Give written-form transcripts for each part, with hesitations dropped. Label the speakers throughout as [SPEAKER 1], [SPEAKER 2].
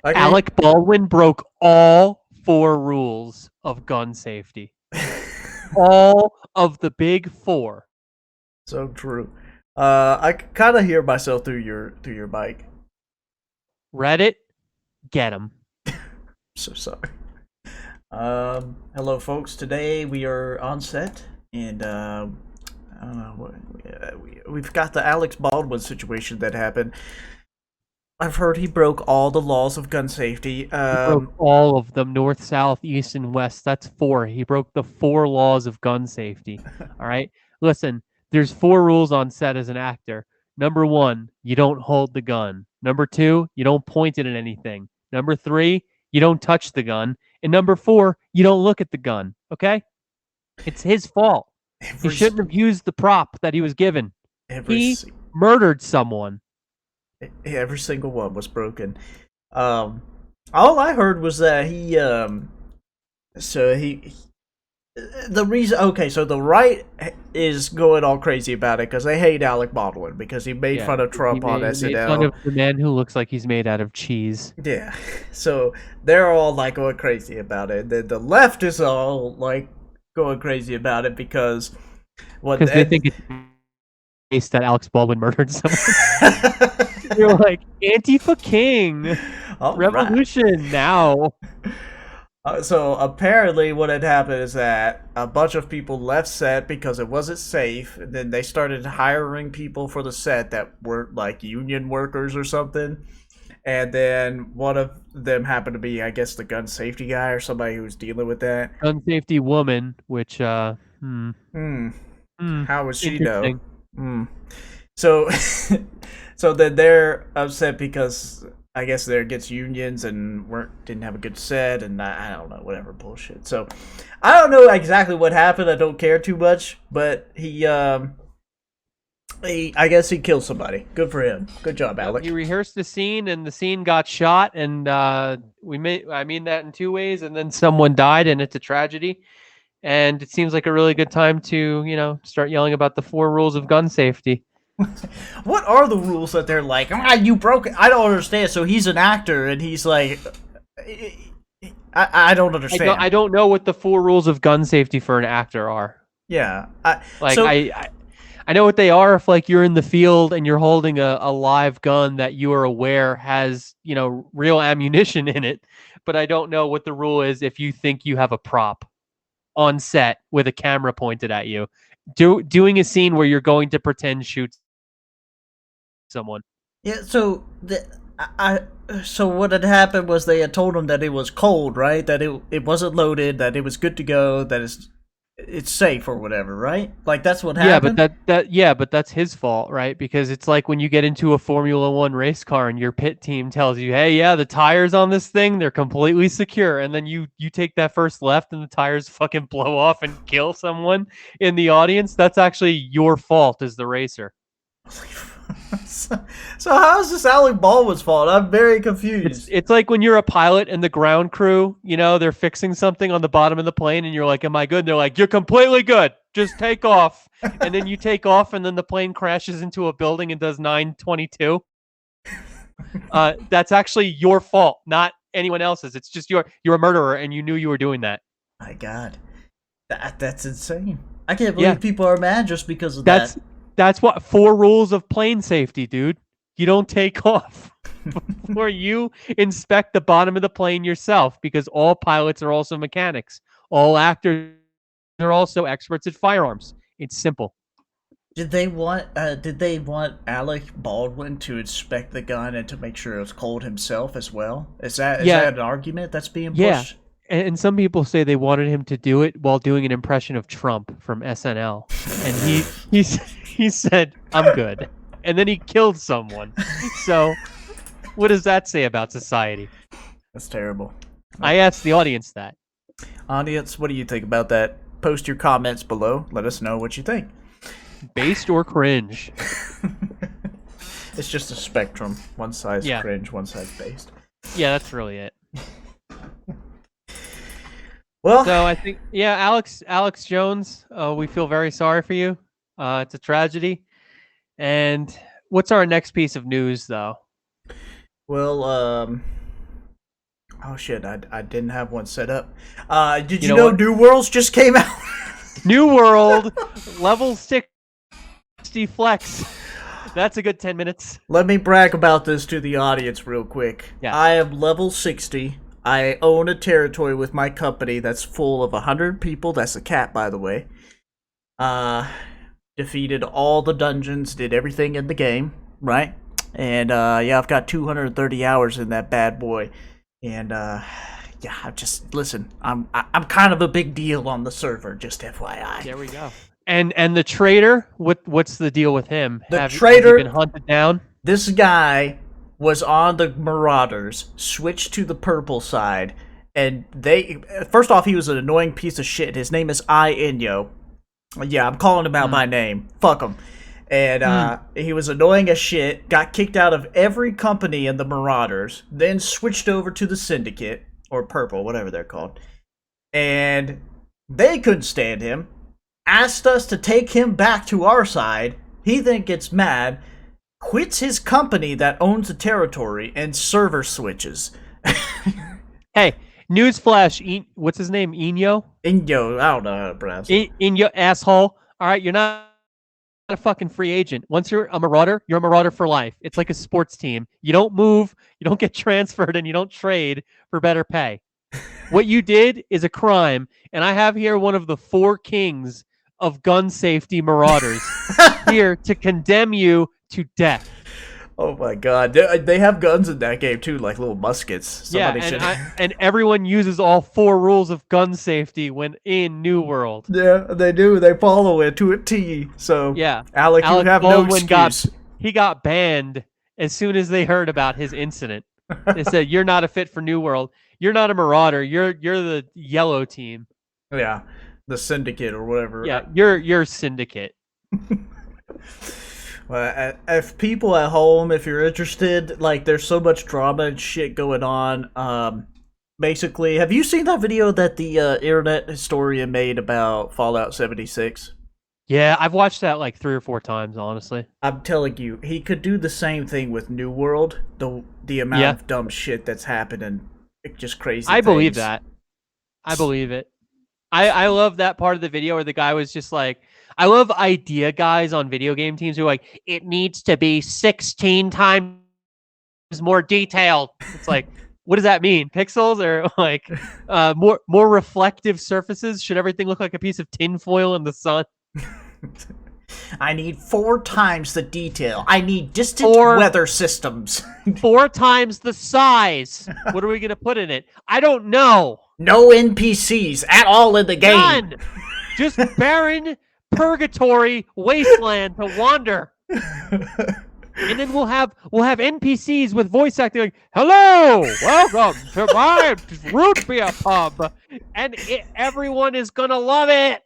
[SPEAKER 1] Okay.
[SPEAKER 2] Alec Baldwin broke all four rules of gun safety. All of the big four.
[SPEAKER 1] So true. I kind of hear myself through your mic.
[SPEAKER 2] Reddit, get him.
[SPEAKER 1] So sorry. Hello, folks. Today we are on set, and I don't know what we've got the Alex Baldwin situation that happened. I've heard he broke all the laws of gun safety.
[SPEAKER 2] He broke all of them, north, south, east, and west. That's four. He broke the four laws of gun safety. All right. Listen, there's four rules on set as an actor. Number one, you don't hold the gun. Number two, you don't point it at anything. Number three, you don't touch the gun. And number four, you don't look at the gun. Okay? It's his fault. He
[SPEAKER 1] every
[SPEAKER 2] shouldn't have used the prop that he was given.
[SPEAKER 1] every
[SPEAKER 2] He murdered someone.
[SPEAKER 1] every single one was broken. Um, all I heard was that so he the reason okay, so the right is going all crazy about it because they hate Alec Baldwin because he made
[SPEAKER 2] Yeah,
[SPEAKER 1] fun of
[SPEAKER 2] he
[SPEAKER 1] Trump on
[SPEAKER 2] made fun
[SPEAKER 1] SNL.
[SPEAKER 2] of the man who looks like he's made out of cheese
[SPEAKER 1] Yeah, so they're all like going crazy about it. The left is all like going crazy about it because what
[SPEAKER 2] because they think it's based that Alex Baldwin murdered someone. You're like Antifa King,
[SPEAKER 1] all right.
[SPEAKER 2] revolution now.
[SPEAKER 1] So apparently, what had happened is that a bunch of people left set because it wasn't safe. And then they started hiring people for the set that were like union workers or something. And then one of them happened to be, I guess, the gun safety guy or somebody who was dealing with that.
[SPEAKER 2] Gun safety woman, which
[SPEAKER 1] Hmm.
[SPEAKER 2] hmm,
[SPEAKER 1] How would she know?
[SPEAKER 2] interesting.
[SPEAKER 1] Hmm. So, so then they're upset because I guess they're against unions and weren't didn't have a good set and I don't know whatever bullshit. So I don't know exactly what happened. I don't care too much, but he I guess he killed somebody. Good for him. Good job,
[SPEAKER 2] Yep,
[SPEAKER 1] Alec.
[SPEAKER 2] he rehearsed the scene, and the scene got shot, and I mean that in two ways, and then someone died, and it's a tragedy. And it seems like a really good time to start yelling about the four rules of gun safety.
[SPEAKER 1] What are the rules that they're like? Ah, you broke it. I don't understand. So he's an actor and he's like, I don't
[SPEAKER 2] I
[SPEAKER 1] understand.
[SPEAKER 2] don't know what the four rules of gun safety for an actor are.
[SPEAKER 1] Yeah.
[SPEAKER 2] Like
[SPEAKER 1] So
[SPEAKER 2] I know what they are if like you're in the field and you're holding a live gun that you are aware has, real ammunition in it, but I don't know what the rule is if you think you have a prop on set with a camera pointed at you. Doing a scene where you're going to pretend shoot someone.
[SPEAKER 1] yeah, I so what had happened was they had told him that it was cold, right? That it wasn't loaded, that it was good to go, that it's safe or whatever, right? Like that's what
[SPEAKER 2] Yeah, but
[SPEAKER 1] happened.
[SPEAKER 2] but that's his fault, right? Because it's like when you get into a Formula 1 race car and your pit team tells you, "Hey, yeah, the tires on this thing, they're completely secure." And then you take that first left and the tires fucking blow off and kill someone in the audience. That's actually your fault as the racer.
[SPEAKER 1] so, so how is this Alec Baldwin's fault? I'm very
[SPEAKER 2] It's
[SPEAKER 1] confused.
[SPEAKER 2] it's like when you're a pilot and the ground crew, they're fixing something on the bottom of the plane and you're like, "Am I good?" And they're like, "You're completely good. Just take off." And then you take off and then the plane crashes into a building and does 922. That's actually your fault, not anyone else's. It's just you're a murderer and you knew you were doing that.
[SPEAKER 1] My God, that's insane. I can't
[SPEAKER 2] Yeah,
[SPEAKER 1] believe people are mad just because of
[SPEAKER 2] that's
[SPEAKER 1] that.
[SPEAKER 2] that's what four rules of plane safety, dude. You don't take off before you inspect the bottom of the plane yourself because all pilots are also mechanics. All actors are also experts at firearms. It's simple.
[SPEAKER 1] Did they want Alec Baldwin to inspect the gun and to make sure it was cold himself as well? Is
[SPEAKER 2] Yeah,
[SPEAKER 1] that an argument that's being
[SPEAKER 2] yeah.
[SPEAKER 1] pushed?
[SPEAKER 2] And some people say they wanted him to do it while doing an impression of Trump from SNL, and he said, "I'm good," and then he killed someone. So what does that say about society?
[SPEAKER 1] That's terrible.
[SPEAKER 2] I asked the audience that.
[SPEAKER 1] Audience, what do you think about that? Post your comments below. Let us know what you think.
[SPEAKER 2] Based or cringe?
[SPEAKER 1] It's just a spectrum. One side's
[SPEAKER 2] Yeah,
[SPEAKER 1] cringe, one side's based.
[SPEAKER 2] yeah, that's really it.
[SPEAKER 1] Well,
[SPEAKER 2] So I think, yeah, Alex Jones, we feel very sorry for you. It's a tragedy. And what's our next piece of news, though?
[SPEAKER 1] well, Oh shit, I didn't have one set up. Did
[SPEAKER 2] You
[SPEAKER 1] you
[SPEAKER 2] know
[SPEAKER 1] know
[SPEAKER 2] what?
[SPEAKER 1] New Worlds just came out?
[SPEAKER 2] New World, level 60 flex. That's a good 10 minutes.
[SPEAKER 1] Let me brag about this to the audience real quick.
[SPEAKER 2] Yes.
[SPEAKER 1] I am level 60. I own a territory with my company that's full of 100 people. That's a cat, by the way. Uh, defeated all the dungeons, did everything in the game, right? And yeah, I've got 230 hours in that bad boy. And yeah, I just listen. I'm kind of a big deal on the server, just FYI.
[SPEAKER 2] There we go. And the traitor, what's the deal with him?
[SPEAKER 1] The
[SPEAKER 2] Has he been
[SPEAKER 1] traitor,
[SPEAKER 2] hunted down?
[SPEAKER 1] this guy was on the Marauders, switched to the purple side, and they first off he was an annoying piece of shit. His name is Inyo. Yeah, I'm calling him out by name. Fuck him. And he was annoying as shit, got kicked out of every company in the Marauders, then switched over to the Syndicate, or Purple, whatever they're called. And they couldn't stand him, asked us to take him back to our side. He then gets mad, quits his company that owns the territory, and server switches.
[SPEAKER 2] Hey, newsflash, what's his name? Inyo?
[SPEAKER 1] Inyo, I don't know how to pronounce it.
[SPEAKER 2] Inyo, asshole. All right, you're not a fucking free agent. Once you're a Marauder, you're a Marauder for life. It's like a sports team. You don't move, you don't get transferred, and you don't trade for better pay. What you did is a crime, and I have here one of the 4 kings of gun safety Marauders here to condemn you to death.
[SPEAKER 1] Oh my god, they have guns in that game too, like little muskets. Somebody
[SPEAKER 2] yeah,
[SPEAKER 1] should...
[SPEAKER 2] and everyone uses all 4 rules of gun safety when in New World.
[SPEAKER 1] Yeah, they do. They follow it to a T. So
[SPEAKER 2] yeah,
[SPEAKER 1] Alec, you have
[SPEAKER 2] Baldwin
[SPEAKER 1] no excuse.
[SPEAKER 2] He got banned as soon as they heard about his incident. They said, "You're not a fit for New World. You're not a Marauder. You're the yellow team."
[SPEAKER 1] Yeah, the Syndicate or whatever.
[SPEAKER 2] Yeah, you're Syndicate.
[SPEAKER 1] Well, if people at home, if you're interested, like there's so much drama and shit going on. Basically, have you seen that video that the internet historian made about Fallout 76?
[SPEAKER 2] Yeah, I've watched that like 3 or 4 times, honestly.
[SPEAKER 1] I'm telling you, he could do the same thing with New World. The amount of dumb shit that's happening, just crazy.
[SPEAKER 2] I believe that. I believe it. I love that part of the video where the guy was just like, I love idea guys on video game teams who are like, it needs to be 16 times more detailed. It's like, what does that mean? Pixels or like more reflective surfaces? Should everything look like a piece of tinfoil in the sun?
[SPEAKER 1] I need 4 times the detail. I need distant weather systems.
[SPEAKER 2] 4 times the size. What are we going to put in it? I don't know.
[SPEAKER 1] No NPCs at all in the game.
[SPEAKER 2] None. Just barren purgatory wasteland to wander. And then we'll have NPCs with voice acting like, "Hello, welcome to my root beer pub," and everyone is gonna love it.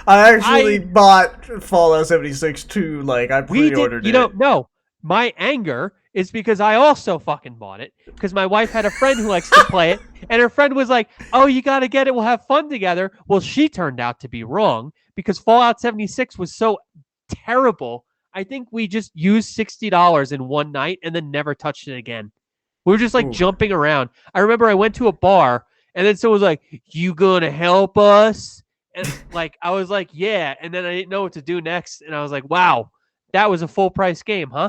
[SPEAKER 1] I actually bought Fallout 76 too. Like I pre-ordered it.
[SPEAKER 2] You don't know. My anger is because I also fucking bought it because my wife had a friend who likes to play it, and her friend was like, "Oh, you got to get it. We'll have fun together." Well, she turned out to be wrong because Fallout 76 was so terrible. I think we just used $60 in one night and then never touched it again. We were just like jumping around. I remember I went to a bar and then someone was like, "You gonna help us?" And like I was like, "Yeah." And then I didn't know what to do next, and I was like, "Wow, that was a full price game, huh?"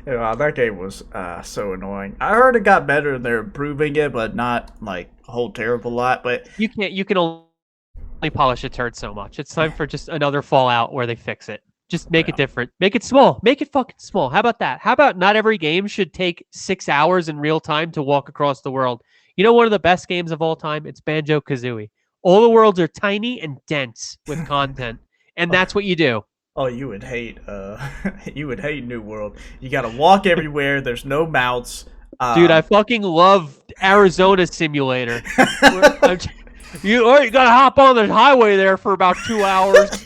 [SPEAKER 1] Yeah, that game was so annoying. I heard it got better and they're improving it, but not like a whole terrible lot. But
[SPEAKER 2] you can only polish a turd so much. It's time for just another Fallout where they fix it. Just make it different. Make it small. Make it fucking small. How about that? How about not every game should take 6 hours in real time to walk across the world? You know, one of the best games of all time? It's Banjo-Kazooie. All the worlds are tiny and dense with content, and that's what you do.
[SPEAKER 1] Oh, you would hate New World. You gotta walk everywhere. There's no mounts.
[SPEAKER 2] Dude, I fucking love Arizona Simulator. You gotta hop on the highway there for about 2 hours.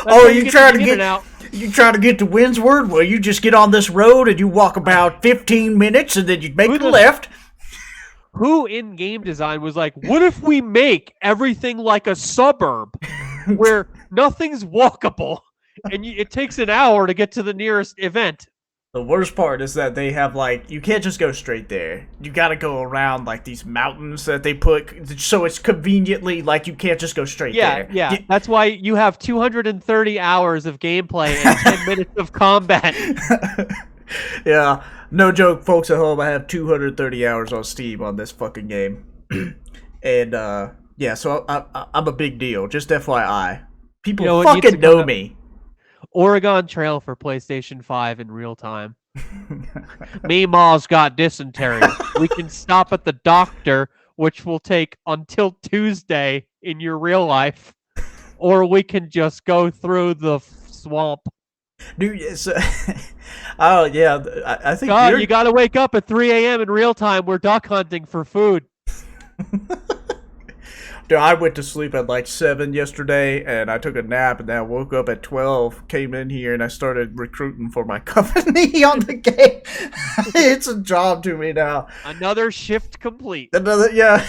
[SPEAKER 1] You trying to get to Windsward? Well, you just get on this road and you walk about 15 minutes and then you make the left.
[SPEAKER 2] Who in game design was like, what if we make everything like a suburb where nothing's walkable and it takes an hour to get to the nearest event?
[SPEAKER 1] The worst part is that they have like you can't just go straight there. You got to go around like these mountains that they put, so it's conveniently like you can't just go straight
[SPEAKER 2] Yeah,
[SPEAKER 1] there.
[SPEAKER 2] yeah. That's why you have 230 hours of gameplay and 10 minutes of combat.
[SPEAKER 1] Yeah, no joke, folks at home. I have 230 hours on Steam on this fucking game, and yeah, so I'm a big deal. Just FYI, people
[SPEAKER 2] It needs to
[SPEAKER 1] fucking
[SPEAKER 2] come
[SPEAKER 1] know
[SPEAKER 2] out.
[SPEAKER 1] me.
[SPEAKER 2] Oregon Trail for PlayStation 5 in real time. Meemaw's got dysentery. We can stop at the doctor, which will take until Tuesday in your real life, or we can just go through the swamp.
[SPEAKER 1] Dude, it's, oh yeah, I think
[SPEAKER 2] God,
[SPEAKER 1] you're.
[SPEAKER 2] you gotta wake up at 3 a.m. in real time. We're duck hunting for food.
[SPEAKER 1] Dude, I went to sleep at like 7 yesterday, and I took a nap, and then I woke up at 12, came in here, and I started recruiting for my company on the game. It's a job to me now.
[SPEAKER 2] Another shift complete.
[SPEAKER 1] Another, yeah.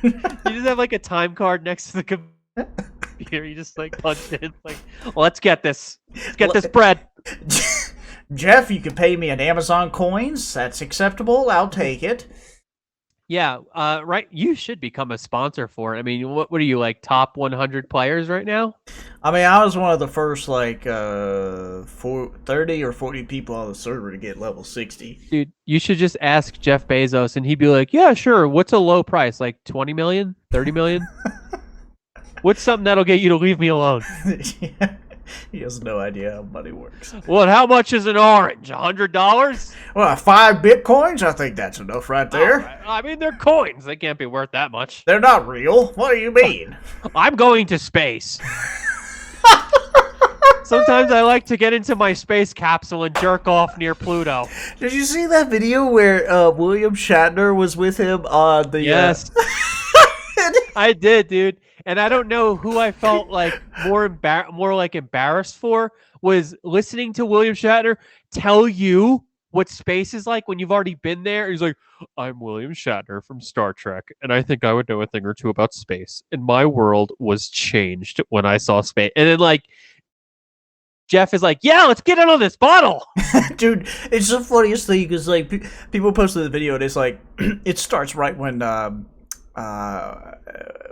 [SPEAKER 2] You just have like a time card next to the computer. You just like punch it in. Like, let's get this. Let's get this bread.
[SPEAKER 1] Jeff, you can pay me in Amazon coins. That's acceptable. I'll take it.
[SPEAKER 2] Yeah, right. You should become a sponsor for it. I mean, what are you, like, top 100 players right now?
[SPEAKER 1] I mean, I was one of the first, like, 30 or 40 people on the server to get level 60.
[SPEAKER 2] Dude, you should just ask Jeff Bezos, and he'd be like, yeah, sure. What's a low price? Like 20 million? 30 million? What's something that'll get you to leave me alone?
[SPEAKER 1] Yeah. He has no idea how money works.
[SPEAKER 2] Well, how much is an orange? $100?
[SPEAKER 1] Well, 5 bitcoins? I think that's enough right there.
[SPEAKER 2] Right. I mean, they're coins. They can't be worth that much.
[SPEAKER 1] They're not real. What do you mean?
[SPEAKER 2] I'm going to space. Sometimes I like to get into my space capsule and jerk off near Pluto.
[SPEAKER 1] Did you see that video where William Shatner was with him on the...
[SPEAKER 2] Yes. I did, dude. And I don't know who I felt like more embarrassed for was listening to William Shatner tell you what space is like when you've already been there. He's like, I'm William Shatner from Star Trek, and I think I would know a thing or two about space. And my world was changed when I saw space. And then like Jeff is like, yeah, let's get in on this bottle.
[SPEAKER 1] Dude, it's the funniest thing because like people posted the video and it's like it starts right when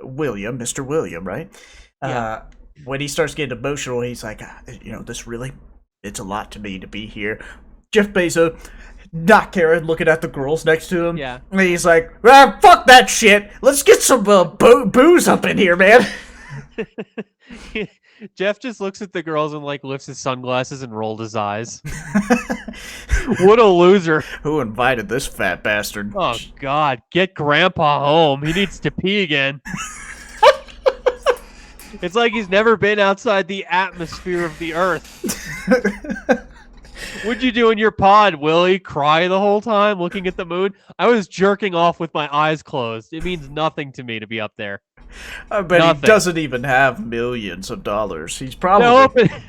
[SPEAKER 1] William, Mr. William, right?
[SPEAKER 2] Yeah.
[SPEAKER 1] When he starts getting emotional, he's like, this really, it's a lot to me to be here. Jeff Bezos, not caring, looking at the girls next to him.
[SPEAKER 2] Yeah.
[SPEAKER 1] And he's like, fuck that shit. Let's get some booze up in here, man.
[SPEAKER 2] Jeff just looks at the girls and like lifts his sunglasses and rolled his eyes. What a loser.
[SPEAKER 1] Who invited this fat bastard?
[SPEAKER 2] Oh, God. Get Grandpa home. He needs to pee again. It's like he's never been outside the atmosphere of the Earth. What'd you do in your pod, Willie? Cry the whole time looking at the moon? I was jerking off with my eyes closed. It means nothing to me to be up there.
[SPEAKER 1] I bet
[SPEAKER 2] Nothing.
[SPEAKER 1] he doesn't even have millions of dollars. He's probably...
[SPEAKER 2] Now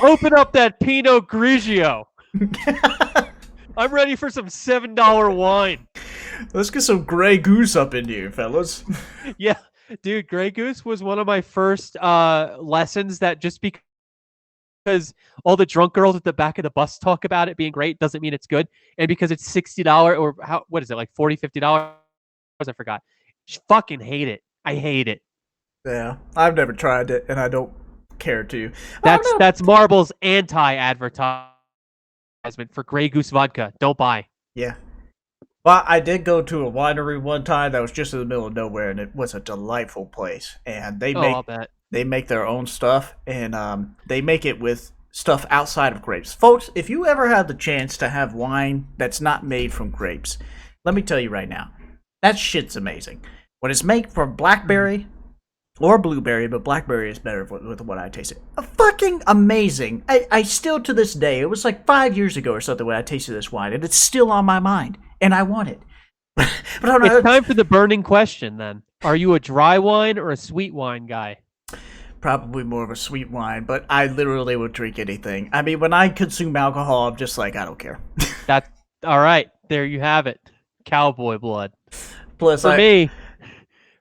[SPEAKER 2] open up that Pinot Grigio. I'm ready for some $7 wine.
[SPEAKER 1] Let's get some Grey Goose up in here, fellas.
[SPEAKER 2] Yeah, dude, Grey Goose was one of my first lessons that just because all the drunk girls at the back of the bus talk about it being great doesn't mean it's good. And because it's $60 or what is it, like $40, $50? I forgot. Just fucking hate it. I hate it.
[SPEAKER 1] Yeah, I've never tried it, and I don't care to.
[SPEAKER 2] That's Marble's anti-advertisement for Grey Goose vodka. Don't buy.
[SPEAKER 1] Yeah. Well, I did go to a winery one time that was just in the middle of nowhere, and it was a delightful place. And they make their own stuff, and they make it with stuff outside of grapes. Folks, if you ever have the chance to have wine that's not made from grapes, let me tell you right now, that shit's amazing. When it's made from blackberry or blueberry, but blackberry is better with what I tasted. Fucking amazing. I still, to this day, it was like 5 years ago or something when I tasted this wine, and it's still on my mind, and I want it. But
[SPEAKER 2] it's time for the burning question, then. Are you a dry wine or a sweet wine guy?
[SPEAKER 1] Probably more of a sweet wine, but I literally would drink anything. I mean, when I consume alcohol, I'm just like, I don't care.
[SPEAKER 2] That's all right. There you have it. Cowboy blood.
[SPEAKER 1] Plus,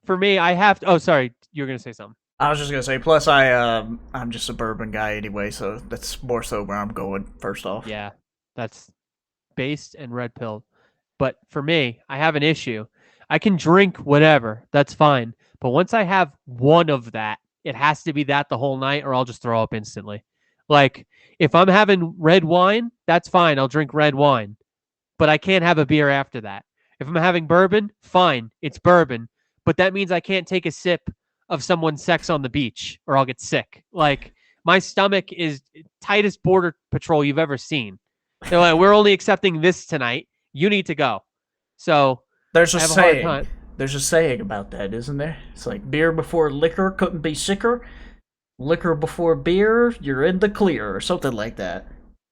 [SPEAKER 2] For me, I have to... Oh, sorry. You were going to say something.
[SPEAKER 1] I was just going to say, plus I'm just a bourbon guy anyway, so that's more so where I'm going, first off.
[SPEAKER 2] Yeah. that's based and red pill. But for me, I have an issue. I can drink whatever. That's fine. But once I have one of that, it has to be that the whole night or I'll just throw up instantly. Like if I'm having red wine, that's fine. I'll drink red wine. But I can't have a beer after that. If I'm having bourbon, fine. It's bourbon. But that means I can't take a sip of someone's sex on the beach or I'll get sick. Like my stomach is tightest border patrol you've ever seen. They're like, we're only accepting this tonight. You need to go. So
[SPEAKER 1] There's a
[SPEAKER 2] I have a hard
[SPEAKER 1] saying.
[SPEAKER 2] time.
[SPEAKER 1] There's a saying about that, isn't there? It's like beer before liquor couldn't be sicker. Liquor before beer, you're in the clear, or something like that.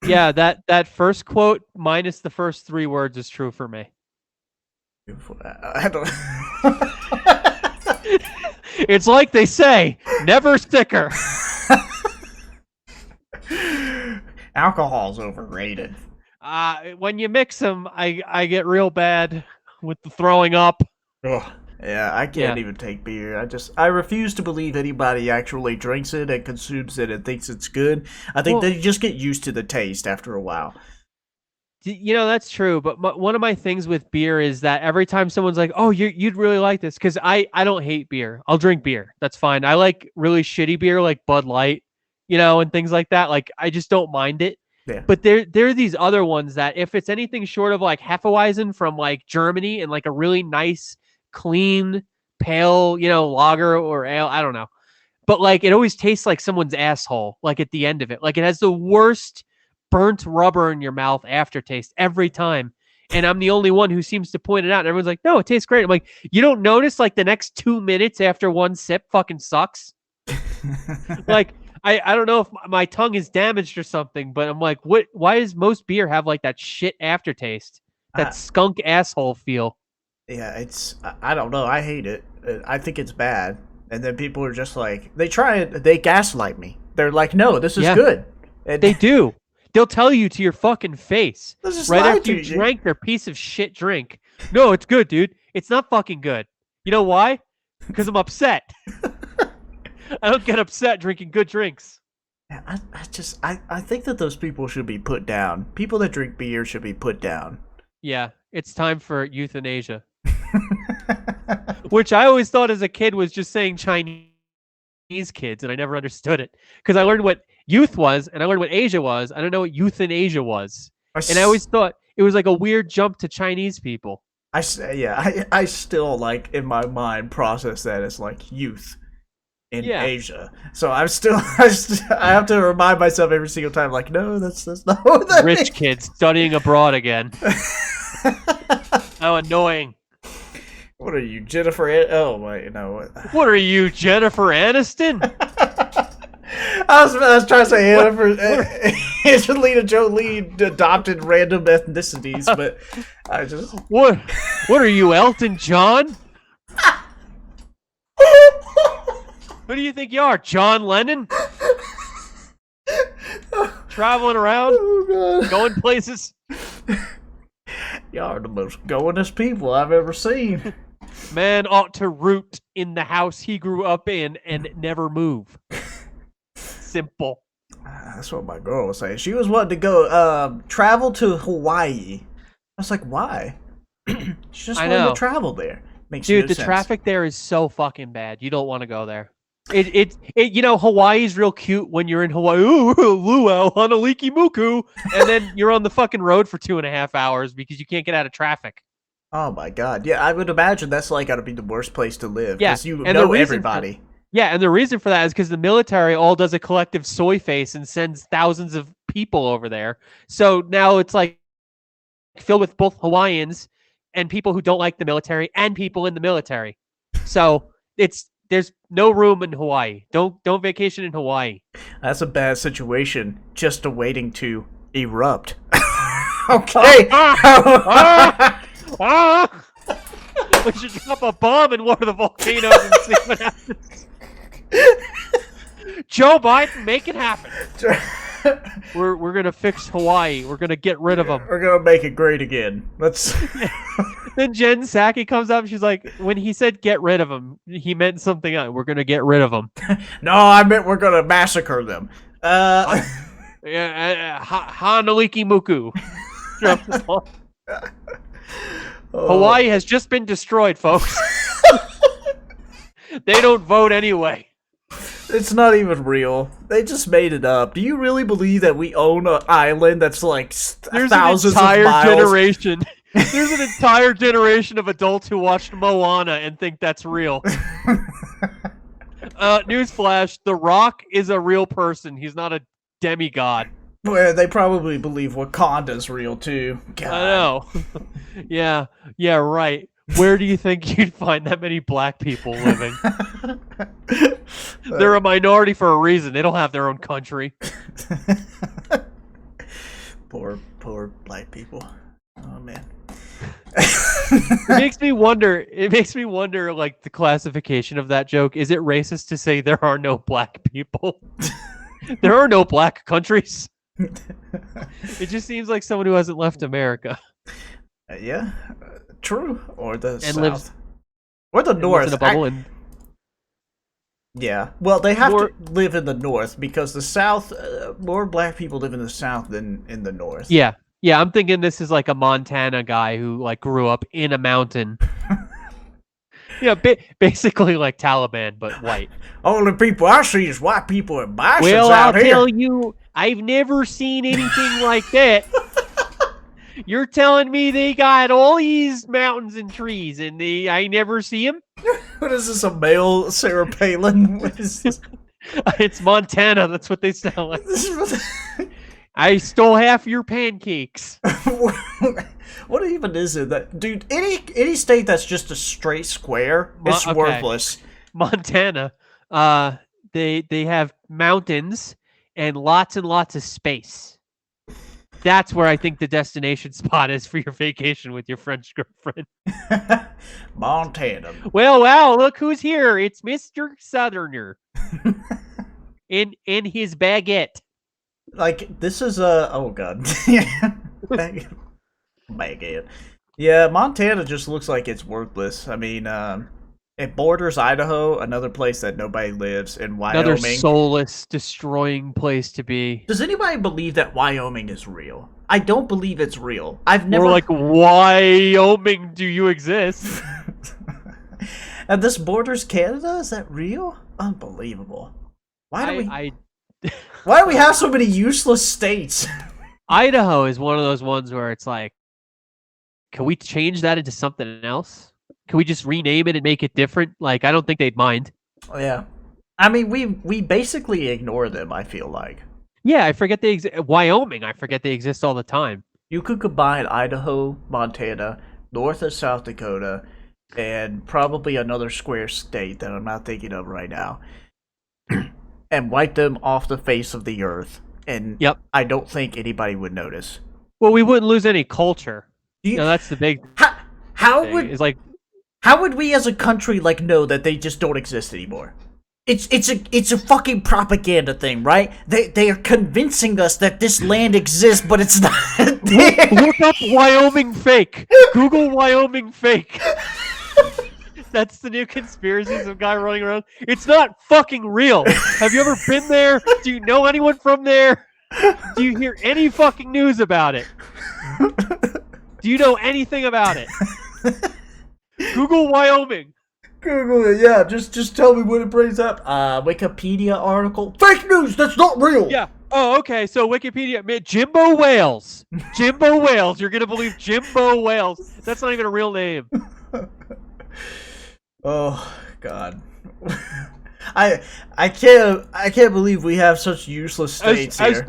[SPEAKER 2] Yeah, that first quote minus the first 3 words is true for me.
[SPEAKER 1] I don't.
[SPEAKER 2] It's like they say, never sicker.
[SPEAKER 1] Alcohol's overrated.
[SPEAKER 2] When you mix them, I get real bad with the throwing up.
[SPEAKER 1] Ugh. Yeah, I can't even take beer. I refuse to believe anybody actually drinks it and consumes it and thinks it's good. I think they just get used to the taste after a while.
[SPEAKER 2] You know, that's true. But one of my things with beer is that every time someone's like, oh, you'd really like this. Because I don't hate beer. I'll drink beer. That's fine. I like really shitty beer like Bud Light, and things like that. Like, I just don't mind it.
[SPEAKER 1] Yeah.
[SPEAKER 2] But there are these other ones that if it's anything short of like Hefeweizen from like Germany and like a really nice, clean, pale, lager or ale, I don't know. But like it always tastes like someone's asshole, like at the end of it. Like it has the worst burnt rubber in your mouth aftertaste every time. And I'm the only one who seems to point it out. And everyone's like, no, it tastes great. I'm like, you don't notice like the next 2 minutes after one sip fucking sucks? Like, I don't know if my tongue is damaged or something, but I'm like, why does most beer have like that shit aftertaste? That skunk asshole feel.
[SPEAKER 1] Yeah, I don't know. I hate it. I think it's bad. And then people are just like, they gaslight me. They're like, no, this is good. And
[SPEAKER 2] they do. They'll tell you to your fucking face.
[SPEAKER 1] Right
[SPEAKER 2] after you drank their piece of shit drink. No, it's good, dude. It's not fucking good. You know why? Because I'm upset. I don't get upset drinking good drinks.
[SPEAKER 1] I think that those people should be put down. People that drink beer should be put down.
[SPEAKER 2] Yeah, it's time for euthanasia. Which I always thought as a kid was just saying Chinese kids, and I never understood it. Because I learned what youth was, and I learned what Asia was. I don't know what euthanasia was. And I always thought it was like a weird jump to Chinese people.
[SPEAKER 1] I still, like, in my mind, process that as, like, youth in Asia. So I have to remind myself every single time, like, no, that's not what that
[SPEAKER 2] Rich kids studying abroad again. How annoying.
[SPEAKER 1] What are you, Jennifer? Oh, wait, no.
[SPEAKER 2] What are you, Jennifer Aniston?
[SPEAKER 1] I was trying to say Angelina Jolie adopted random ethnicities, but I just...
[SPEAKER 2] What are you, Elton John? Who do you think you are, John Lennon? Traveling around?
[SPEAKER 1] Oh, God.
[SPEAKER 2] Going places?
[SPEAKER 1] Y'all are the most goingest people I've ever seen.
[SPEAKER 2] Man ought to root in the house he grew up in and never move. Simple.
[SPEAKER 1] That's what my girl was saying. She was wanting to go travel to Hawaii. I was like, why? She just wanted to travel there. Makes no sense.
[SPEAKER 2] The traffic there is so fucking bad. You don't want to go there. Hawaii's real cute when you're in Hawaii. Ooh, luau, hanaliki muku, and then you're on the fucking road for 2.5 hours because you can't get out of traffic.
[SPEAKER 1] Oh my God! Yeah, I would imagine that's like got to be the worst place to live.
[SPEAKER 2] Yeah,
[SPEAKER 1] you know everybody.
[SPEAKER 2] And the reason for that is because the military all does a collective soy face and sends thousands of people over there. So now it's like filled with both Hawaiians and people who don't like the military and people in the military. So there's no room in Hawaii. Don't vacation in Hawaii.
[SPEAKER 1] That's a bad situation. Just waiting to erupt. Okay.
[SPEAKER 2] We should drop a bomb in one of the volcanoes and see what happens. Joe Biden, make it happen. We're gonna fix Hawaii. We're gonna get rid of them.
[SPEAKER 1] We're gonna make it great again. Let's.
[SPEAKER 2] Then Jen Psaki comes up. She's like, when he said get rid of them, he meant something else. We're gonna get rid of them.
[SPEAKER 1] No, I meant we're gonna massacre them.
[SPEAKER 2] Hanaliki Muku. Drop the ball.
[SPEAKER 1] Oh.
[SPEAKER 2] Hawaii has just been destroyed, folks. They don't vote anyway.
[SPEAKER 1] It's not even real. They just made it up. Do you really believe that we own an island that's like thousands of miles?
[SPEAKER 2] Generation. There's an entire generation of adults who watched Moana and think that's real. Newsflash: The Rock is a real person. He's not a demigod.
[SPEAKER 1] Well, they probably believe Wakanda's real too. God.
[SPEAKER 2] I know. Yeah, right. Where do you think you'd find that many black people living? They're a minority for a reason. They don't have their own country.
[SPEAKER 1] Poor black people. Oh man.
[SPEAKER 2] It makes me wonder, like, the classification of that joke. Is it racist to say there are no black people? There are no black countries. It just seems like someone who hasn't left America.
[SPEAKER 1] Yeah, true. Or the
[SPEAKER 2] and
[SPEAKER 1] South.
[SPEAKER 2] Lives,
[SPEAKER 1] or the North.
[SPEAKER 2] Lives in a bubble
[SPEAKER 1] yeah, well, they have to live in the North because the South, more black people live in the South than in the North.
[SPEAKER 2] Yeah, I'm thinking this is like a Montana guy who like grew up in a mountain. Yeah, basically like Taliban, but white.
[SPEAKER 1] Only people I see is white people and bisons
[SPEAKER 2] Well,
[SPEAKER 1] out here.
[SPEAKER 2] I'll tell you, I've never seen anything like that. You're telling me they got all these mountains and trees, and I never see them?
[SPEAKER 1] What is this, a male Sarah Palin? What is this?
[SPEAKER 2] It's Montana. That's what they sound like. I stole half your pancakes.
[SPEAKER 1] What even is it? That dude? Any state that's just a straight square is worthless.
[SPEAKER 2] Montana. They have mountains and lots of space. That's where I think the destination spot is for your vacation with your French girlfriend.
[SPEAKER 1] Montana.
[SPEAKER 2] Well, wow, look who's here. It's Mr. Southerner. in his baguette.
[SPEAKER 1] Like, this is a... Oh, God. Baguette. Yeah, Montana just looks like it's worthless. I mean, it borders Idaho, another place that nobody lives, in Wyoming.
[SPEAKER 2] Another soulless, destroying place to be.
[SPEAKER 1] Does anybody believe that Wyoming is real? I don't believe it's real. I've never...
[SPEAKER 2] Or like, Wyoming, do you exist?
[SPEAKER 1] And this borders Canada? Is that real? Unbelievable. Why do we have so many useless states?
[SPEAKER 2] Idaho is one of those ones where it's like, can we change that into something else? Can we just rename it and make it different? Like, I don't think they'd mind.
[SPEAKER 1] Oh, yeah. I mean, we basically ignore them, I feel like.
[SPEAKER 2] Yeah, I forget they exist. Wyoming, I forget they exist all the time.
[SPEAKER 1] You could combine Idaho, Montana, North and South Dakota, and probably another square state that I'm not thinking of right now, and wipe them off the face of the earth. And I don't think anybody would notice.
[SPEAKER 2] Well, we wouldn't lose any culture. That's the big
[SPEAKER 1] How
[SPEAKER 2] thing.
[SPEAKER 1] would...
[SPEAKER 2] It's like...
[SPEAKER 1] How would we as a country, like, know that they just don't exist anymore? It's a fucking propaganda thing, right? They are convincing us that this land exists, but it's not there.
[SPEAKER 2] Look up Wyoming fake. Google Wyoming fake. That's the new conspiracies of guy running around. It's not fucking real. Have you ever been there? Do you know anyone from there? Do you hear any fucking news about it? Do you know anything about it? Google Wyoming.
[SPEAKER 1] Google it, yeah. Just tell me when it brings up. Wikipedia article. Fake news. That's not real.
[SPEAKER 2] Yeah. Oh, okay. So Wikipedia, man, Jimbo Wales. Jimbo Wales. You're gonna believe Jimbo Wales? That's not even a real name.
[SPEAKER 1] Oh God. I can't believe we have such useless states here.
[SPEAKER 2] As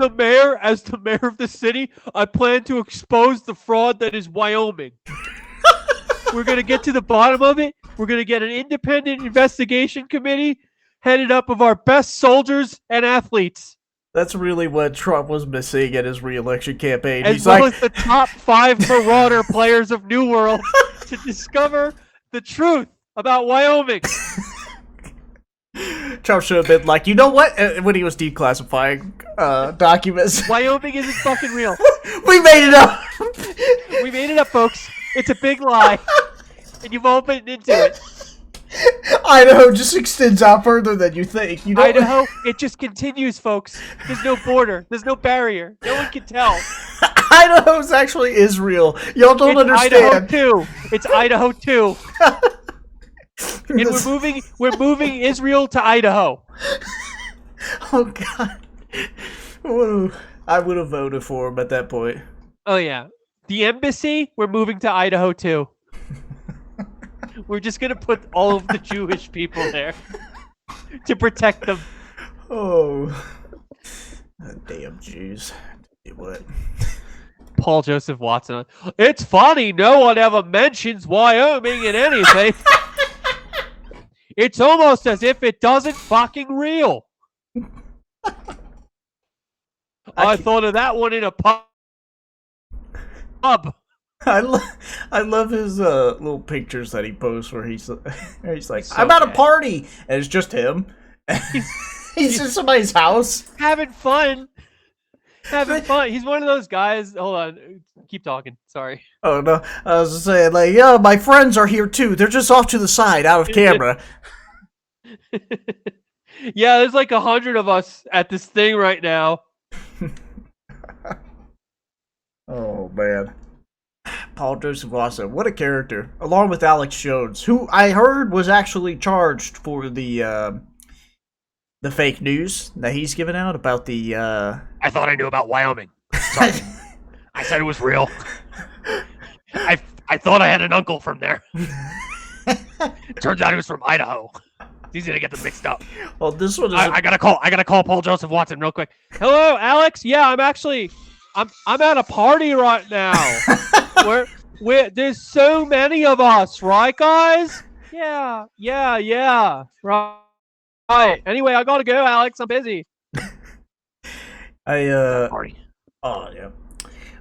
[SPEAKER 2] the mayor of the city, I plan to expose the fraud that is Wyoming. We're going to get to the bottom of it. We're going to get an independent investigation committee headed up of our best soldiers and athletes.
[SPEAKER 1] That's really what Trump was missing at his re-election campaign.
[SPEAKER 2] As well as the top 5 Marauder players of New World to discover the truth about Wyoming.
[SPEAKER 1] Trump should have been like, you know what? When he was declassifying documents.
[SPEAKER 2] Wyoming isn't fucking real.
[SPEAKER 1] We made it up!
[SPEAKER 2] We made it up, folks. It's a big lie. And you've all been into it.
[SPEAKER 1] Idaho just extends out further than you think.
[SPEAKER 2] Idaho, it just continues, folks. There's no border. There's no barrier. No one can tell.
[SPEAKER 1] Idaho's actually Israel. Y'all don't
[SPEAKER 2] It's Idaho
[SPEAKER 1] understand.
[SPEAKER 2] too. It's Idaho too. And
[SPEAKER 1] This-
[SPEAKER 2] we're moving Israel to Idaho.
[SPEAKER 1] Oh God. Whoa. I would have voted for him at that point.
[SPEAKER 2] Oh yeah. The embassy, we're moving to Idaho too. We're just gonna put all of the Jewish people there to protect them.
[SPEAKER 1] Oh. Damn Jews. What?
[SPEAKER 2] Paul Joseph Watson. It's funny, no one ever mentions Wyoming in anything. It's almost as if it doesn't fucking real. I thought of that one in a pub.
[SPEAKER 1] I love his little pictures that he posts where he's like,
[SPEAKER 2] So
[SPEAKER 1] I'm at a
[SPEAKER 2] bad.
[SPEAKER 1] party, and it's just him. He's in somebody's house.
[SPEAKER 2] Having fun. Having fun. He's one of those guys. Hold on. Keep talking. Sorry.
[SPEAKER 1] Oh no, I was just saying, like, yeah, my friends are here too. They're just off to the side, out of camera.
[SPEAKER 2] Yeah, there's like 100 of us at this thing right now.
[SPEAKER 1] Oh man, Paul Joseph Watson, what a character! Along with Alex Jones, who I heard was actually charged for the fake news that he's given out about the.
[SPEAKER 2] I thought I knew about Wyoming. Sorry. I said it was real. I thought I had an uncle from there. Turns out he was from Idaho. It's easy to get them mixed up.
[SPEAKER 1] Well, this one is.
[SPEAKER 2] I gotta call Paul Joseph Watson real quick. Hello, Alex. Yeah, I'm at a party right now. There's so many of us, right, guys? Yeah. Right. Anyway, I gotta go, Alex. I'm busy. Party.
[SPEAKER 1] Oh yeah.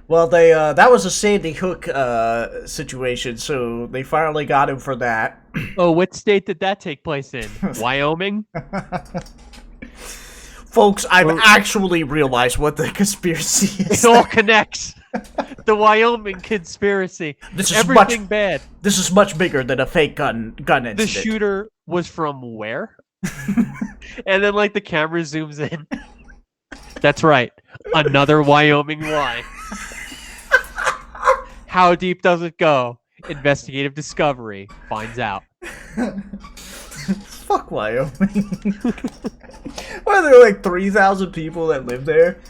[SPEAKER 1] Well, they that was a Sandy Hook situation, so they finally got him for that.
[SPEAKER 2] Oh, what state did that take place in? Wyoming?
[SPEAKER 1] Folks, I've actually realized what the conspiracy is.
[SPEAKER 2] It all connects. The Wyoming conspiracy.
[SPEAKER 1] This is
[SPEAKER 2] Everything
[SPEAKER 1] much,
[SPEAKER 2] bad.
[SPEAKER 1] This is much bigger than a fake gun incident.
[SPEAKER 2] The shooter was from where? And then, like, the camera zooms in. That's right. Another Wyoming lie. How deep does it go? Investigative Discovery finds out.
[SPEAKER 1] Fuck Wyoming. What are there, like 3,000 people that live there?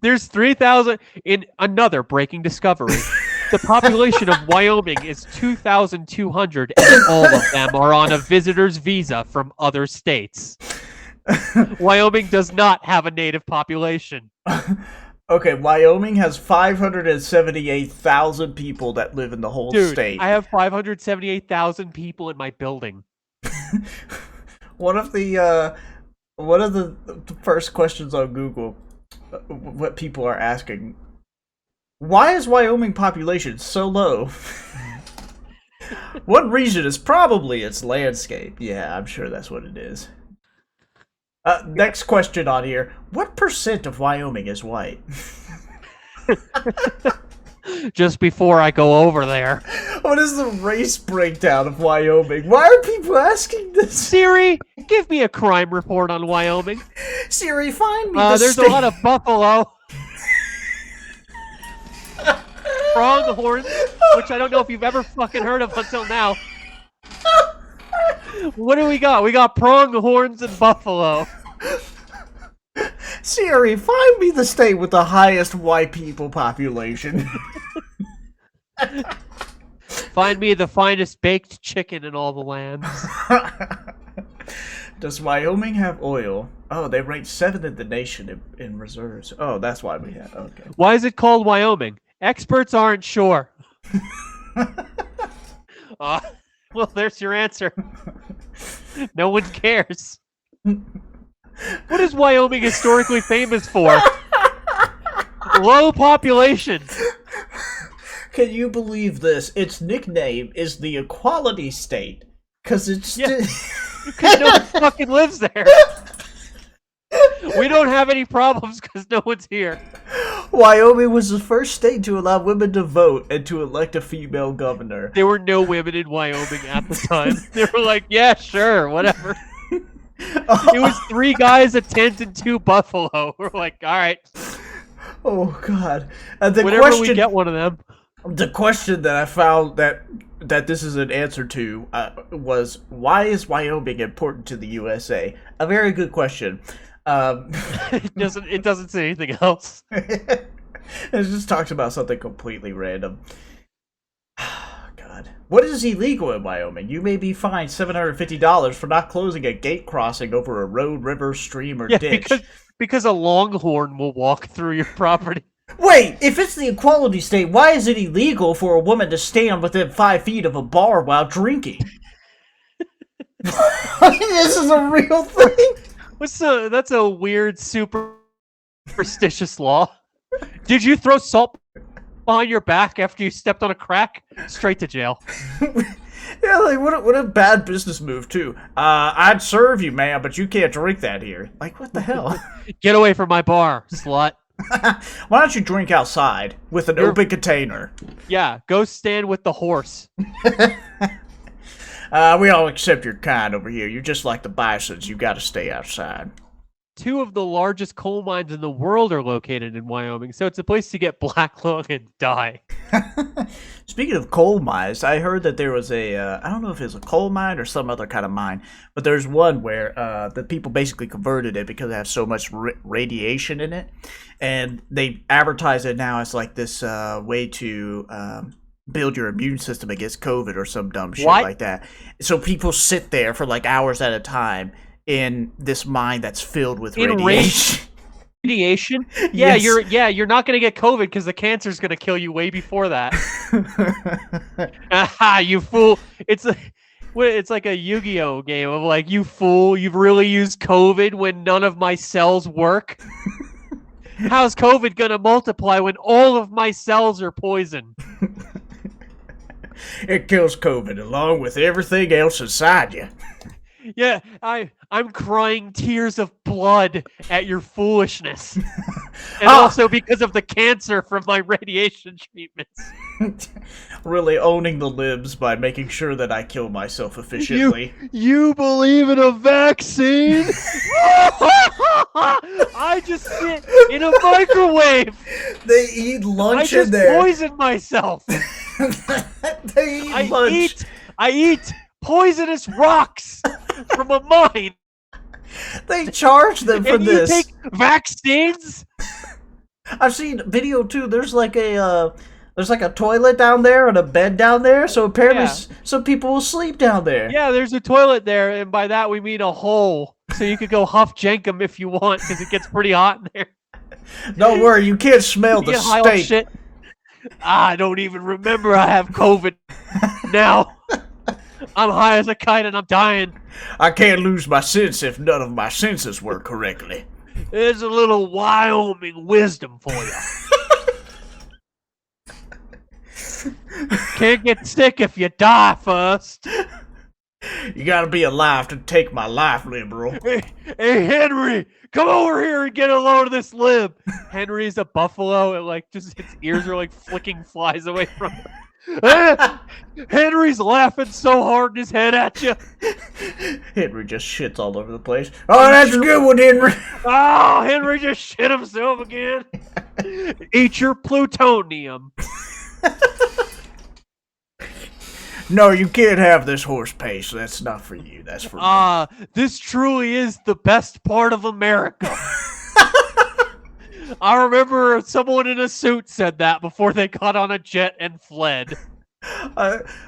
[SPEAKER 2] There's 3,000 in another breaking discovery. The population of Wyoming is 2,200, and all of them are on a visitor's visa from other states. Wyoming does not have a native population.
[SPEAKER 1] Okay, Wyoming has 578,000 people that live in the whole
[SPEAKER 2] Dude,
[SPEAKER 1] state.
[SPEAKER 2] I have 578,000 people in my building.
[SPEAKER 1] One of the first questions on Google, what people are asking, why is Wyoming population so low? One reason is probably its landscape. Yeah, I'm sure that's what it is. Next question on here. What % of Wyoming is white?
[SPEAKER 2] Just before I go over there.
[SPEAKER 1] What is the race breakdown of Wyoming? Why are people asking this?
[SPEAKER 2] Siri, give me a crime report on Wyoming.
[SPEAKER 1] Siri, find me the
[SPEAKER 2] There's
[SPEAKER 1] state.
[SPEAKER 2] a lot of buffalo. Pronghorns, which I don't know if you've ever fucking heard of until now. What do we got? We got pronghorns and buffalo.
[SPEAKER 1] Siri, find me the state with the highest white people population.
[SPEAKER 2] Find me the finest baked chicken in all the lands.
[SPEAKER 1] Does Wyoming have oil? Oh, they rank 7th in the nation in reserves. Oh, that's why we have. Okay.
[SPEAKER 2] Why is it called Wyoming? Experts aren't sure. Well, there's your answer. No one cares. What is Wyoming historically famous for? Low population.
[SPEAKER 1] Can you believe this? Its nickname is the Equality State. Because it's...
[SPEAKER 2] Yeah. Because no one fucking lives there. We don't have any problems because no one's here.
[SPEAKER 1] Wyoming was the first state to allow women to vote and to elect a female governor.
[SPEAKER 2] There were no women in Wyoming at the time. They were like, yeah, sure, whatever. It was 3 guys, a tent, and 2 buffalo. We're like, all right.
[SPEAKER 1] Oh God! The
[SPEAKER 2] Whenever we
[SPEAKER 1] question,
[SPEAKER 2] get one of them.
[SPEAKER 1] the question that I found that this is an answer to was, why is Wyoming important to the USA? A very good question. Um,
[SPEAKER 2] It doesn't say anything else.
[SPEAKER 1] it just talks about something completely random. God. What is illegal in Wyoming? You may be fined $750 for not closing a gate crossing over a road, river, stream, or
[SPEAKER 2] Yeah,
[SPEAKER 1] ditch.
[SPEAKER 2] because a longhorn will walk through your property.
[SPEAKER 1] Wait, if it's the equality state, why is it illegal for a woman to stand within 5 feet of a bar while drinking? This is a real thing.
[SPEAKER 2] That's a weird superstitious law. Did you throw salt behind your back after you stepped on a crack? Straight to jail.
[SPEAKER 1] Yeah, like what a bad business move too. I'd serve you, ma'am, but you can't drink that here. Like, what the hell?
[SPEAKER 2] Get away from my bar, slut.
[SPEAKER 1] Why don't you drink outside with an open container?
[SPEAKER 2] Yeah, go stand with the horse.
[SPEAKER 1] We all accept your kind over here. You're just like the bisons. You gotta stay outside.
[SPEAKER 2] 2 of the largest coal mines in the world are located in Wyoming, so it's a place to get black lung and die.
[SPEAKER 1] Speaking of coal mines, I heard that there was I don't know if it was a coal mine or some other kind of mine, but there's one where the people basically converted it because it has so much radiation in it, and they advertise it now as like this way to build your immune system against COVID or some dumb shit like that. So people sit there for like hours at a time in this mine that's filled with radiation.
[SPEAKER 2] Radiation? Yeah,
[SPEAKER 1] Yes.
[SPEAKER 2] you're not gonna get COVID because the cancer's gonna kill you way before that. Aha, you fool! It's like a Yu-Gi-Oh game of like, you fool! You've really used COVID when none of my cells work. How's COVID gonna multiply when all of my cells are poisoned?
[SPEAKER 1] It kills COVID along with everything else inside you.
[SPEAKER 2] Yeah, I'm crying tears of blood at your foolishness. And also because of the cancer from my radiation treatments.
[SPEAKER 1] Really owning the libs by making sure that I kill myself efficiently.
[SPEAKER 2] You believe in a vaccine? I just sit in a microwave.
[SPEAKER 1] They eat lunch in
[SPEAKER 2] I just
[SPEAKER 1] there.
[SPEAKER 2] poisoned myself.
[SPEAKER 1] They eat lunch.
[SPEAKER 2] I eat poisonous rocks from a mine.
[SPEAKER 1] They charge them for this.
[SPEAKER 2] You take vaccines?
[SPEAKER 1] I've seen video too. There's like a toilet down there and a bed down there. So apparently, some people will sleep down there.
[SPEAKER 2] Yeah, there's a toilet there, and by that we mean a hole. So you could go huff jankum if you want, because it gets pretty hot in there.
[SPEAKER 1] Don't worry, you can't smell the steak.
[SPEAKER 2] Shit. I don't even remember I have COVID now. I'm high as a kite and I'm dying.
[SPEAKER 1] I can't lose my sense if none of my senses work correctly.
[SPEAKER 2] There's a little Wyoming wisdom for you. Can't get sick if you die first.
[SPEAKER 1] You gotta be alive to take my life, liberal.
[SPEAKER 2] Hey, Henry, come over here and get a load of this lib. Henry's a buffalo, and like just its ears are like flicking flies away from him. Henry's laughing so hard in his head at you.
[SPEAKER 1] Henry just shits all over the place. Oh, that's a good one, Henry.
[SPEAKER 2] Oh, Henry just shit himself again. Eat your plutonium.
[SPEAKER 1] No, you can't have this horse paste. That's not for you. That's for me.
[SPEAKER 2] This truly is the best part of America. I remember someone in a suit said that before they got on a jet and fled.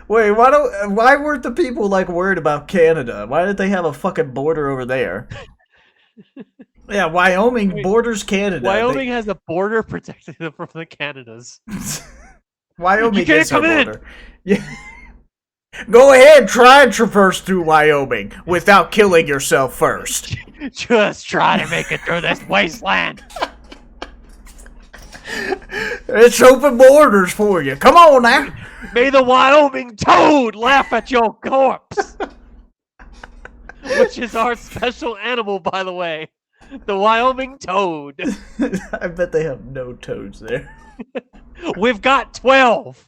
[SPEAKER 1] Wait, why weren't the people like worried about Canada? Why did they have a fucking border over there? Yeah, Wyoming borders Canada.
[SPEAKER 2] Wyoming has a border protecting them from the Canadas.
[SPEAKER 1] Wyoming is a border. Yeah.
[SPEAKER 3] Go ahead, try and traverse through Wyoming without killing yourself first.
[SPEAKER 2] Just try to make it through this wasteland.
[SPEAKER 3] It's open borders for you. Come on now.
[SPEAKER 2] May the Wyoming toad laugh at your corpse. Which is our special animal, by the way. The Wyoming toad.
[SPEAKER 1] I bet they have no toads there.
[SPEAKER 2] We've got 12.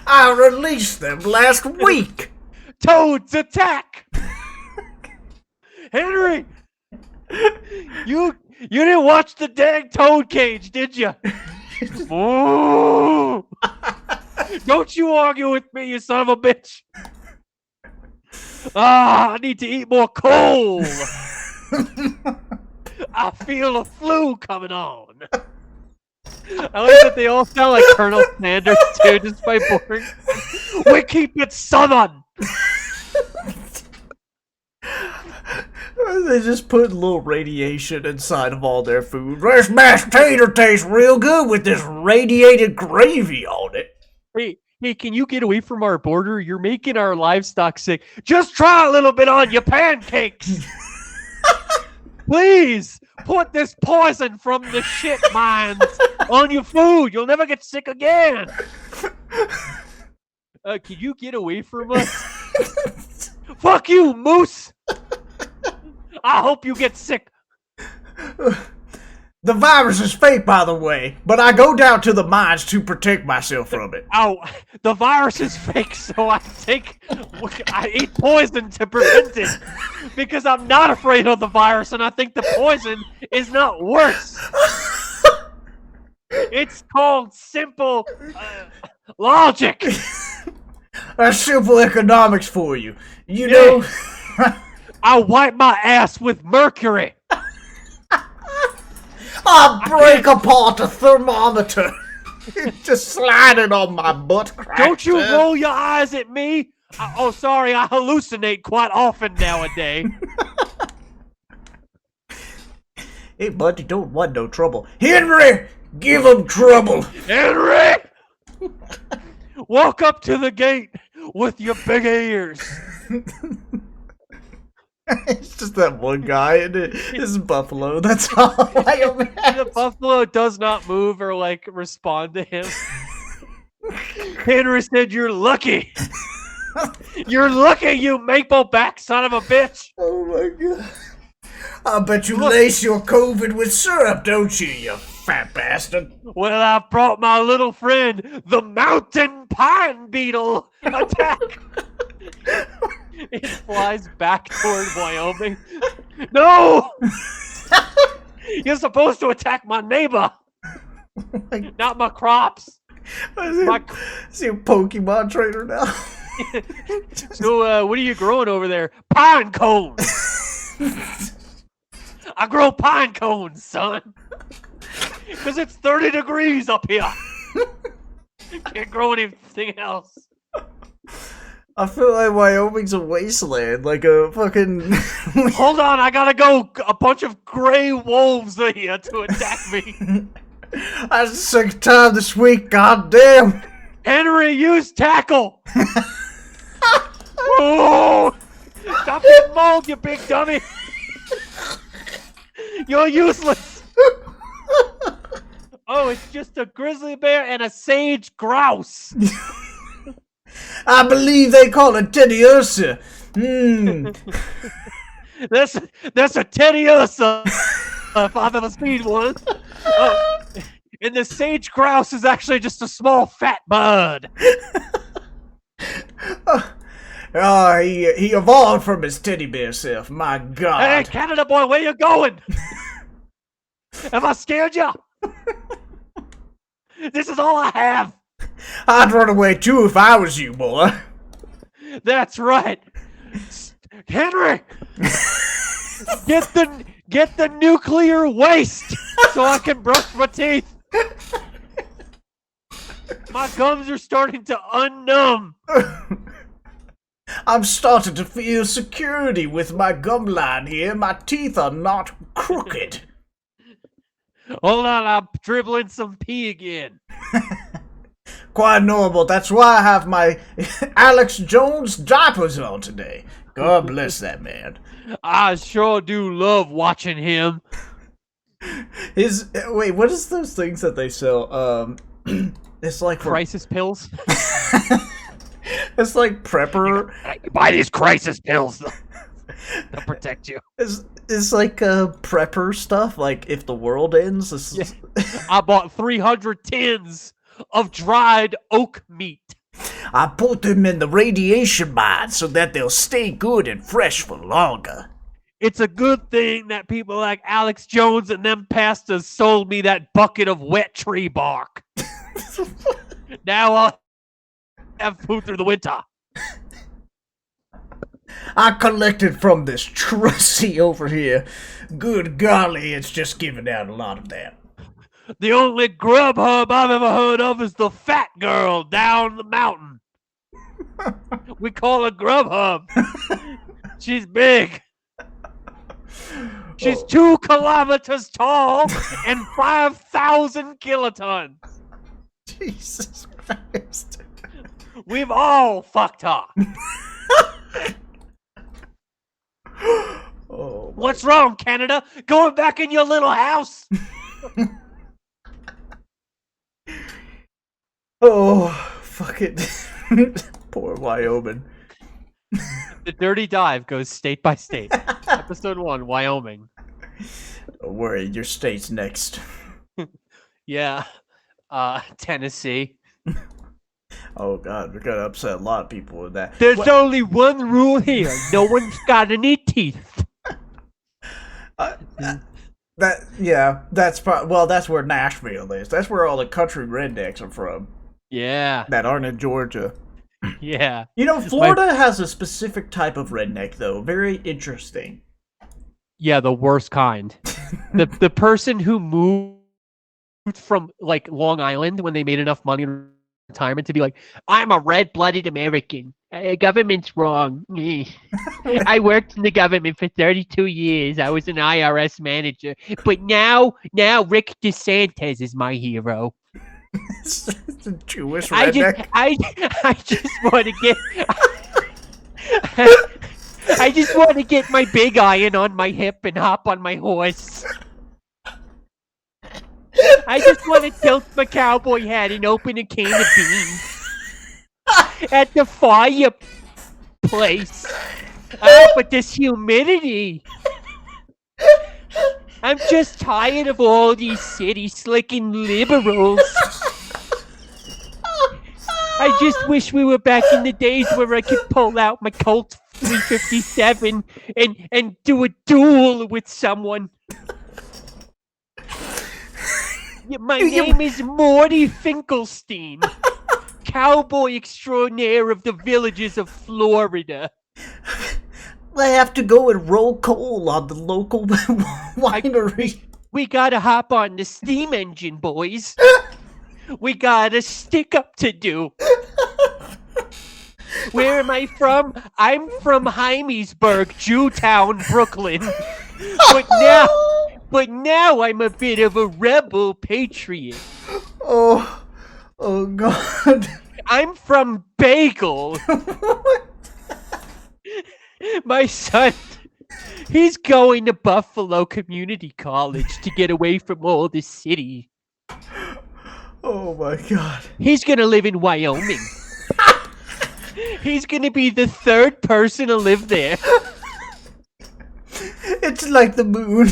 [SPEAKER 3] I released them last week.
[SPEAKER 2] Toads attack! Henry! You didn't watch the dang Toad Cage, did you? Ooh. Don't you argue with me, you son of a bitch. I need to eat more coal. I feel a flu coming on. I like that they all sound like Colonel Sanders too, just by boring. We keep it southern.
[SPEAKER 1] They just put a little radiation inside of all their food. This mashed tater tastes real good with this radiated gravy on it.
[SPEAKER 2] Hey, can you get away from our border? You're making our livestock sick. Just try a little bit on your pancakes. Please put this poison from the shit mines on your food. You'll never get sick again. Can you get away from us? Fuck you, moose. I hope you get sick.
[SPEAKER 3] The virus is fake, by the way, but I go down to the mines to protect myself from it.
[SPEAKER 2] Ow, the virus is fake, so I eat poison to prevent it. Because I'm not afraid of the virus, and I think the poison is not worse. It's called simple logic.
[SPEAKER 3] That's simple economics for you. You know...
[SPEAKER 2] I wipe my ass with mercury.
[SPEAKER 3] I break apart a thermometer. Just slide it on my butt crack.
[SPEAKER 2] Don't you roll your eyes at me. Sorry, I hallucinate quite often nowadays.
[SPEAKER 3] Hey, bud, you don't want no trouble. Henry, give him trouble.
[SPEAKER 2] Henry! Walk up to the gate with your big ears.
[SPEAKER 1] It's just that one guy, and it's Buffalo. That's all. Wyoming has.
[SPEAKER 2] The buffalo does not move or like respond to him. Henry said, "You're lucky. You're lucky, you maple back son of a bitch."
[SPEAKER 3] Oh my god. I bet you lace your COVID with syrup, don't you, you fat bastard?
[SPEAKER 2] Well, I brought my little friend, the mountain pine beetle, attack. It flies back toward Wyoming. No! You're supposed to attack my neighbor, not my crops.
[SPEAKER 1] Is he a Pokemon trainer now?
[SPEAKER 2] So, what are you growing over there? Pine cones! I grow pine cones, son. Because it's 30 degrees up here. Can't grow anything else.
[SPEAKER 1] I feel like Wyoming's a wasteland, like a fucking...
[SPEAKER 2] Hold on, I gotta go. A bunch of gray wolves are here to attack me.
[SPEAKER 3] That's the second time this week, goddamn.
[SPEAKER 2] Henry, use tackle. Oh, stop getting mauled, you big dummy. You're useless. Oh, it's just a grizzly bear and a sage grouse.
[SPEAKER 3] I believe they call it Teddy Ursa.
[SPEAKER 2] That's a Teddy Ursa. If I've ever seen one. Oh, and the sage grouse is actually just a small fat bird.
[SPEAKER 3] Oh, he evolved from his teddy bear self. My God.
[SPEAKER 2] Hey, Canada boy, where you going? Have I scared you? This is all I have.
[SPEAKER 3] I'd run away too if I was you, boy.
[SPEAKER 2] That's right. Henry, get the nuclear waste so I can brush my teeth. My gums are starting to unnumb.
[SPEAKER 3] I'm starting to feel security with my gum line here. My teeth are not crooked.
[SPEAKER 2] Hold on, I'm dribbling some pee again.
[SPEAKER 3] Quite normal. That's why I have my Alex Jones diapers on today. God bless that man.
[SPEAKER 2] I sure do love watching him.
[SPEAKER 1] Wait, what is those things that they sell? It's like
[SPEAKER 2] Crisis pills.
[SPEAKER 1] It's like prepper.
[SPEAKER 2] You buy these crisis pills. They'll protect you.
[SPEAKER 1] It's like prepper stuff. Like if the world ends,
[SPEAKER 2] I bought 300 tins of dried oak meat.
[SPEAKER 3] I put them in the radiation mine so that they'll stay good and fresh for longer.
[SPEAKER 2] It's a good thing that people like Alex Jones and them pastors sold me that bucket of wet tree bark. Now I'll have food through the winter.
[SPEAKER 3] I collected from this trustee over here. Good golly, it's just giving out a lot of that.
[SPEAKER 2] The only Grubhub I've ever heard of is the fat girl down the mountain. We call her Grubhub. She's big. She's 2 kilometers tall and 5,000 kilotons.
[SPEAKER 3] Jesus Christ.
[SPEAKER 2] We've all fucked her.
[SPEAKER 3] Oh,
[SPEAKER 2] What's wrong, Canada? Going back in your little house?
[SPEAKER 3] oh, fuck it. Poor Wyoming.
[SPEAKER 2] The Dirty Dive goes state by state. Episode 1, Wyoming.
[SPEAKER 3] Don't worry, your state's next.
[SPEAKER 2] Yeah. Tennessee.
[SPEAKER 3] Oh god, we're gonna upset a lot of people with that.
[SPEAKER 2] There's only one rule here. No one's got any teeth.
[SPEAKER 3] That's where Nashville is. That's where all the country rednecks are from.
[SPEAKER 2] Yeah.
[SPEAKER 3] That aren't in Georgia.
[SPEAKER 2] Yeah.
[SPEAKER 3] You know, Florida has a specific type of redneck, though. Very interesting.
[SPEAKER 2] Yeah, the worst kind. the person who moved from like Long Island when they made enough money in retirement to be like, I'm a red-blooded American. Government's wrong. I worked in the government for 32 years. I was an IRS manager. But now Rick DeSantis is my hero.
[SPEAKER 3] Jewish redneck.
[SPEAKER 2] I just want to get I just want to get my big iron on my hip and hop on my horse. I just want to tilt my cowboy hat and open a can of beans at the fireplace. But this humidity. I'm just tired of all these city-slicking liberals. I just wish we were back in the days where I could pull out my Colt 357 and do a duel with someone. My name is Morty Finkelstein, cowboy extraordinaire of the villages of Florida.
[SPEAKER 3] I have to go and roll coal on the local winery.
[SPEAKER 2] We gotta hop on the steam engine, boys. We got a stick up to do. Where am I from? I'm from Heimesburg, Jewtown, Brooklyn. But now I'm a bit of a rebel patriot.
[SPEAKER 3] Oh God.
[SPEAKER 2] I'm from Bagel. My son, he's going to Buffalo Community College to get away from all the city.
[SPEAKER 3] Oh my God.
[SPEAKER 2] He's gonna live in Wyoming. He's gonna be the 3rd person to live there.
[SPEAKER 3] It's like the moon.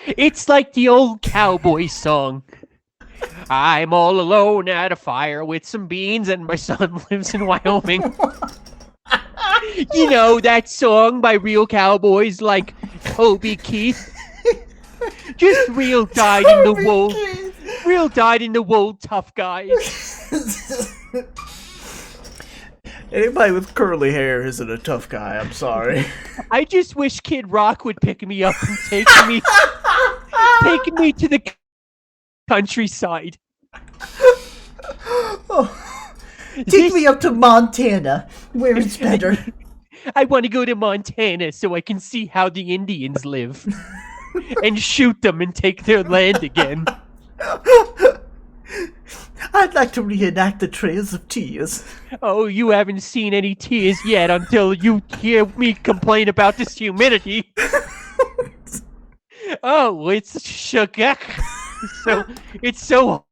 [SPEAKER 2] It's like the old cowboy song. I'm all alone at a fire with some beans and my son lives in Wyoming. You know that song by real cowboys like Toby Keith? Just real dyed in the wool tough guys.
[SPEAKER 3] Anybody with curly hair isn't a tough guy, I'm sorry.
[SPEAKER 2] I just wish Kid Rock would pick me up and take me to the countryside.
[SPEAKER 3] Take me up to Montana, where it's better.
[SPEAKER 2] I want to go to Montana so I can see how the Indians live. And shoot them and take their land again.
[SPEAKER 3] I'd like to reenact the Trails of Tears.
[SPEAKER 2] Oh, you haven't seen any tears yet until you hear me complain about this humidity. Oh, it's sugar. It's so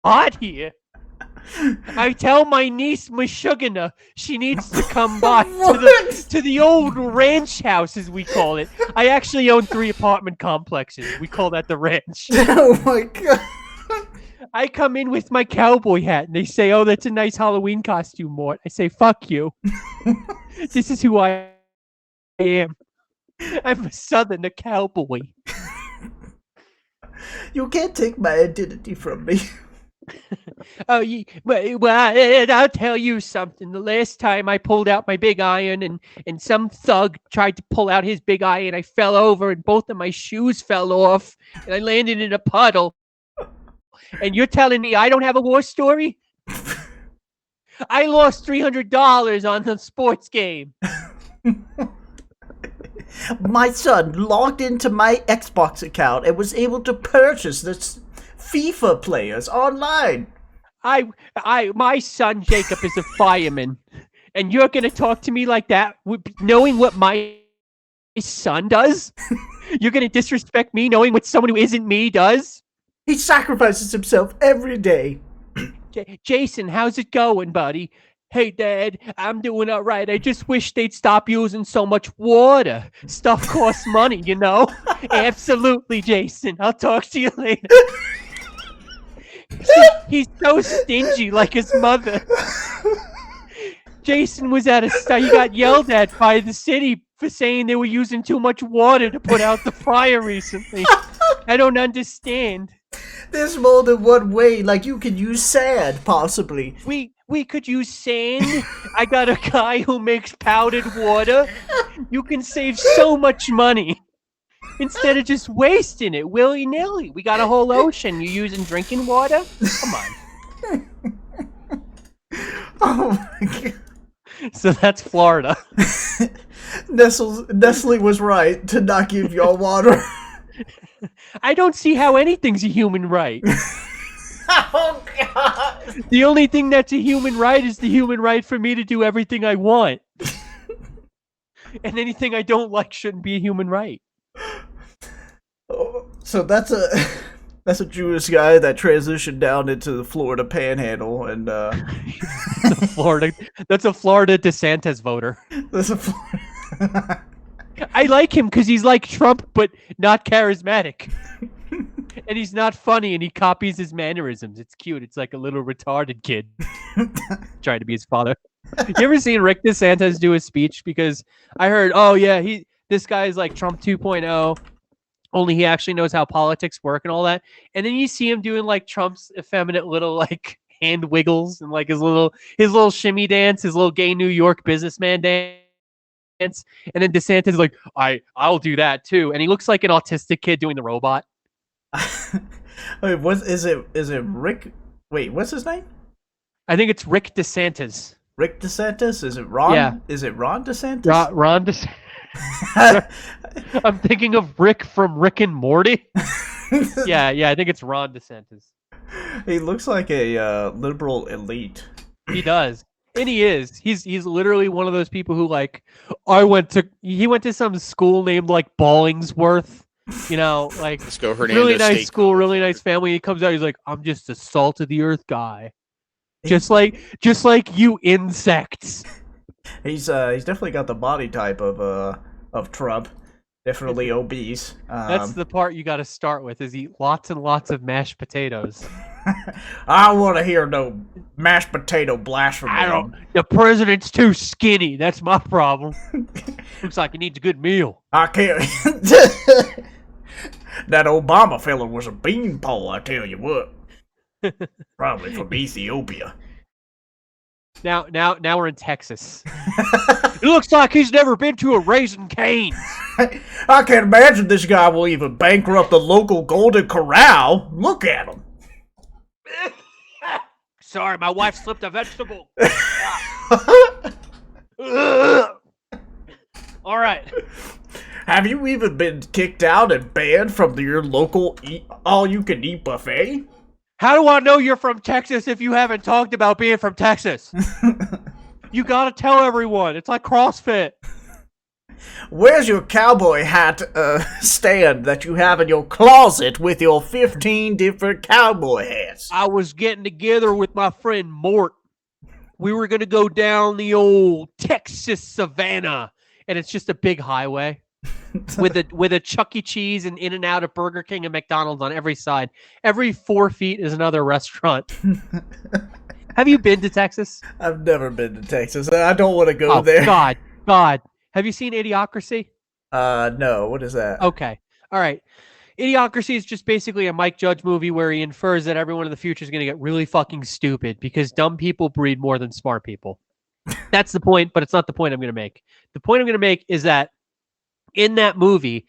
[SPEAKER 2] hot here. I tell my niece Meshuggah she needs to come by to the old ranch house, as we call it. I actually own 3 apartment complexes. We call that the ranch.
[SPEAKER 3] Oh my God.
[SPEAKER 2] I come in with my cowboy hat, and they say, "Oh, that's a nice Halloween costume, Mort." I say, "Fuck you. This is who I am. I'm a Southerner cowboy.
[SPEAKER 3] You can't take my identity from me.
[SPEAKER 2] Oh, I'll tell you something. The last time I pulled out my big iron and some thug tried to pull out his big iron, I fell over and both of my shoes fell off and I landed in a puddle. And you're telling me I don't have a war story? I lost $300 on the sports game.
[SPEAKER 3] My son logged into my Xbox account and was able to purchase this FIFA players online.
[SPEAKER 2] My son Jacob is a fireman, and you're gonna talk to me like that, knowing what my son does? You're gonna disrespect me, knowing what someone who isn't me does?
[SPEAKER 3] He sacrifices himself every day.
[SPEAKER 2] Jason, how's it going, buddy? Hey, Dad, I'm doing all right. I just wish they'd stop using so much water. Stuff costs money, you know? Absolutely, Jason. I'll talk to you later. He's so stingy, like his mother. Jason was at he got yelled at by the city for saying they were using too much water to put out the fire recently. I don't understand.
[SPEAKER 3] There's more than one way. Like, you could use sand, possibly.
[SPEAKER 2] We could use sand. I got a guy who makes powdered water. You can save so much money instead of just wasting it willy-nilly. We got a whole ocean. You using drinking water? Come on.
[SPEAKER 3] Oh my god.
[SPEAKER 2] So that's Florida.
[SPEAKER 3] Nestle was right to not give y'all water.
[SPEAKER 2] I don't see how anything's a human right.
[SPEAKER 3] Oh god.
[SPEAKER 2] The only thing that's a human right is the human right for me to do everything I want. And anything I don't like shouldn't be a human right.
[SPEAKER 3] Oh, so that's a Jewish guy that transitioned down into the Florida Panhandle, and
[SPEAKER 2] That's a Florida DeSantis voter.
[SPEAKER 3] that's a Florida.
[SPEAKER 2] I like him because he's like Trump, but not charismatic. And he's not funny, and he copies his mannerisms. It's cute. It's like a little retarded kid trying to be his father. You ever seen Rick DeSantis do a speech? Because I heard, oh yeah, this guy is like Trump 2.0, only he actually knows how politics work and all that. And then you see him doing like Trump's effeminate little like hand wiggles and like his little shimmy dance, his little gay New York businessman dance. And then DeSantis is like, I'll do that too. And he looks like an autistic kid doing the robot.
[SPEAKER 3] Wait, what is it? Is it Rick? Wait, what's his name?
[SPEAKER 2] I think it's Rick DeSantis.
[SPEAKER 3] Rick DeSantis? Is it Ron?
[SPEAKER 2] Yeah.
[SPEAKER 3] Is it Ron DeSantis?
[SPEAKER 2] Ron DeSantis. I'm thinking of Rick from Rick and Morty. Yeah, I think it's Ron DeSantis.
[SPEAKER 3] He looks like a liberal elite.
[SPEAKER 2] He does. And he is. He's literally one of those people who like he went to some school named like Ballingsworth. You know, like
[SPEAKER 4] Let's go Hernando
[SPEAKER 2] really nice
[SPEAKER 4] State.
[SPEAKER 2] school, really nice family. He comes out, he's like, I'm just a salt of the earth guy. Just like you insects.
[SPEAKER 3] He's definitely got the body type of Trump. Definitely obese.
[SPEAKER 2] That's the part you got to start with: is eat lots and lots of mashed potatoes.
[SPEAKER 3] I don't want to hear no mashed potato blasphemy.
[SPEAKER 2] The president's too skinny. That's my problem. Looks like he needs a good meal.
[SPEAKER 3] I can't. That Obama fella was a beanpole, I tell you what. Probably from Ethiopia.
[SPEAKER 2] Now we're in Texas. It looks like he's never been to a Raising Cane's.
[SPEAKER 3] I can't imagine this guy will even bankrupt the local Golden Corral. Look at him.
[SPEAKER 2] Sorry, my wife slipped a vegetable. All right.
[SPEAKER 3] Have you even been kicked out and banned from your local all-you-can-eat buffet?
[SPEAKER 2] How do I know you're from Texas if you haven't talked about being from Texas? You gotta tell everyone. It's like CrossFit.
[SPEAKER 3] Where's your cowboy hat stand that you have in your closet with your 15 different cowboy hats?
[SPEAKER 2] I was getting together with my friend Mort. We were gonna go down the old Texas Savannah, and it's just a big highway with a Chuck E. Cheese and In and Out of Burger King and McDonald's on every side. Every 4 feet is another restaurant. Have you been to Texas?
[SPEAKER 3] I've never been to Texas. I don't want to go there.
[SPEAKER 2] God. Have you seen Idiocracy?
[SPEAKER 1] No. What is that?
[SPEAKER 2] Okay. All right. Idiocracy is just basically a Mike Judge movie where he infers that everyone in the future is going to get really fucking stupid because dumb people breed more than smart people. That's the point, but it's not the point I'm going to make. The point I'm going to make is that in that movie,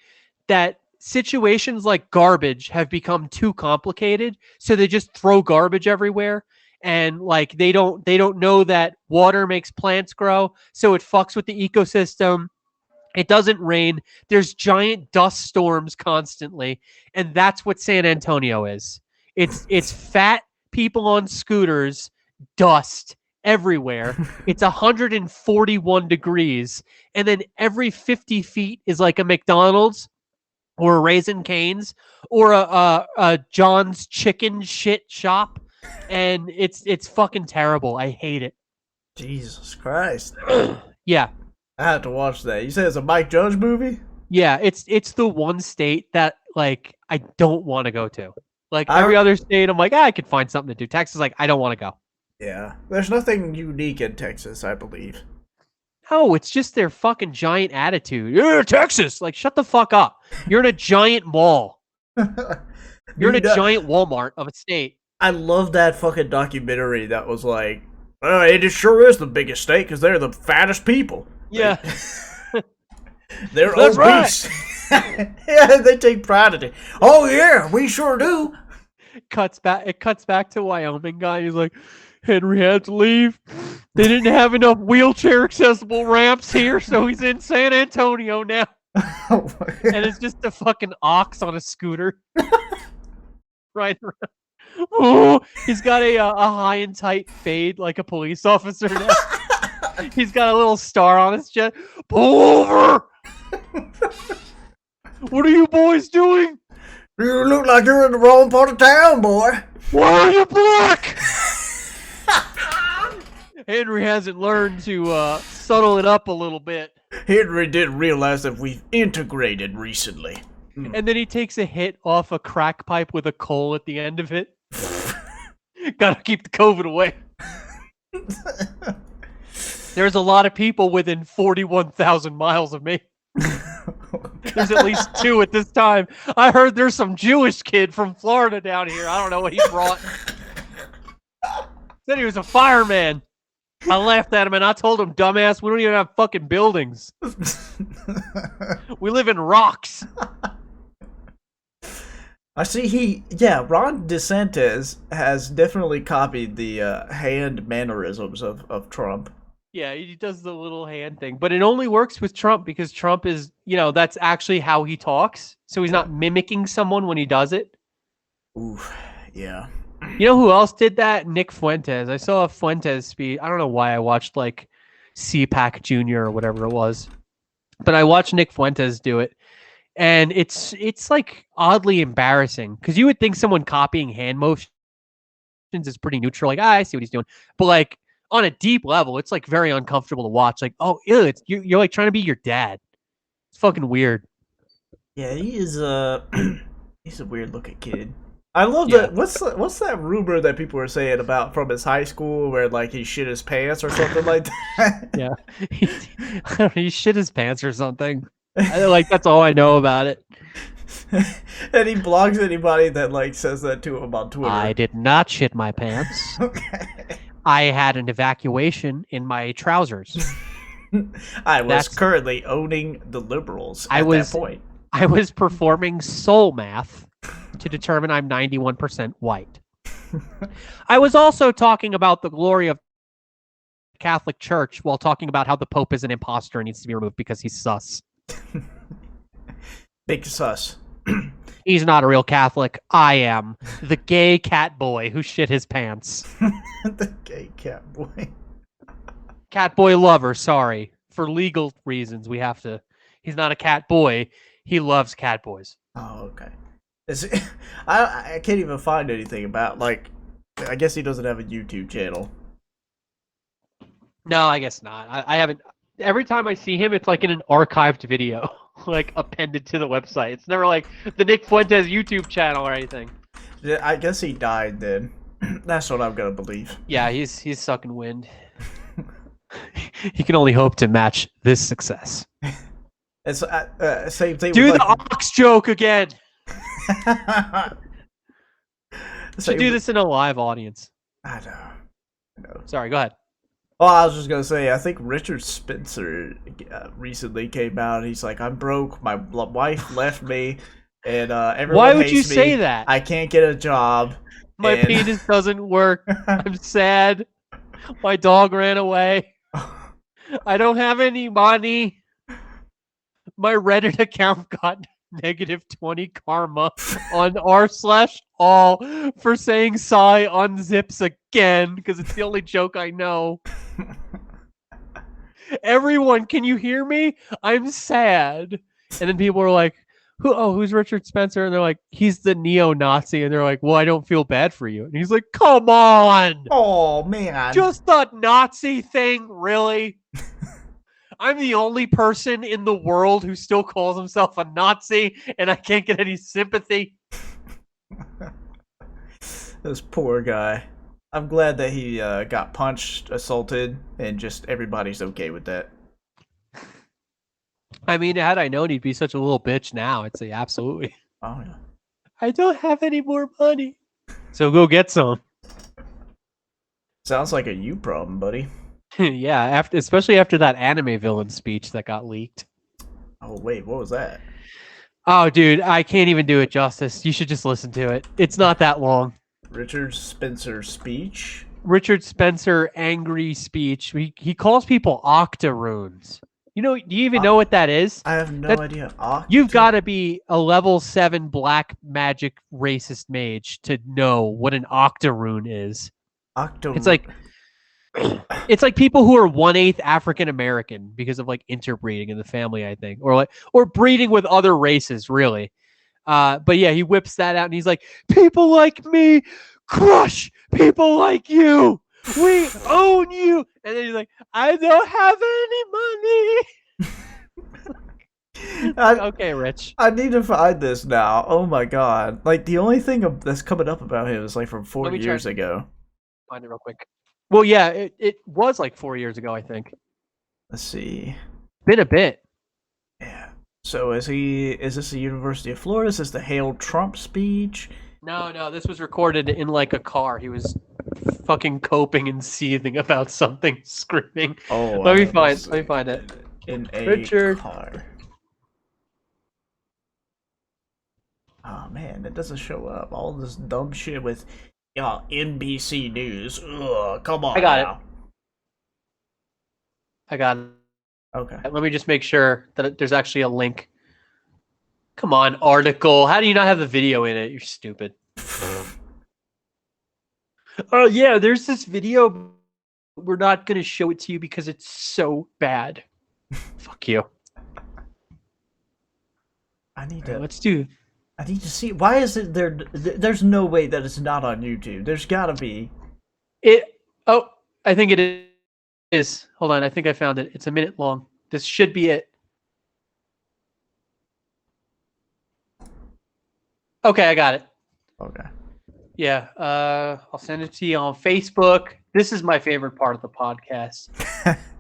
[SPEAKER 2] that situations like garbage have become too complicated, so they just throw garbage everywhere. And like they don't know that water makes plants grow, so it fucks with the ecosystem. It doesn't rain. There's giant dust storms constantly, and that's what San Antonio is. It's fat people on scooters, dust everywhere. It's 141 degrees, and then every 50 feet is like a McDonald's or a Raisin Cane's or a John's Chicken shit shop, and it's fucking terrible. I hate it.
[SPEAKER 1] Jesus Christ.
[SPEAKER 2] Yeah.
[SPEAKER 1] I have to watch that. You said it's a Mike Judge movie?
[SPEAKER 2] Yeah, it's the one state that like I don't want to go to. Like every other state, I'm like, I could find something to do. Texas, like I don't want to go.
[SPEAKER 1] Yeah. There's nothing unique in Texas, I believe.
[SPEAKER 2] No, it's just their fucking giant attitude. Yeah, Texas, like shut the fuck up. You're in a giant mall. You're in a giant Walmart of a state.
[SPEAKER 1] I love that fucking documentary that was like, it sure is the biggest state because they're the fattest people.
[SPEAKER 2] Yeah.
[SPEAKER 1] They're
[SPEAKER 2] That's
[SPEAKER 1] obese. Right. Yeah, they take pride in it. Oh yeah, we sure do.
[SPEAKER 2] It cuts back to Wyoming guy. He's like, Henry had to leave. They didn't have enough wheelchair accessible ramps here, so he's in San Antonio now. And it's just a fucking ox on a scooter. Right around. Oh, he's got a high and tight fade like a police officer now. He's got a little star on his chest. Pull over! What are you boys doing?
[SPEAKER 1] You look like you're in the wrong part of town, boy.
[SPEAKER 2] Why are you black? Henry hasn't learned to subtle it up a little bit.
[SPEAKER 1] Henry didn't realize that we've integrated recently.
[SPEAKER 2] And then he takes a hit off a crack pipe with a coal at the end of it. Gotta keep the COVID away. There's a lot of people within 41,000 miles of me. There's at least 2 at this time. I heard there's some Jewish kid from Florida down here. I don't know what he brought. Said he was a fireman. I laughed at him and I told him, dumbass, we don't even have fucking buildings. We live in rocks.
[SPEAKER 1] I see Ron DeSantis has definitely copied the hand mannerisms of Trump.
[SPEAKER 2] Yeah, he does the little hand thing, but it only works with Trump because Trump is, that's actually how he talks. So he's not mimicking someone when he does it.
[SPEAKER 1] Oof, yeah.
[SPEAKER 2] You know who else did that? Nick Fuentes. I saw a Fuentes speech. I don't know why I watched like CPAC Jr. or whatever it was, but I watched Nick Fuentes do it. And it's like oddly embarrassing because you would think someone copying hand motions is pretty neutral. Like, I see what he's doing. But like on a deep level, it's like very uncomfortable to watch. Like, oh, ew, you're like trying to be your dad. It's fucking weird.
[SPEAKER 1] Yeah, he is he's a weird looking kid. I love that. What's that rumor that people were saying about from his high school where like he shit his pants or something like that?
[SPEAKER 2] Yeah, he shit his pants or something. Like that's all I know about it.
[SPEAKER 1] And he blocks anybody that like says that to him on Twitter.
[SPEAKER 2] I did not shit my pants.
[SPEAKER 1] Okay.
[SPEAKER 2] I had an evacuation in my trousers.
[SPEAKER 1] That's currently owning the liberals at that point.
[SPEAKER 2] I was performing soul math to determine I'm 91% white. I was also talking about the glory of the Catholic Church while talking about how the Pope is an imposter and needs to be removed because he's sus.
[SPEAKER 1] Big sus.
[SPEAKER 2] He's not a real Catholic. I am. The gay cat boy who shit his pants.
[SPEAKER 1] The gay cat boy.
[SPEAKER 2] Cat boy lover, sorry. For legal reasons, we have to... He's not a cat boy. He loves cat boys.
[SPEAKER 1] Oh, okay. I can't even find anything about, like... I guess he doesn't have a YouTube channel.
[SPEAKER 2] No, I guess not. I haven't... Every time I see him, it's like in an archived video. Like, appended to the website. It's never like the Nick Fuentes YouTube channel or anything.
[SPEAKER 1] Yeah, I guess he died then. That's what I'm gonna believe.
[SPEAKER 2] Yeah, he's sucking wind. He can only hope to match this success.
[SPEAKER 1] It's same thing.
[SPEAKER 2] Do
[SPEAKER 1] with,
[SPEAKER 2] the ox joke again. Should do this in a live audience.
[SPEAKER 1] I know.
[SPEAKER 2] Sorry, go ahead.
[SPEAKER 1] Well, I was just gonna say, I think Richard Spencer recently came out. He's like, I'm broke. My wife left me, and everyone
[SPEAKER 2] Why would
[SPEAKER 1] hates
[SPEAKER 2] you
[SPEAKER 1] me.
[SPEAKER 2] say that?
[SPEAKER 1] I can't get a job.
[SPEAKER 2] My penis doesn't work. I'm sad. My dog ran away. I don't have any money. My Reddit account got negative 20 karma on r/all for saying sigh unzips again because it's the only joke I know. Everyone, can you hear me? I'm sad. And then people are like, who's Richard Spencer? And they're like, he's the neo-Nazi. And they're like, well, I don't feel bad for you. And he's like, come on.
[SPEAKER 1] Oh, man.
[SPEAKER 2] Just the Nazi thing, really? I'm the only person in the world who still calls himself a Nazi, and I can't get any sympathy.
[SPEAKER 1] This poor guy. I'm glad that he got punched, assaulted, and just everybody's okay with that.
[SPEAKER 2] I mean, had I known he'd be such a little bitch now, I'd say absolutely.
[SPEAKER 1] Oh, yeah.
[SPEAKER 2] I don't have any more money. So go get some.
[SPEAKER 1] Sounds like a you problem, buddy.
[SPEAKER 2] Yeah, especially after that anime villain speech that got leaked.
[SPEAKER 1] Oh, wait, what was that?
[SPEAKER 2] Oh, dude, I can't even do it justice. You should just listen to it. It's not that long.
[SPEAKER 1] Richard Spencer speech?
[SPEAKER 2] Richard Spencer angry speech. He calls people octoroons. Do you even know what that is?
[SPEAKER 1] I have no idea.
[SPEAKER 2] You've got to be a level 7 black magic racist mage to know what an octoroon is. It's like people who are 1/8 African American because of like interbreeding in the family, I think, or breeding with other races, really. But yeah, he whips that out and he's like, people like me crush people like you. We own you. And then he's like, I don't have any money. Okay, Rich.
[SPEAKER 1] I need to find this now. Oh my god. Like, the only thing that's coming up about him is like from 4 years ago.
[SPEAKER 2] Find it real quick. Well, yeah, it was like 4 years ago, I think.
[SPEAKER 1] Let's see.
[SPEAKER 2] Been a bit.
[SPEAKER 1] Yeah. So is this the University of Florida? Is this the Hail Trump speech?
[SPEAKER 2] No, this was recorded in like a car. He was fucking coping and seething about something, screaming.
[SPEAKER 1] Oh,
[SPEAKER 2] let me find it.
[SPEAKER 1] In a
[SPEAKER 2] Richard.
[SPEAKER 1] car. Oh man, it doesn't show up. All this dumb shit with NBC News. Ugh, come on.
[SPEAKER 2] I got it.
[SPEAKER 1] Okay.
[SPEAKER 2] Let me just make sure that there's actually a link. Come on, article. How do you not have the video in it? You're stupid. Oh, yeah, there's this video. We're not going to show it to you because it's so bad. Fuck you.
[SPEAKER 1] I need to see. Why is it there? There's no way that it's not on YouTube. There's gotta be.
[SPEAKER 2] Oh, I think it is. Hold on. I think I found it. It's a minute long. This should be it. Okay, I got it.
[SPEAKER 1] Okay.
[SPEAKER 2] Yeah. I'll send it to you on Facebook. This is my favorite part of the podcast.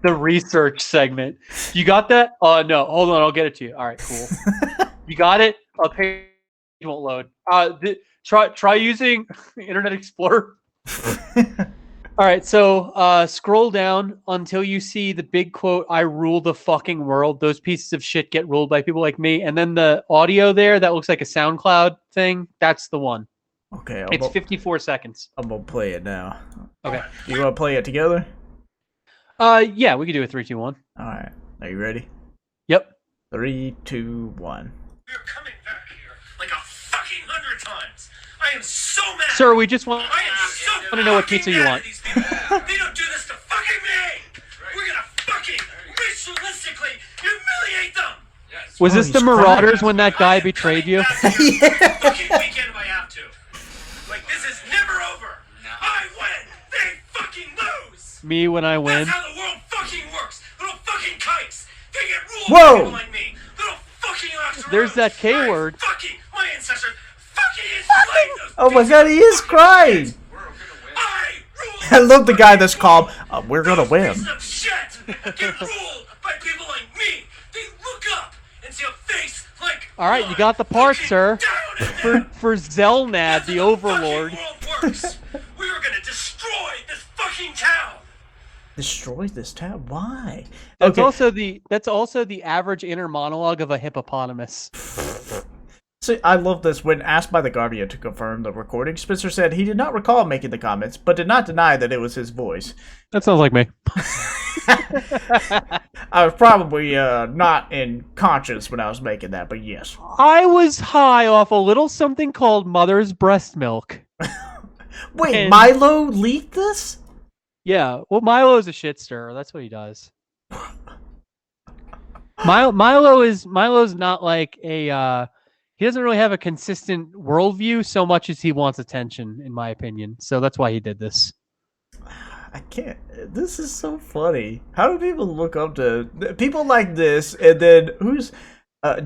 [SPEAKER 2] The research segment. You got that? Oh, no. Hold on. I'll get it to you. All right, cool. You got it? I'll pay. It won't load. Try using Internet Explorer. All right, so scroll down until you see the big quote, "I rule the fucking world." Those pieces of shit get ruled by people like me. And then the audio there that looks like a SoundCloud thing, that's the one.
[SPEAKER 1] Okay.
[SPEAKER 2] It's 54 seconds.
[SPEAKER 1] I'm gonna play it now.
[SPEAKER 2] Okay.
[SPEAKER 1] You wanna play it together?
[SPEAKER 2] Yeah, we can do a 3, 2, 1.
[SPEAKER 1] All right. Are you ready?
[SPEAKER 2] Yep.
[SPEAKER 3] 3, 2, 1.
[SPEAKER 4] You're coming back here like a fucking 100 times. I am so mad.
[SPEAKER 2] Sir, we just want
[SPEAKER 4] I am so
[SPEAKER 2] to know what pizza you want.
[SPEAKER 4] They don't do this to fucking me. We're gonna fucking ritualistically humiliate them. Yes.
[SPEAKER 2] Was this the
[SPEAKER 1] he's
[SPEAKER 2] Marauders
[SPEAKER 1] crying.
[SPEAKER 2] when that guy betrayed you?
[SPEAKER 4] Fucking weekend if I have to. Like, this is never over. I win. They fucking lose.
[SPEAKER 2] Me when I win.
[SPEAKER 4] That's how the world fucking works. Little fucking kikes. They get ruled
[SPEAKER 1] Whoa.
[SPEAKER 4] by people like me. Little fucking oxyroons.
[SPEAKER 2] There's that K word.
[SPEAKER 4] Fucking my ancestors. Fucking enslaved those
[SPEAKER 1] Oh my
[SPEAKER 4] pieces
[SPEAKER 1] god, he is
[SPEAKER 4] of
[SPEAKER 1] crying!
[SPEAKER 4] I rule
[SPEAKER 1] I love the guy that's calm. We're gonna
[SPEAKER 4] those
[SPEAKER 1] win.
[SPEAKER 4] pieces of shit. get ruled by people like me. They look up and see a face like
[SPEAKER 2] All right, you
[SPEAKER 4] mine
[SPEAKER 2] got the part,
[SPEAKER 4] looking
[SPEAKER 2] sir.
[SPEAKER 4] down at them.
[SPEAKER 2] For Zelnad,
[SPEAKER 4] That's
[SPEAKER 2] the
[SPEAKER 4] how the
[SPEAKER 2] Overlord.
[SPEAKER 4] fucking world works. We are gonna destroy this fucking town.
[SPEAKER 1] Destroy this town? Why?
[SPEAKER 2] That's
[SPEAKER 1] Okay.
[SPEAKER 2] also the average inner monologue of a hippopotamus.
[SPEAKER 1] See, I love this. When asked by the Guardian to confirm the recording, Spencer said he did not recall making the comments, but did not deny that it was his voice.
[SPEAKER 2] That sounds like me.
[SPEAKER 1] I was probably not in conscience when I was making that, but yes.
[SPEAKER 2] I was high off a little something called mother's breast milk.
[SPEAKER 1] Wait,
[SPEAKER 2] And-
[SPEAKER 1] Milo leaked this?
[SPEAKER 2] Yeah, well, Milo's a shit stirrer. That's what he does. Milo's not like a. He doesn't really have a consistent worldview so much as he wants attention, in my opinion. So that's why he did this.
[SPEAKER 1] I can't. This is so funny. How do people look up to people like this? And then who's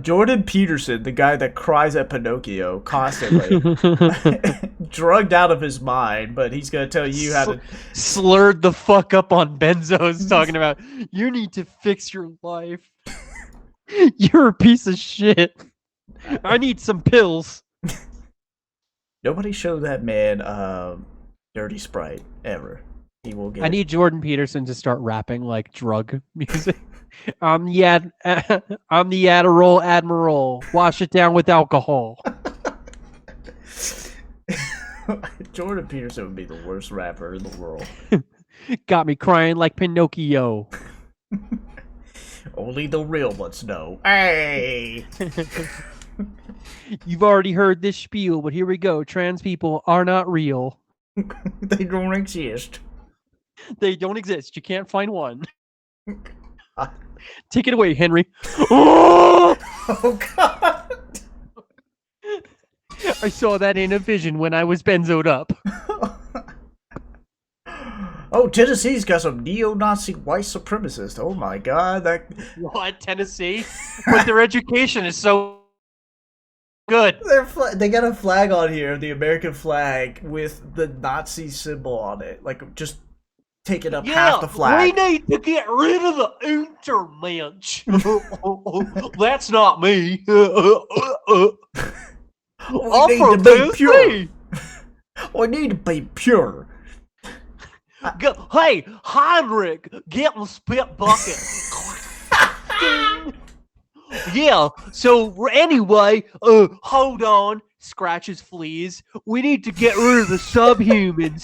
[SPEAKER 1] Jordan Peterson, the guy that cries at Pinocchio constantly, drugged out of his mind, but he's gonna tell you how to.
[SPEAKER 2] Slurred the fuck up on benzos, talking about you need to fix your life. You're a piece of shit. I need some pills.
[SPEAKER 1] Nobody show that man Dirty Sprite ever. He will get.
[SPEAKER 2] I need Jordan Peterson to start rapping like drug music. I'm the Adderall Admiral. Wash it down with alcohol.
[SPEAKER 1] Jordan Peterson would be the worst rapper in the world.
[SPEAKER 2] Got me crying like Pinocchio.
[SPEAKER 1] Only the real ones know. Hey!
[SPEAKER 2] You've already heard this spiel, but here we go. Trans people are not real.
[SPEAKER 1] They don't exist.
[SPEAKER 2] They don't exist. You can't find one. Take it away, Henry. Oh!
[SPEAKER 1] Oh god!
[SPEAKER 2] I saw that in a vision when I was benzoed up.
[SPEAKER 1] Oh, Tennessee's got some neo-Nazi white supremacists. Oh my god, that
[SPEAKER 2] What, Tennessee? But their education is so good.
[SPEAKER 1] they got a flag on here, the American flag with the Nazi symbol on it, like just taking up half the flag.
[SPEAKER 2] We need to get rid of the Untermensch. That's not me. I'm
[SPEAKER 1] need
[SPEAKER 2] from
[SPEAKER 1] to be
[SPEAKER 2] Tennessee.
[SPEAKER 1] pure. We need to be pure.
[SPEAKER 2] Hey, Heinrich, get the spit bucket. Yeah, so anyway, hold on, scratches fleas. We need to get rid of the subhumans.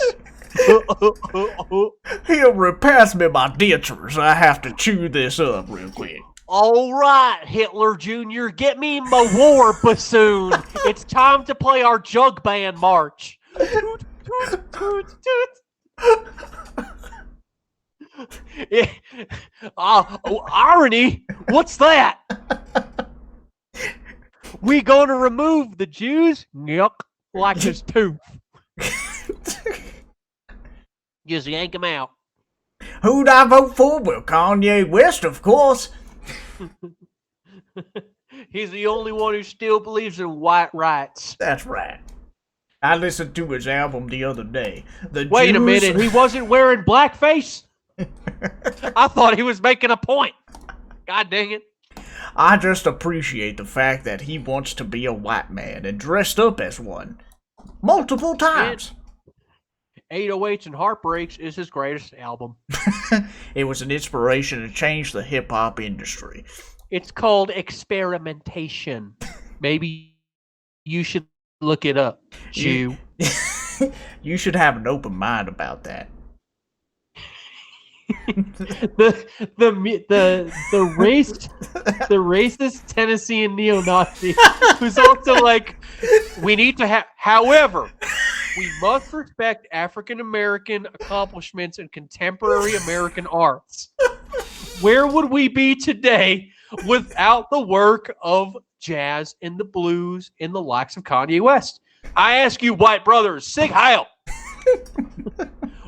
[SPEAKER 1] Here, pass me my dentures. I have to chew this up real quick.
[SPEAKER 2] All right, Hitler Jr., get me my war bassoon. It's time to play our jug band march. Toot, toot, toot, toot. Irony? What's that? We gonna remove the Jews? Yuck, like his tooth. Just yank him out.
[SPEAKER 1] Who'd I vote for? Well, Kanye West, of course.
[SPEAKER 2] He's the only one who still believes in white rights.
[SPEAKER 1] That's right. I listened to his album the other day.
[SPEAKER 2] Wait a minute, he wasn't wearing blackface? I thought he was making a point. God dang it.
[SPEAKER 1] I just appreciate the fact that he wants to be a white man and dressed up as one. Multiple times.
[SPEAKER 2] 808s and Heartbreaks is his greatest album.
[SPEAKER 1] It was an inspiration to change the hip-hop industry.
[SPEAKER 2] It's called experimentation. Maybe you should look it up, Jew.
[SPEAKER 1] You should have an open mind about that.
[SPEAKER 2] the racist Tennessean neo-Nazi who's also like, we need to have, however, we must respect African American accomplishments in contemporary American arts. Where would we be today without the work of jazz and the blues and the likes of Kanye West? I ask you, white brothers, sing Heil.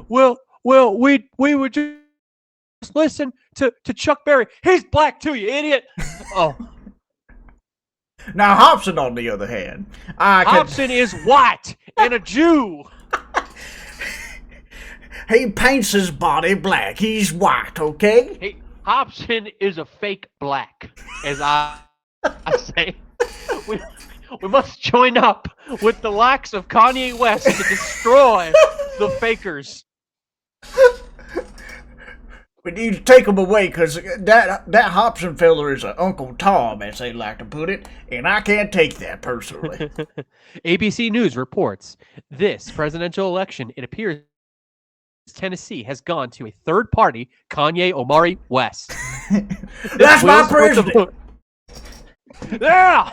[SPEAKER 2] well, we would just listen to Chuck Berry. He's black too, you idiot. Oh.
[SPEAKER 1] Now Hobson, on the other hand,
[SPEAKER 2] Hobson is white and a Jew.
[SPEAKER 3] He paints his body black. He's white, okay?
[SPEAKER 2] Hey, Hobson is a fake black, as I say. We must join up with the likes of Kanye West to destroy the fakers.
[SPEAKER 3] We need to take him away, because that Hobson feller is a Uncle Tom, as they like to put it, and I can't take that personally.
[SPEAKER 2] ABC News reports this presidential election, it appears Tennessee has gone to a third party, Kanye Omari West.
[SPEAKER 3] That's my president!
[SPEAKER 2] Yeah!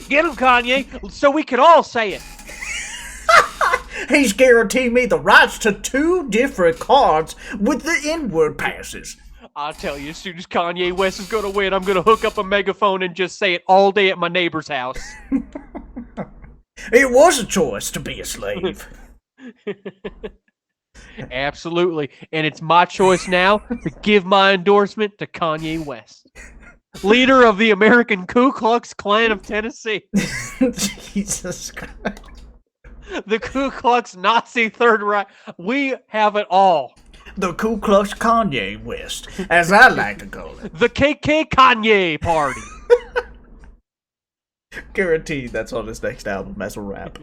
[SPEAKER 2] Get him, Kanye, so we can all say it.
[SPEAKER 3] He's guaranteed me the rights to 2 different cards with the N-word passes.
[SPEAKER 2] I'll tell you, as soon as Kanye West is going to win, I'm going to hook up a megaphone and just say it all day at my neighbor's house.
[SPEAKER 3] It was a choice to be a slave.
[SPEAKER 2] Absolutely. And it's my choice now to give my endorsement to Kanye West, leader of the American Ku Klux Klan of Tennessee.
[SPEAKER 3] Jesus Christ.
[SPEAKER 2] The Ku Klux Nazi Third Reich. We have it all.
[SPEAKER 3] The Ku Klux Kanye West, as I like to call it.
[SPEAKER 2] The KK Kanye Party.
[SPEAKER 1] Guaranteed that's on his next album as a rap.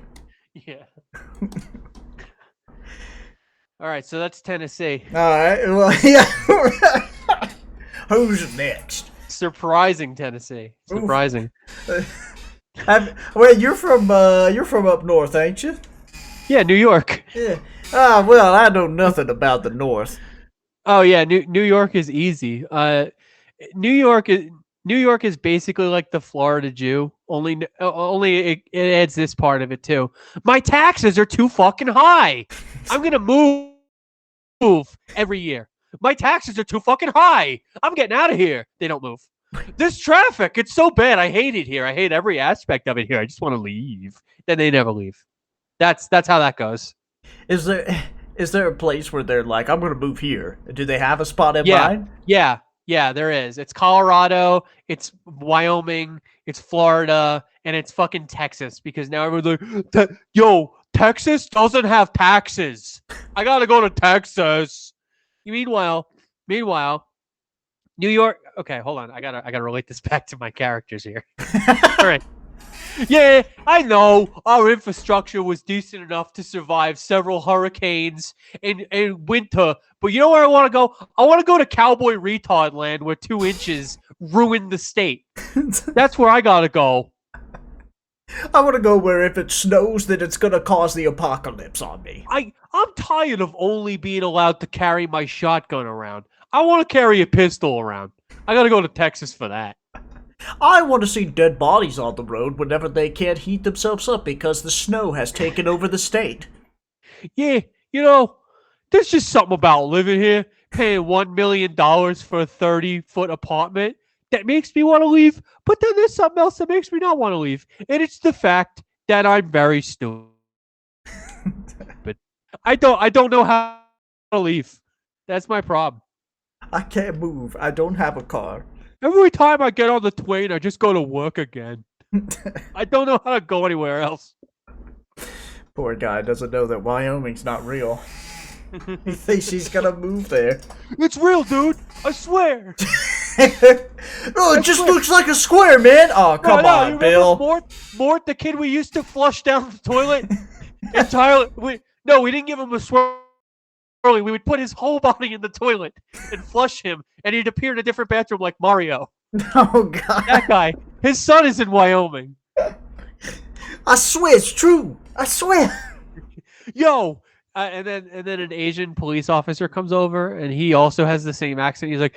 [SPEAKER 2] Yeah. All right, so that's Tennessee.
[SPEAKER 3] Alright, well, yeah. Who's next?
[SPEAKER 2] Surprising Tennessee. Surprising.
[SPEAKER 3] Well, you're from up north, ain't you?
[SPEAKER 2] Yeah, New York.
[SPEAKER 3] Yeah. Ah, well, I know nothing about the north.
[SPEAKER 2] Oh yeah, New York is easy. New York is basically like the Florida Jew. Only it adds this part of it too. My taxes are too fucking high. I'm gonna move every year. My taxes are too fucking high. I'm getting out of here. They don't move. This traffic, it's so bad. I hate it here. I hate every aspect of it here. I just want to leave. Then they never leave. That's how that goes.
[SPEAKER 1] Is there a place where they're like, I'm gonna move here? Do they have a spot in
[SPEAKER 2] Yeah.
[SPEAKER 1] mind?
[SPEAKER 2] Yeah, there is. It's Colorado, it's Wyoming, it's Florida, and it's fucking Texas, because now everyone's like, yo, Texas doesn't have taxes. I gotta go to Texas. Meanwhile, New York. Okay, hold on. I gotta relate this back to my characters here. All right. Yeah, I know our infrastructure was decent enough to survive several hurricanes and winter, but you know where I want to go? I want to go to Cowboy Retard Land, where 2 inches ruined the state. That's where I gotta go.
[SPEAKER 3] I want to go where if it snows, then it's gonna cause the apocalypse on me.
[SPEAKER 2] I'm tired of only being allowed to carry my shotgun around. I want to carry a pistol around. I gotta go to Texas for that.
[SPEAKER 3] I want to see dead bodies on the road whenever they can't heat themselves up because the snow has taken over the state.
[SPEAKER 2] Yeah, you know, there's just something about living here, paying $1 million for a 30-foot apartment that makes me want to leave. But then there's something else that makes me not want to leave, and it's the fact that I'm very stupid. But I don't know how to leave. That's my problem.
[SPEAKER 3] I can't move. I don't have a car.
[SPEAKER 2] Every time I get on the train, I just go to work again. I don't know how to go anywhere else.
[SPEAKER 1] Poor guy doesn't know that Wyoming's not real. He thinks he's gonna move there.
[SPEAKER 2] It's real, dude. I swear.
[SPEAKER 3] Oh, it just looks like a square, man. Oh, come
[SPEAKER 2] No,
[SPEAKER 3] on,
[SPEAKER 2] you
[SPEAKER 3] Bill.
[SPEAKER 2] remember Mort, the kid we used to flush down the toilet entirely? We didn't give him a swirly. We would put his whole body in the toilet and flush him, and he'd appear in a different bathroom like Mario.
[SPEAKER 3] Oh, God.
[SPEAKER 2] That guy. His son is in Wyoming.
[SPEAKER 3] I swear it's true. I swear.
[SPEAKER 2] Yo. And then an Asian police officer comes over, and he also has the same accent. He's like,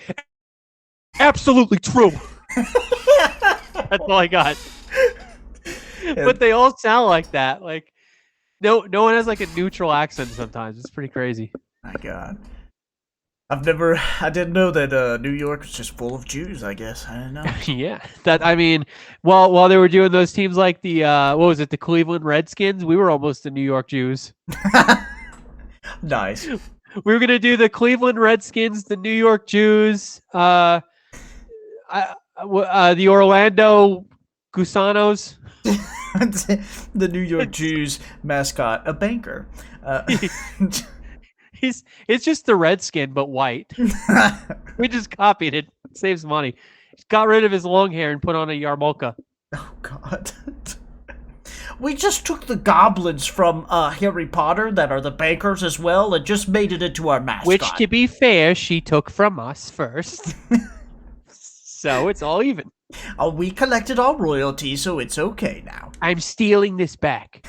[SPEAKER 2] absolutely true. That's all I got. But they all sound like that. Like, no one has like a neutral accent sometimes. It's pretty crazy.
[SPEAKER 1] My God. I didn't know that New York was just full of Jews, I guess. I didn't know.
[SPEAKER 2] Yeah. While they were doing those teams like the, what was it, the Cleveland Redskins, we were almost the New York Jews.
[SPEAKER 1] Nice.
[SPEAKER 2] We were going to do the Cleveland Redskins, the New York Jews, the Orlando Gusanos.
[SPEAKER 1] The New York Jews mascot, a banker.
[SPEAKER 2] It's just the Redskin, but white. We just copied it. Saves money. Got rid of his long hair and put on a yarmulke.
[SPEAKER 3] Oh God. We just took the goblins from Harry Potter that are the bankers as well and just made it into our mascot.
[SPEAKER 2] Which, to be fair, she took from us first. So it's all even.
[SPEAKER 3] We collected our royalty, so it's okay now.
[SPEAKER 2] I'm stealing this back.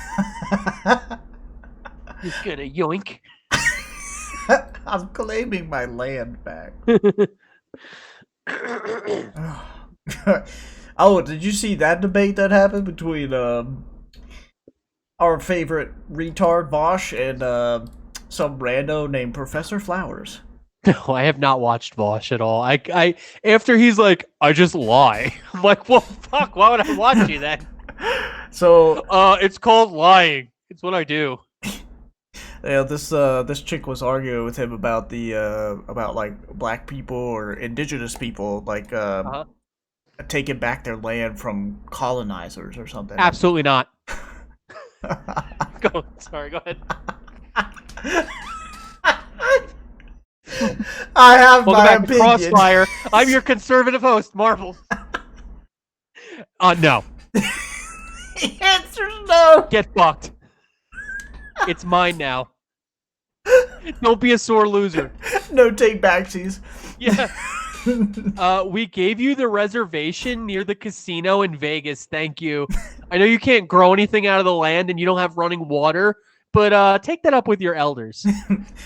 [SPEAKER 2] Just gonna yoink.
[SPEAKER 3] I'm claiming my land back. Oh, did you see that debate that happened between our favorite retard Vosh and some rando named Professor Flowers?
[SPEAKER 2] No, I have not watched Vosh at all. I after he's like, I just lie. I'm like, well, fuck. Why would I watch you then?
[SPEAKER 3] So,
[SPEAKER 2] it's called lying. It's what I do.
[SPEAKER 3] yeah, this chick was arguing with him about the about like black people or indigenous people like taking back their land from colonizers or something.
[SPEAKER 2] Absolutely not. Sorry, go ahead.
[SPEAKER 3] I have
[SPEAKER 2] Welcome
[SPEAKER 3] my
[SPEAKER 2] back to
[SPEAKER 3] opinion.
[SPEAKER 2] Crossfire. I'm your conservative host, Marvel. No.
[SPEAKER 3] The answer's no.
[SPEAKER 2] Get fucked. It's mine now. Don't be a sore loser.
[SPEAKER 3] No take backsies.
[SPEAKER 2] Yeah. We gave you the reservation near the casino in Vegas. Thank you. I know you can't grow anything out of the land and you don't have running water, but take that up with your elders.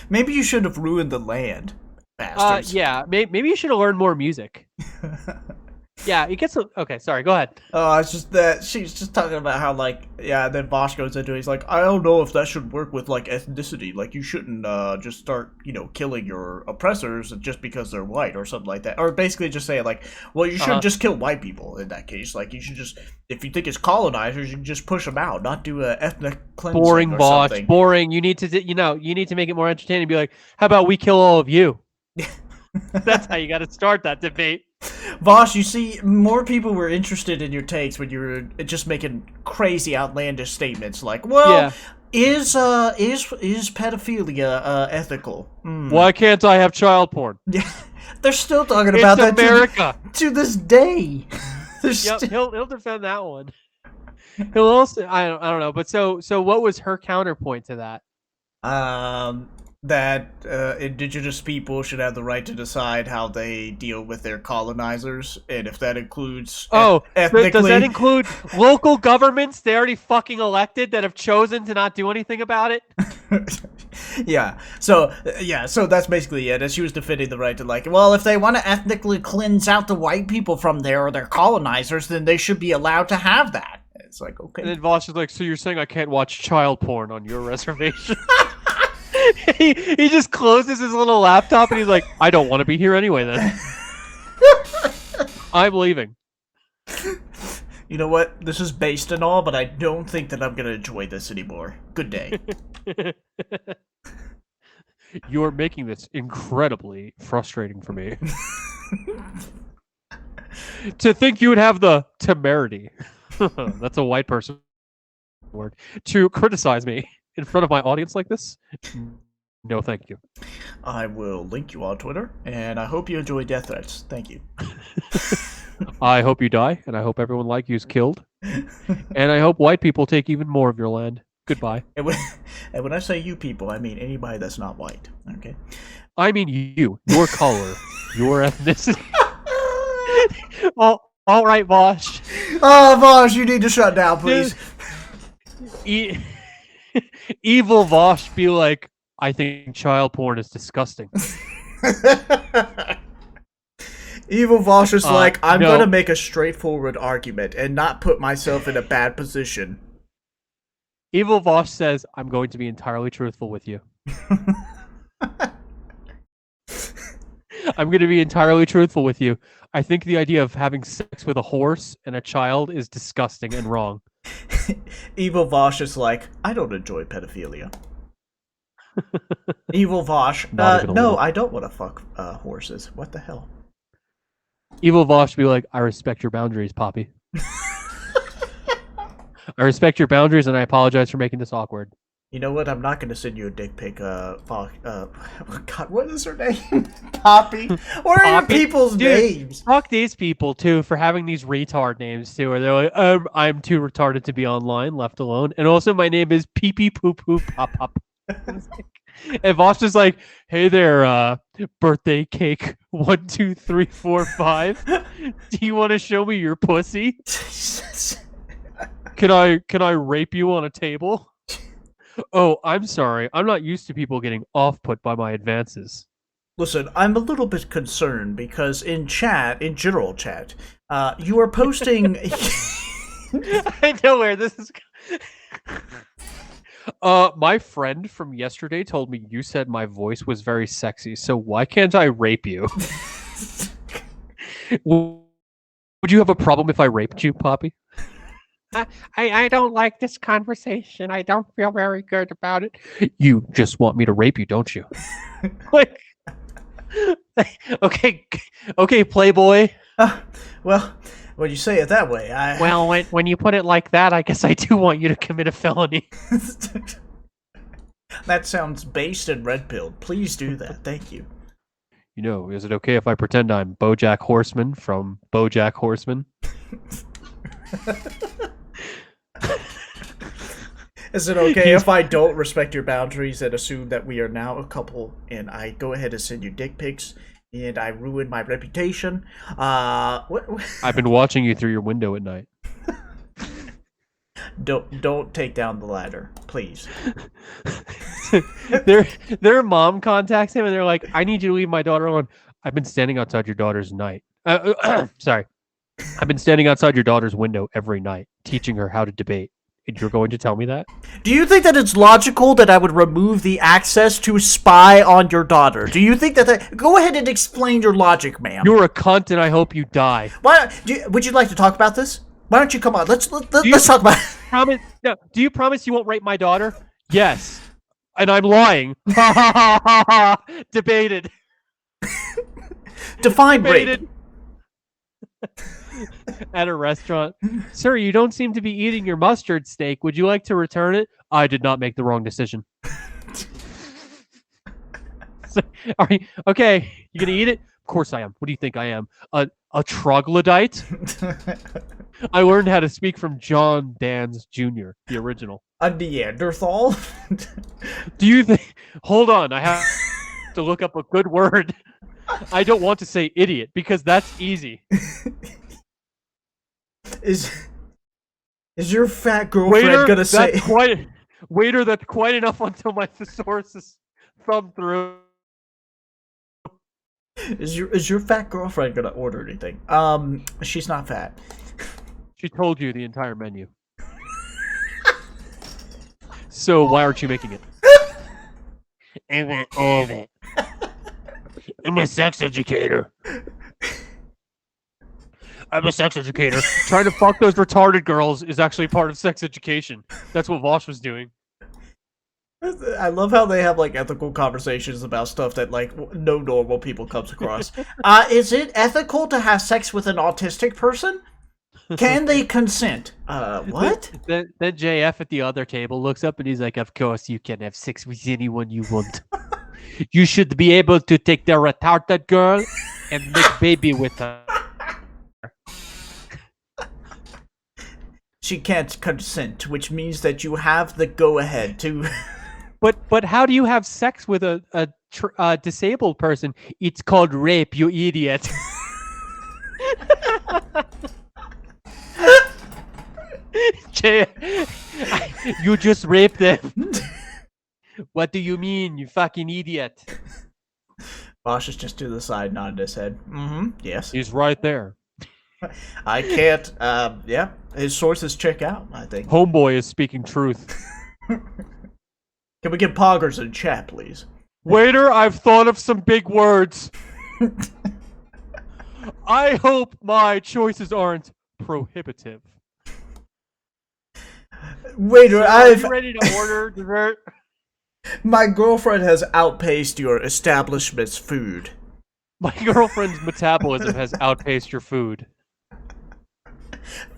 [SPEAKER 3] Maybe you should have ruined the land, bastards.
[SPEAKER 2] Yeah. Maybe you should have learned more music. Yeah, it gets okay. Sorry, go ahead.
[SPEAKER 3] Oh, it's just that she's just talking about how, like, yeah, then Vosh goes into it. He's like, I don't know if that should work with, like, ethnicity. Like, you shouldn't just start, killing your oppressors just because they're white or something like that. Or basically just say, like, well, you shouldn't just kill white people in that case. Like, you should just, if you think it's colonizers, you can just push them out, not do a ethnic cleansing
[SPEAKER 2] Boring,
[SPEAKER 3] or
[SPEAKER 2] Vosh.
[SPEAKER 3] something.
[SPEAKER 2] Boring. You need to, you need to make it more entertaining. Be like, how about we kill all of you? That's how you got to start that debate.
[SPEAKER 3] Vosh, you see, more people were interested in your takes when you were just making crazy, outlandish statements like, well, is pedophilia ethical?
[SPEAKER 2] Why can't I have child porn?
[SPEAKER 3] Yeah, they're still talking about
[SPEAKER 2] It's
[SPEAKER 3] that
[SPEAKER 2] America.
[SPEAKER 3] to this day.
[SPEAKER 2] Yep, he'll defend that one. He'll also, I don't know, but so what was her counterpoint to that?
[SPEAKER 3] That indigenous people should have the right to decide how they deal with their colonizers, and if that includes ethnically.
[SPEAKER 2] Does that include local governments they already fucking elected that have chosen to not do anything about it?
[SPEAKER 3] Yeah. So that's basically it. And she was defending the right to, like, well, if they want to ethnically cleanse out the white people from there or their colonizers, then they should be allowed to have that. It's like, okay.
[SPEAKER 2] And then Vosh is like, so you're saying I can't watch child porn on your reservation? he just closes his little laptop and he's like, I don't want to be here anyway then. I'm leaving.
[SPEAKER 3] You know what? This is based and all, but I don't think that I'm going to enjoy this anymore. Good day.
[SPEAKER 2] You're making this incredibly frustrating for me. To think you would have the temerity, that's a white person word, to criticize me in front of my audience like this? No, thank you.
[SPEAKER 3] I will link you on Twitter, and I hope you enjoy death threats. Thank you.
[SPEAKER 2] I hope you die, and I hope everyone like you is killed. And I hope white people take even more of your land. Goodbye.
[SPEAKER 3] And when I say you people, I mean anybody that's not white. Okay.
[SPEAKER 2] I mean you, your color, your ethnicity. All right, Vosh.
[SPEAKER 3] Oh, Vosh, you need to shut down, please.
[SPEAKER 2] Evil Vosh be like, I think child porn is disgusting.
[SPEAKER 3] Evil Vosh is like, I'm
[SPEAKER 2] no.
[SPEAKER 3] going to make a straightforward argument and not put myself in a bad position.
[SPEAKER 2] Evil Vosh says, I'm going to be entirely truthful with you. I'm going to be entirely truthful with you. I think the idea of having sex with a horse and a child is disgusting and wrong.
[SPEAKER 3] Evil Vosh is like, I don't enjoy pedophilia. Evil Vosh, no, I don't want to fuck horses. What the hell?
[SPEAKER 2] Evil Vosh be like, I respect your boundaries, Poppy. I respect your boundaries, and I apologize for making this awkward.
[SPEAKER 1] You know what? I'm not gonna send you a dick pic. Fuck. God, what is her name? Poppy. What are your
[SPEAKER 2] Poppy?
[SPEAKER 1] people's
[SPEAKER 2] Dude,
[SPEAKER 1] names?
[SPEAKER 2] Fuck these people too for having these retard names too. Where they're like, I'm too retarded to be online, left alone, and also my name is pee pee poo poo pop pop. And Vosh is like, hey there, birthday cake 1, 2, 3, 4, 5. Do you want to show me your pussy? Can I rape you on a table? Oh, I'm sorry. I'm not used to people getting off put by my advances.
[SPEAKER 1] Listen, I'm a little bit concerned because in general chat, you are posting.
[SPEAKER 2] I know where this is. My friend from yesterday told me you said my voice was very sexy, so why can't I rape you? Would you have a problem if I raped you, Poppy? I don't like this conversation. I don't feel very good about it. You just want me to rape you, don't you? Like, okay, Playboy.
[SPEAKER 1] Well, when you say it that way, I.
[SPEAKER 2] Well, when you put it like that, I guess I do want you to commit a felony.
[SPEAKER 1] That sounds based and red-pilled. Please do that. Thank you.
[SPEAKER 2] You know, is it okay if I pretend I'm BoJack Horseman from BoJack Horseman?
[SPEAKER 1] Is it okay if I don't respect your boundaries and assume that we are now a couple and I go ahead and send you dick pics and I ruin my reputation? What?
[SPEAKER 2] I've been watching you through your window at night.
[SPEAKER 1] Don't take down the ladder, please.
[SPEAKER 2] Their mom contacts him and they're like, I need you to leave my daughter alone. I've been standing outside your daughter's night. Sorry. I've been standing outside your daughter's window every night, teaching her how to debate. And you're going to tell me that?
[SPEAKER 1] Do you think that it's logical that I would remove the access to spy on your daughter? Do you think that... Go ahead and explain your logic, ma'am.
[SPEAKER 2] You're a cunt and I hope you die.
[SPEAKER 1] Would you like to talk about this? Why don't you come on? Let's talk about it.
[SPEAKER 2] Do you promise you won't rape my daughter? Yes. And I'm lying. Debated.
[SPEAKER 1] Define rape.
[SPEAKER 2] At a restaurant. Sir, you don't seem to be eating your mustard steak. Would you like to return it? I did not make the wrong decision. Are you okay? You gonna eat it? Of course I am. What do you think I am? A troglodyte? I learned how to speak from John Dans Jr., the original.
[SPEAKER 1] A Neanderthal?
[SPEAKER 2] Do you think... Hold on, I have to look up a good word. I don't want to say idiot, because that's easy.
[SPEAKER 1] Is your fat girlfriend
[SPEAKER 2] Waiter,
[SPEAKER 1] gonna say...
[SPEAKER 2] Waiter, that's quite enough until my thesaurus is thumbed through.
[SPEAKER 1] Is your fat girlfriend gonna order anything? She's not fat.
[SPEAKER 2] She told you the entire menu. So why aren't you making it? I want all of it. I'm a sex educator. I'm a sex educator. Trying to fuck those retarded girls is actually part of sex education. That's what Vosh was doing.
[SPEAKER 1] I love how they have like ethical conversations about stuff that like no normal people comes across. Is it ethical to have sex with an autistic person? Can they consent? What?
[SPEAKER 2] Then JF at the other table looks up and he's like, "Of course you can have sex with anyone you want. You should be able to take the retarded girl and make baby with her."
[SPEAKER 1] She can't consent, which means that you have the go-ahead to...
[SPEAKER 2] But how do you have sex with a disabled person? It's called rape, you idiot. You just raped them. What do you mean, you fucking idiot?
[SPEAKER 1] Bosch is just to the side, nodding his head. Mm-hmm, yes.
[SPEAKER 2] He's right there.
[SPEAKER 1] I can't, yeah. His sources check out, I think.
[SPEAKER 2] Homeboy is speaking truth.
[SPEAKER 1] Can we get poggers in chat, please?
[SPEAKER 2] Waiter, I've thought of some big words. I hope my choices aren't prohibitive.
[SPEAKER 1] Waiter,
[SPEAKER 2] Are you ready to order dessert?
[SPEAKER 1] My girlfriend has outpaced your establishment's food.
[SPEAKER 2] My girlfriend's metabolism has outpaced your food.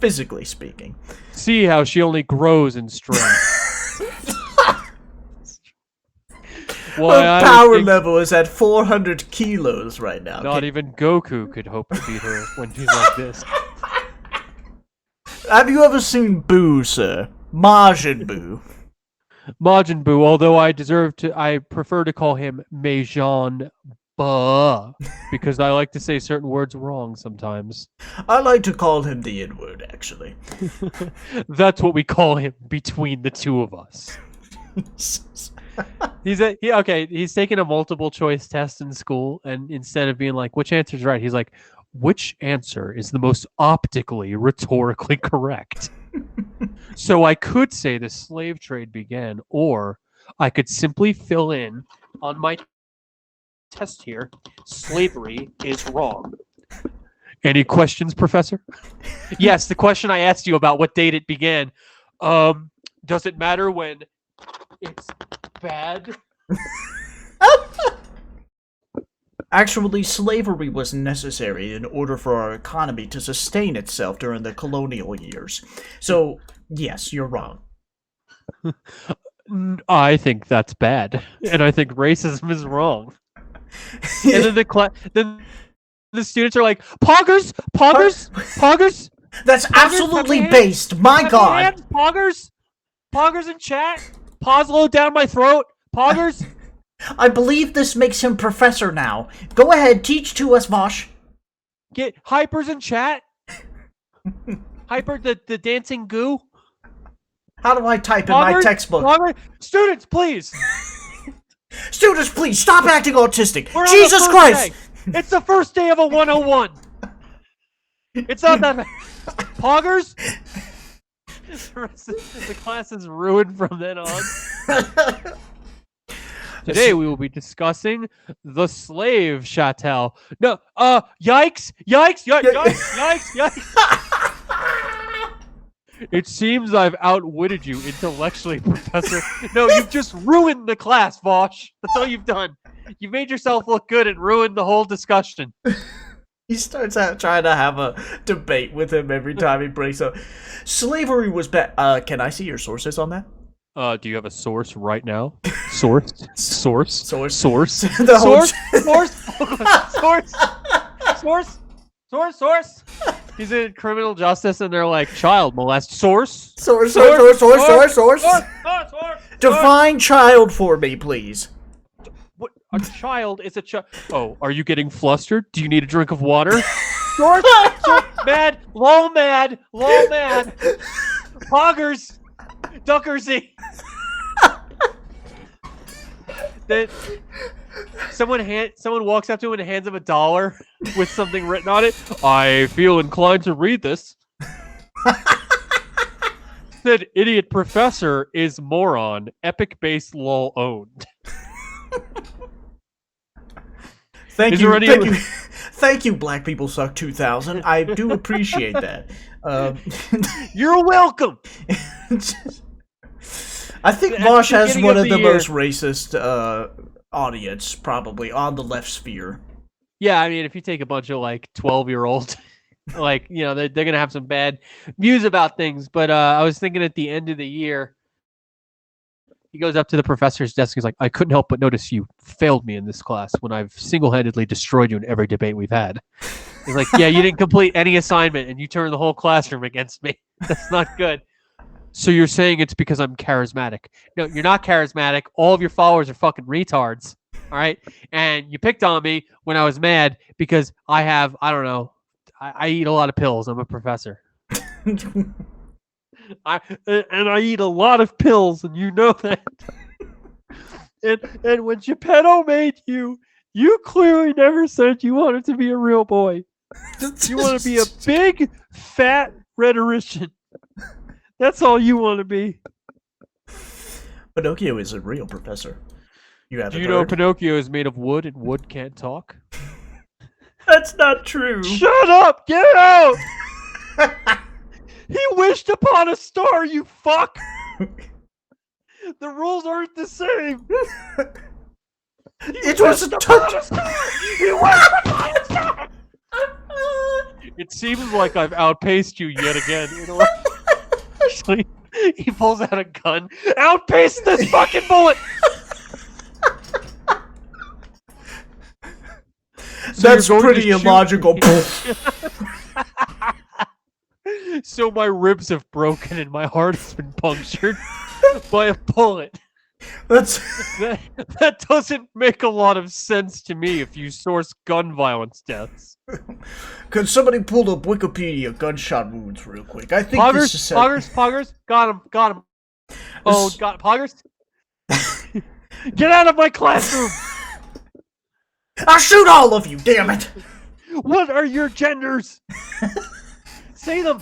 [SPEAKER 1] Physically speaking.
[SPEAKER 2] See how she only grows in strength. Why,
[SPEAKER 3] Her
[SPEAKER 2] I would
[SPEAKER 3] power
[SPEAKER 2] think
[SPEAKER 3] level is at 400 kilos right now.
[SPEAKER 2] not even Goku could hope to beat her when she's like this.
[SPEAKER 3] Have you ever seen Boo, sir? Majin Buu.
[SPEAKER 2] Majin Buu, although I prefer to call him Meijan Ba, because I like to say certain words wrong sometimes.
[SPEAKER 3] I like to call him the N-word, actually.
[SPEAKER 2] That's what we call him between the two of us. He's taking a multiple choice test in school, and instead of being like, which answer's right, he's like, which answer is the most optically, rhetorically correct? So I could say the slave trade began, or I could simply fill in on my test here, slavery is wrong. Any questions, Professor? Yes, the question I asked you about what date it began. Does it matter when it's bad?
[SPEAKER 3] Actually, slavery was necessary in order for our economy to sustain itself during the colonial years. So, yes, you're wrong.
[SPEAKER 2] I think that's bad, and I think racism is wrong. And then the students are like, "Poggers, poggers, poggers."
[SPEAKER 3] That's absolutely based. My God.
[SPEAKER 2] Hands, poggers, poggers in chat. Poslo down my throat. Poggers.
[SPEAKER 3] I believe this makes him professor now. Go ahead, teach to us, Vosh.
[SPEAKER 2] Get hypers in chat. Hyper the dancing goo.
[SPEAKER 3] How do I type in my textbook?
[SPEAKER 2] Poggers. Students, please.
[SPEAKER 3] Students, please stop acting autistic.
[SPEAKER 2] We're on
[SPEAKER 3] Jesus
[SPEAKER 2] the first
[SPEAKER 3] Christ!
[SPEAKER 2] day. It's the first day of a 101. It's not that. Poggers. The rest of the class is ruined from then on. Today we will be discussing the slave chattel. No, yikes, yikes, yikes, yikes, yikes. It seems I've outwitted you intellectually, Professor. No, you've just ruined the class, Vosh. That's all you've done. You made yourself look good and ruined the whole discussion.
[SPEAKER 3] He starts out trying to have a debate with him every time he breaks up. Slavery was bad. Can I see your sources on that?
[SPEAKER 2] Do you have a source right now? Source? Source?
[SPEAKER 3] Source.
[SPEAKER 2] Source?
[SPEAKER 3] The whole
[SPEAKER 2] Source? Source? He's in criminal justice and they're like, child molest. Source?
[SPEAKER 3] Source.
[SPEAKER 2] Source.
[SPEAKER 3] Define child for me, please.
[SPEAKER 2] What? A child is a child. Oh, are you getting flustered? Do you need a drink of water? Source? Mad. Low mad. Poggers. Duckersy. Then someone walks up to him and hands him $1 with something written on it. I feel inclined to read this. Said idiot professor is moron. Epic base lol owned.
[SPEAKER 3] Thank you. Thank you, Black People Suck 2000. I do appreciate that.
[SPEAKER 2] You're welcome.
[SPEAKER 3] I think Vosh has one of the most racist audience, probably, on the left sphere.
[SPEAKER 2] Yeah, I mean, if you take a bunch of, 12-year-olds, they're going to have some bad views about things. But I was thinking at the end of the year, he goes up to the professor's desk. He's like, I couldn't help but notice you failed me in this class when I've single-handedly destroyed you in every debate we've had. He's like, yeah, you didn't complete any assignment, and you turned the whole classroom against me. That's not good. So you're saying it's because I'm charismatic. No, you're not charismatic. All of your followers are fucking retards. All right? And you picked on me when I was mad because I eat a lot of pills. I'm a professor. I eat a lot of pills, and you know that. and when Geppetto made you clearly never said you wanted to be a real boy. You want to be a big, fat rhetorician. That's all you want to be.
[SPEAKER 3] Pinocchio is a real professor. Do you
[SPEAKER 2] know Pinocchio is made of wood and wood can't talk?
[SPEAKER 3] That's not true.
[SPEAKER 2] Shut up! Get out! He wished upon a star, you fuck! The rules aren't the same.
[SPEAKER 3] It was a touch.
[SPEAKER 2] He wished upon a star! It seems like I've outpaced you yet again. Actually, he pulls out a gun. Outpace this fucking bullet!
[SPEAKER 1] That's
[SPEAKER 2] you're going to
[SPEAKER 1] pretty
[SPEAKER 2] shoot
[SPEAKER 1] illogical.
[SPEAKER 2] me. So my ribs have broken and my heart has been punctured by a bullet.
[SPEAKER 1] That's
[SPEAKER 2] That doesn't make a lot of sense to me if you source gun violence deaths.
[SPEAKER 1] Could somebody pull up Wikipedia gunshot wounds real quick? I think this is
[SPEAKER 2] Poggers, got him. Oh, got Poggers. Get out of my classroom!
[SPEAKER 1] I'll shoot all of you, damn it!
[SPEAKER 2] What are your genders? Say them.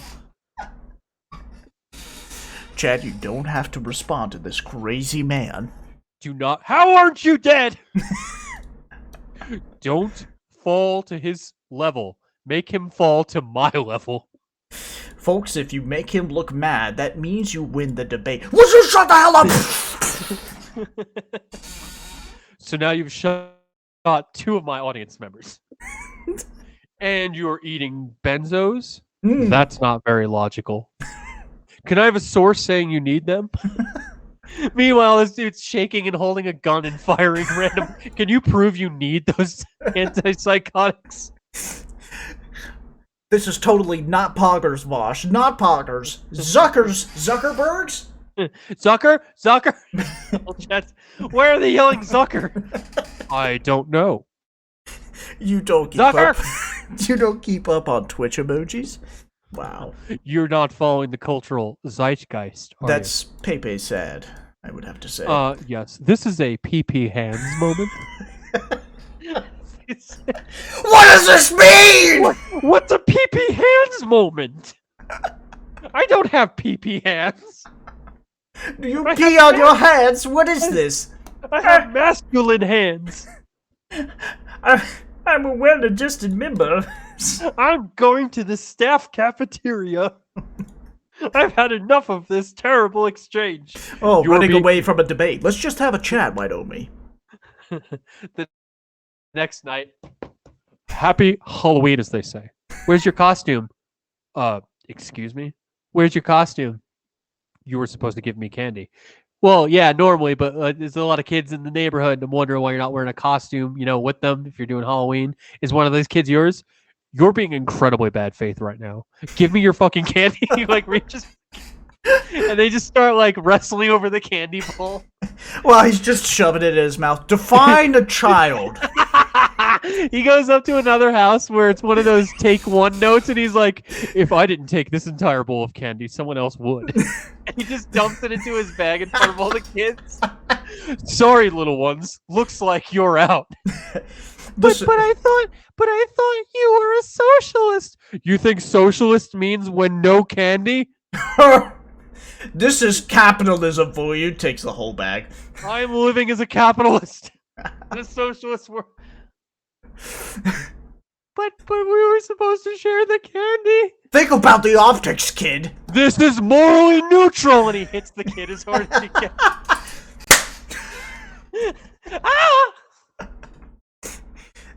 [SPEAKER 1] Chad, you don't have to respond to this crazy man.
[SPEAKER 2] Do not. How aren't you dead? Don't fall to his level. Make him fall to my level.
[SPEAKER 1] Folks, if you make him look mad, that means you win the debate. Would you shut the hell up?
[SPEAKER 2] So now you've shot 2 of my audience members. And you're eating benzos? That's not very logical. Can I have a source saying you need them? Meanwhile, this dude's shaking and holding a gun and firing random. Can you prove you need those antipsychotics?
[SPEAKER 1] This is totally not Poggers, Vosh. Not Poggers. Zuckerbergs?
[SPEAKER 2] Zucker? Where are they yelling Zucker? I don't know.
[SPEAKER 1] You don't keep
[SPEAKER 2] Zucker!
[SPEAKER 1] up. You don't keep up on Twitch emojis? Wow.
[SPEAKER 2] You're not following the cultural zeitgeist, are
[SPEAKER 1] That's Pepe sad, I would have to say.
[SPEAKER 2] you? Yes. This is a pee-pee hands moment.
[SPEAKER 1] What does this mean?
[SPEAKER 2] What's a pee-pee hands moment? I don't have pee-pee hands.
[SPEAKER 1] Do you pee on your hands? What is this?
[SPEAKER 2] I have masculine hands.
[SPEAKER 1] I'm a well-adjusted member.
[SPEAKER 2] I'm going to the staff cafeteria. I've had enough of this terrible exchange.
[SPEAKER 1] Oh,
[SPEAKER 2] You're
[SPEAKER 1] running
[SPEAKER 2] being-
[SPEAKER 1] away from a debate. Let's just have a chat, why don't we?
[SPEAKER 2] The next night, happy Halloween, as they say. Where's your costume? Excuse me? Where's your costume? You were supposed to give me candy. Well, yeah, normally, but there's a lot of kids in the neighborhood, and I'm wondering why you're not wearing a costume, with them if you're doing Halloween. Is one of those kids yours? You're being incredibly bad faith right now. Give me your fucking candy. Reaches, and they just start wrestling over the candy bowl.
[SPEAKER 1] Well, he's just shoving it in his mouth. Define a child.
[SPEAKER 2] He goes up to another house where it's one of those take one notes, and he's like, if I didn't take this entire bowl of candy, someone else would. And he just dumps it into his bag in front of all the kids. Sorry, little ones. Looks like you're out. But I thought you were a socialist. You think socialist means when no candy?
[SPEAKER 1] This is capitalism for you. Takes the whole bag.
[SPEAKER 2] I am living as a capitalist in a socialist world. But we were supposed to share the candy.
[SPEAKER 1] Think about the optics, kid.
[SPEAKER 2] This is morally neutral, and he hits the kid as hard as he can. Ah!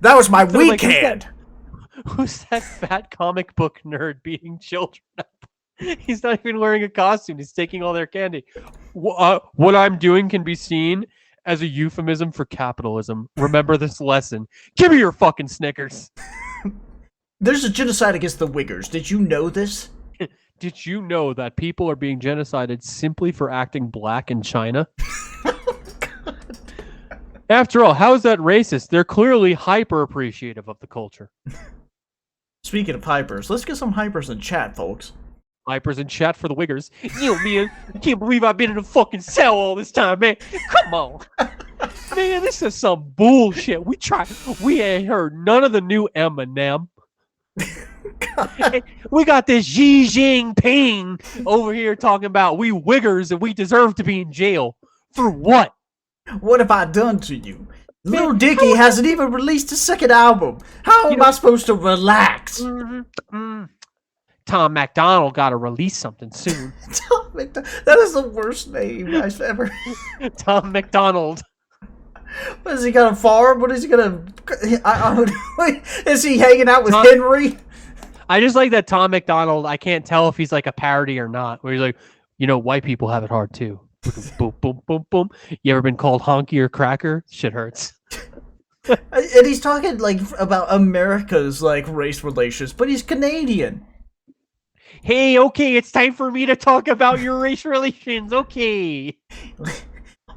[SPEAKER 1] That was my
[SPEAKER 2] So,
[SPEAKER 1] weak hand.
[SPEAKER 2] Who's that fat comic book nerd beating children up? He's not even wearing a costume. He's taking all their candy. What I'm doing can be seen as a euphemism for capitalism. Remember this lesson. Give me your fucking Snickers.
[SPEAKER 1] There's a genocide against the Uyghurs. Did you know this?
[SPEAKER 2] Did you know that people are being genocided simply for acting black in China? After all, how is that racist? They're clearly hyper appreciative of the culture.
[SPEAKER 1] Speaking of hypers, let's get some hypers in chat, folks.
[SPEAKER 2] Hypers in chat for the Wiggers. Man, I can't believe I've been in a fucking cell all this time, man. Come on. Man, this is some bullshit. We ain't heard none of the new Eminem. We got this Xi Jinping over here talking about we Wiggers and we deserve to be in jail. For what?
[SPEAKER 1] What have I done to you? Lil Dicky hasn't even released a second album. How am I supposed to relax?
[SPEAKER 2] Tom MacDonald got to release something soon.
[SPEAKER 1] That is the worst name I've ever.
[SPEAKER 2] Tom MacDonald.
[SPEAKER 1] What is he got a farm? What is he gonna? Is he hanging out with Henry?
[SPEAKER 2] I just like that Tom MacDonald. I can't tell if he's like a parody or not. Where he's like, white people have it hard too. Boom, boom, boom, boom. You ever been called honky or cracker? Shit hurts.
[SPEAKER 1] And he's talking like about America's like race relations, but he's Canadian.
[SPEAKER 2] Hey, okay, it's time for me to talk about your race relations. Okay.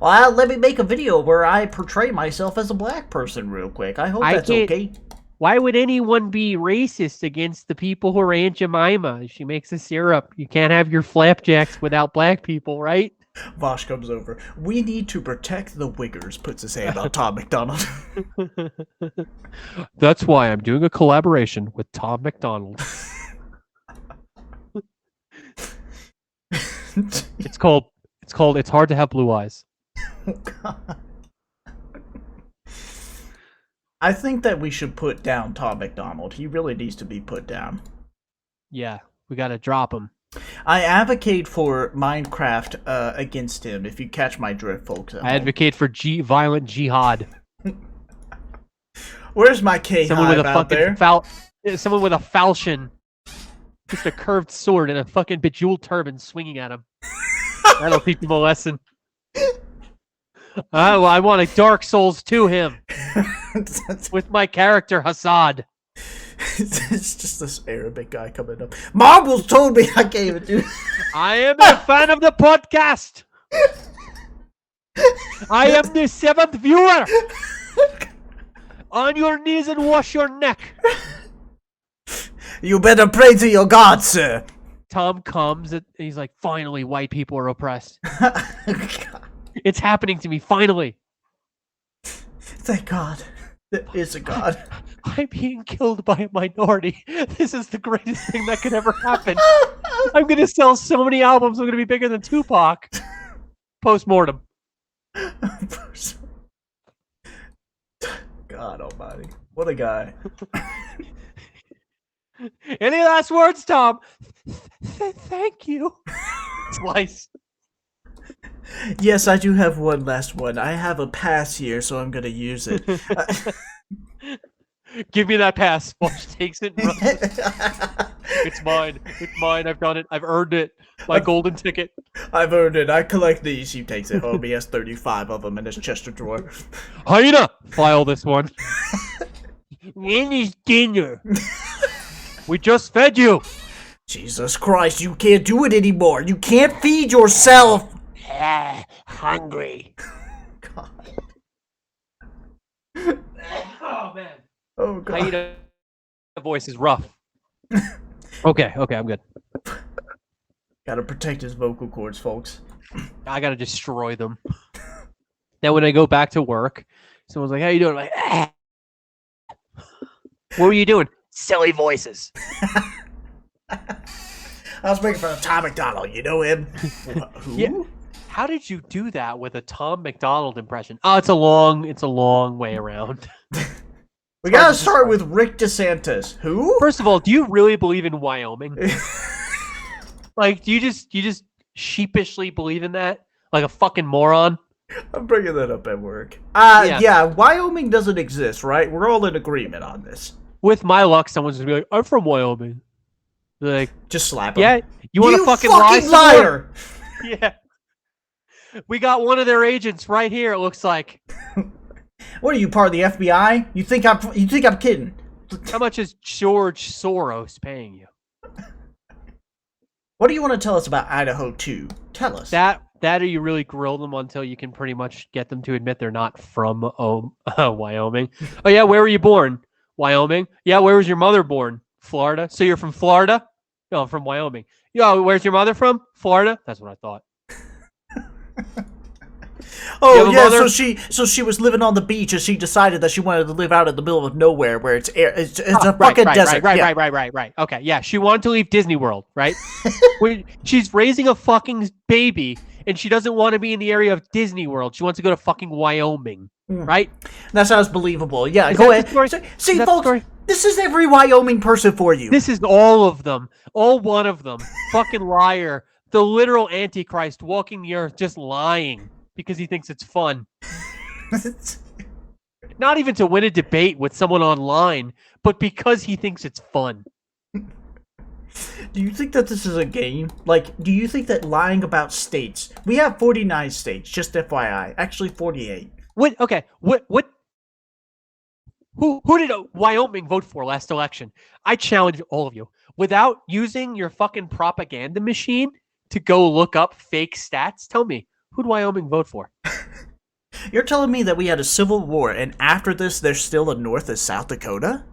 [SPEAKER 1] Well, let me make a video where I portray myself as a black person real quick. I hope
[SPEAKER 2] I
[SPEAKER 1] that's
[SPEAKER 2] can't-
[SPEAKER 1] okay.
[SPEAKER 2] Why would anyone be racist against the people who are Aunt Jemima? She makes the syrup. You can't have your flapjacks without black people, right?
[SPEAKER 1] Vosh comes over. We need to protect the Wiggers, puts his hand on Tom McDonald.
[SPEAKER 2] That's why I'm doing a collaboration with Tom McDonald. It's called It's Hard to Have Blue Eyes.
[SPEAKER 1] I think that we should put down Tom McDonald. He really needs to be put down.
[SPEAKER 2] Yeah, we gotta drop him.
[SPEAKER 1] I advocate for Minecraft against him, if you catch my drift, folks.
[SPEAKER 2] I advocate for violent jihad.
[SPEAKER 1] Where's my K
[SPEAKER 2] Someone with a
[SPEAKER 1] out there?
[SPEAKER 2] someone with a falchion, just a curved sword and a fucking bejeweled turban swinging at him. That'll teach him a lesson. Oh, I want a Dark Souls to him with my character Hassad.
[SPEAKER 1] It's just this Arabic guy coming up. Marbles told me I can't even do.
[SPEAKER 2] I am a fan of the podcast. I am the 7th viewer. On your knees and wash your neck.
[SPEAKER 1] You better pray to your God, sir.
[SPEAKER 2] Tom comes and he's like, finally, white people are oppressed.
[SPEAKER 1] God.
[SPEAKER 2] It's happening to me, finally.
[SPEAKER 1] Thank God. There is a God.
[SPEAKER 2] I'm being killed by a minority. This is the greatest thing that could ever happen. I'm going to sell so many albums, I'm going to be bigger than Tupac. Post-mortem.
[SPEAKER 1] God almighty. What a guy.
[SPEAKER 2] Any last words, Tom? Thank you. Slice.
[SPEAKER 1] Yes, I do have one last one. I have a pass here, so I'm gonna use it.
[SPEAKER 2] Give me that pass. Watch takes it. And runs. It's mine. It's mine. I've done it. I've earned it. My golden ticket.
[SPEAKER 1] I've earned it. I collect these. He takes it home. He has 35 of them in his chest of drawer.
[SPEAKER 2] Hyena! File this one. When is dinner? We just fed you.
[SPEAKER 1] Jesus Christ, you can't do it anymore. You can't feed yourself.
[SPEAKER 2] Hungry.
[SPEAKER 1] God.
[SPEAKER 2] Oh, man.
[SPEAKER 1] Oh, God.
[SPEAKER 2] Hyena voice is rough. Okay, I'm good.
[SPEAKER 1] Gotta protect his vocal cords, folks.
[SPEAKER 2] I gotta destroy them. Now when I go back to work, someone's like, how you doing? I'm like, What were you doing? Silly voices.
[SPEAKER 1] I was making fun of Tom McDonald. You know him? Who?
[SPEAKER 2] Yeah. How did you do that with a Tom McDonald impression? Oh, it's a long way around.
[SPEAKER 1] We gotta start with Rick DeSantis. Who?
[SPEAKER 2] First of all, do you really believe in Wyoming? Like, do you just sheepishly believe in that? Like a fucking moron?
[SPEAKER 1] I'm bringing that up at work.
[SPEAKER 2] Yeah.
[SPEAKER 1] Yeah, Wyoming doesn't exist, right? We're all in agreement on this.
[SPEAKER 2] With my luck, someone's gonna be like, I'm from Wyoming. They're like,
[SPEAKER 1] Just slap him.
[SPEAKER 2] yeah, you want to fucking lie some more?
[SPEAKER 1] liar!
[SPEAKER 2] Yeah. We got one of their agents right here, it looks like.
[SPEAKER 1] What are you, part of the FBI? You think I'm kidding?
[SPEAKER 2] How much is George Soros paying you?
[SPEAKER 1] What do you want to tell us about Idaho 2? Tell us.
[SPEAKER 2] That or you really grill them until you can pretty much get them to admit they're not from Wyoming. Oh yeah, where were you born? Wyoming. Yeah, where was your mother born? Florida. So you're from Florida? No, I'm from Wyoming. Yo, where's your mother from? Florida? That's what I thought.
[SPEAKER 1] Oh yeah, so she was living on the beach and she decided that she wanted to live out in the middle of nowhere where it's a fucking desert.
[SPEAKER 2] Right. Okay, yeah, she wanted to leave Disney World, right? She's raising a fucking baby and she doesn't want to be in the area of Disney World. She wants to go to fucking Wyoming, right?
[SPEAKER 1] That sounds believable. Yeah,
[SPEAKER 2] Is
[SPEAKER 1] go
[SPEAKER 2] that the
[SPEAKER 1] ahead.
[SPEAKER 2] story?
[SPEAKER 1] See,
[SPEAKER 2] Is that the
[SPEAKER 1] folks,
[SPEAKER 2] story?
[SPEAKER 1] this is every Wyoming person for you.
[SPEAKER 2] This is all of them. All one of them. Fucking liar. The literal Antichrist walking the earth just lying because he thinks it's fun. Not even to win a debate with someone online, but because he thinks it's fun.
[SPEAKER 1] Do you think that this is a game? Like, do you think that lying about states... We have 49 states, just FYI. Actually, 48.
[SPEAKER 2] What Who did Wyoming vote for last election? I challenge all of you. Without using your fucking propaganda machine to go look up fake stats, tell me, who'd Wyoming vote for?
[SPEAKER 1] You're telling me that we had a civil war, and after this, there's still a North and South Dakota?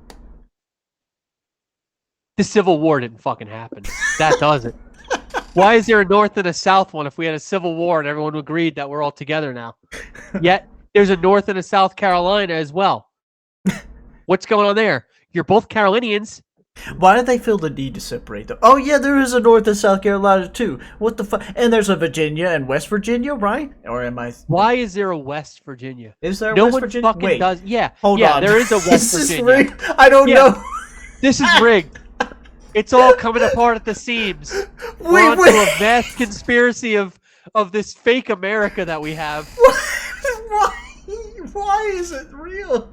[SPEAKER 2] The Civil War didn't fucking happen. That does it. Why is there a North and a South one if we had a Civil War and everyone agreed that we're all together now? Yet, there's a North and a South Carolina as well. What's going on there? You're both Carolinians.
[SPEAKER 1] Why did they feel the need to separate them? Oh yeah, there is a North and South Carolina too. What the fuck? And there's a Virginia and West Virginia, right? Or am I?
[SPEAKER 2] Why is there a West Virginia?
[SPEAKER 1] Is there a
[SPEAKER 2] No
[SPEAKER 1] West
[SPEAKER 2] one
[SPEAKER 1] Virginia?
[SPEAKER 2] fucking
[SPEAKER 1] Wait,
[SPEAKER 2] does. Yeah,
[SPEAKER 1] hold
[SPEAKER 2] yeah,
[SPEAKER 1] on.
[SPEAKER 2] there is a
[SPEAKER 1] Is
[SPEAKER 2] West
[SPEAKER 1] this
[SPEAKER 2] Virginia.
[SPEAKER 1] rigged? I don't
[SPEAKER 2] Yeah.
[SPEAKER 1] know.
[SPEAKER 2] This is rigged. It's all coming apart at the seams. We're
[SPEAKER 1] Wait,
[SPEAKER 2] onto
[SPEAKER 1] wait.
[SPEAKER 2] a vast conspiracy of this fake America that we have.
[SPEAKER 1] Why? Why is it real?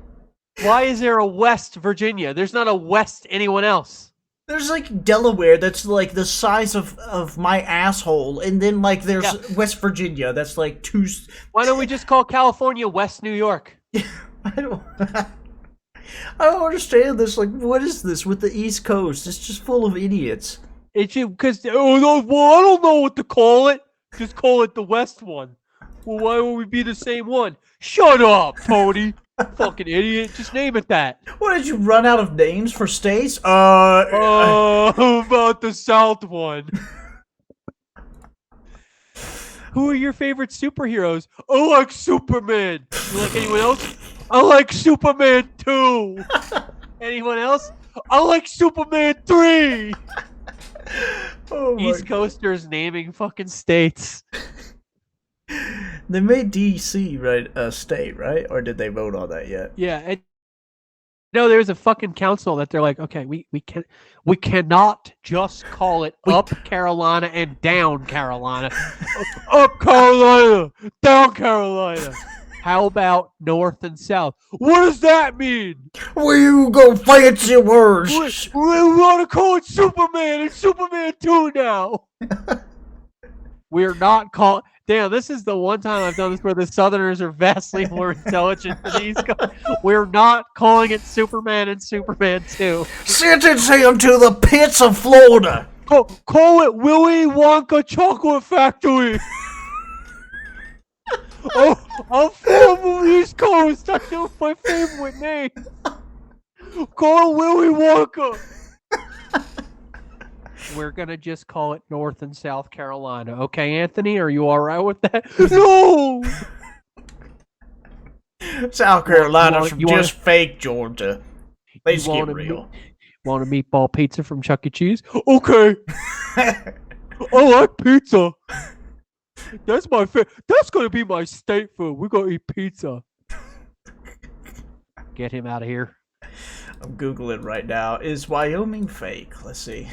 [SPEAKER 2] Why is there a West Virginia? There's not a West anyone else.
[SPEAKER 1] There's like Delaware that's like the size of my asshole, and then like there's
[SPEAKER 2] Yeah.
[SPEAKER 1] West Virginia that's like two.
[SPEAKER 2] Why don't we just call California West New York?
[SPEAKER 1] I don't. I don't understand this. Like, what is this with the East Coast? It's just full of idiots.
[SPEAKER 2] It's because no, well, I don't know what to call it. Just call it the West one. Well, why would we be the same one? Shut up, Tony. Fucking idiot. Just name it that.
[SPEAKER 1] What did you run out of names for states?
[SPEAKER 2] How about the South one? Who are your favorite superheroes? I like Superman. You like anyone else? I like Superman 2. Anyone else? I like Superman 3.
[SPEAKER 1] Oh my
[SPEAKER 2] East Coasters naming fucking states.
[SPEAKER 1] They made DC right a state, right? Or did they vote on that yet?
[SPEAKER 2] Yeah, and no, there's a fucking council that they're like, okay, we cannot just call it up Carolina and down Carolina. Up Carolina, down Carolina. How about North and South? What does that mean?
[SPEAKER 1] Where you go fancy words?
[SPEAKER 2] We want to call it Superman and Superman 2 now. We're not calling. Damn, this is the one time I've done this where the Southerners are vastly more intelligent than these guys. We're not calling it Superman and Superman 2.
[SPEAKER 1] Sentence him to the pits of Florida.
[SPEAKER 2] Call it Willy Wonka Chocolate Factory. Oh, I'm from the East Coast. That's my favorite name. Call it Willy Wonka. We're gonna just call it North and South Carolina. Okay, Anthony, are you all right with that? No.
[SPEAKER 1] South Carolina's
[SPEAKER 2] you wanna-
[SPEAKER 1] just fake Georgia. Let's
[SPEAKER 2] you
[SPEAKER 1] get
[SPEAKER 2] wanna
[SPEAKER 1] real.
[SPEAKER 2] Want a meatball pizza from Chuck E. Cheese? Okay. I like pizza. That's my favorite. That's gonna be my state food. We're gonna eat pizza. Get him out of here.
[SPEAKER 1] I'm Googling right now. Is Wyoming fake? Let's see.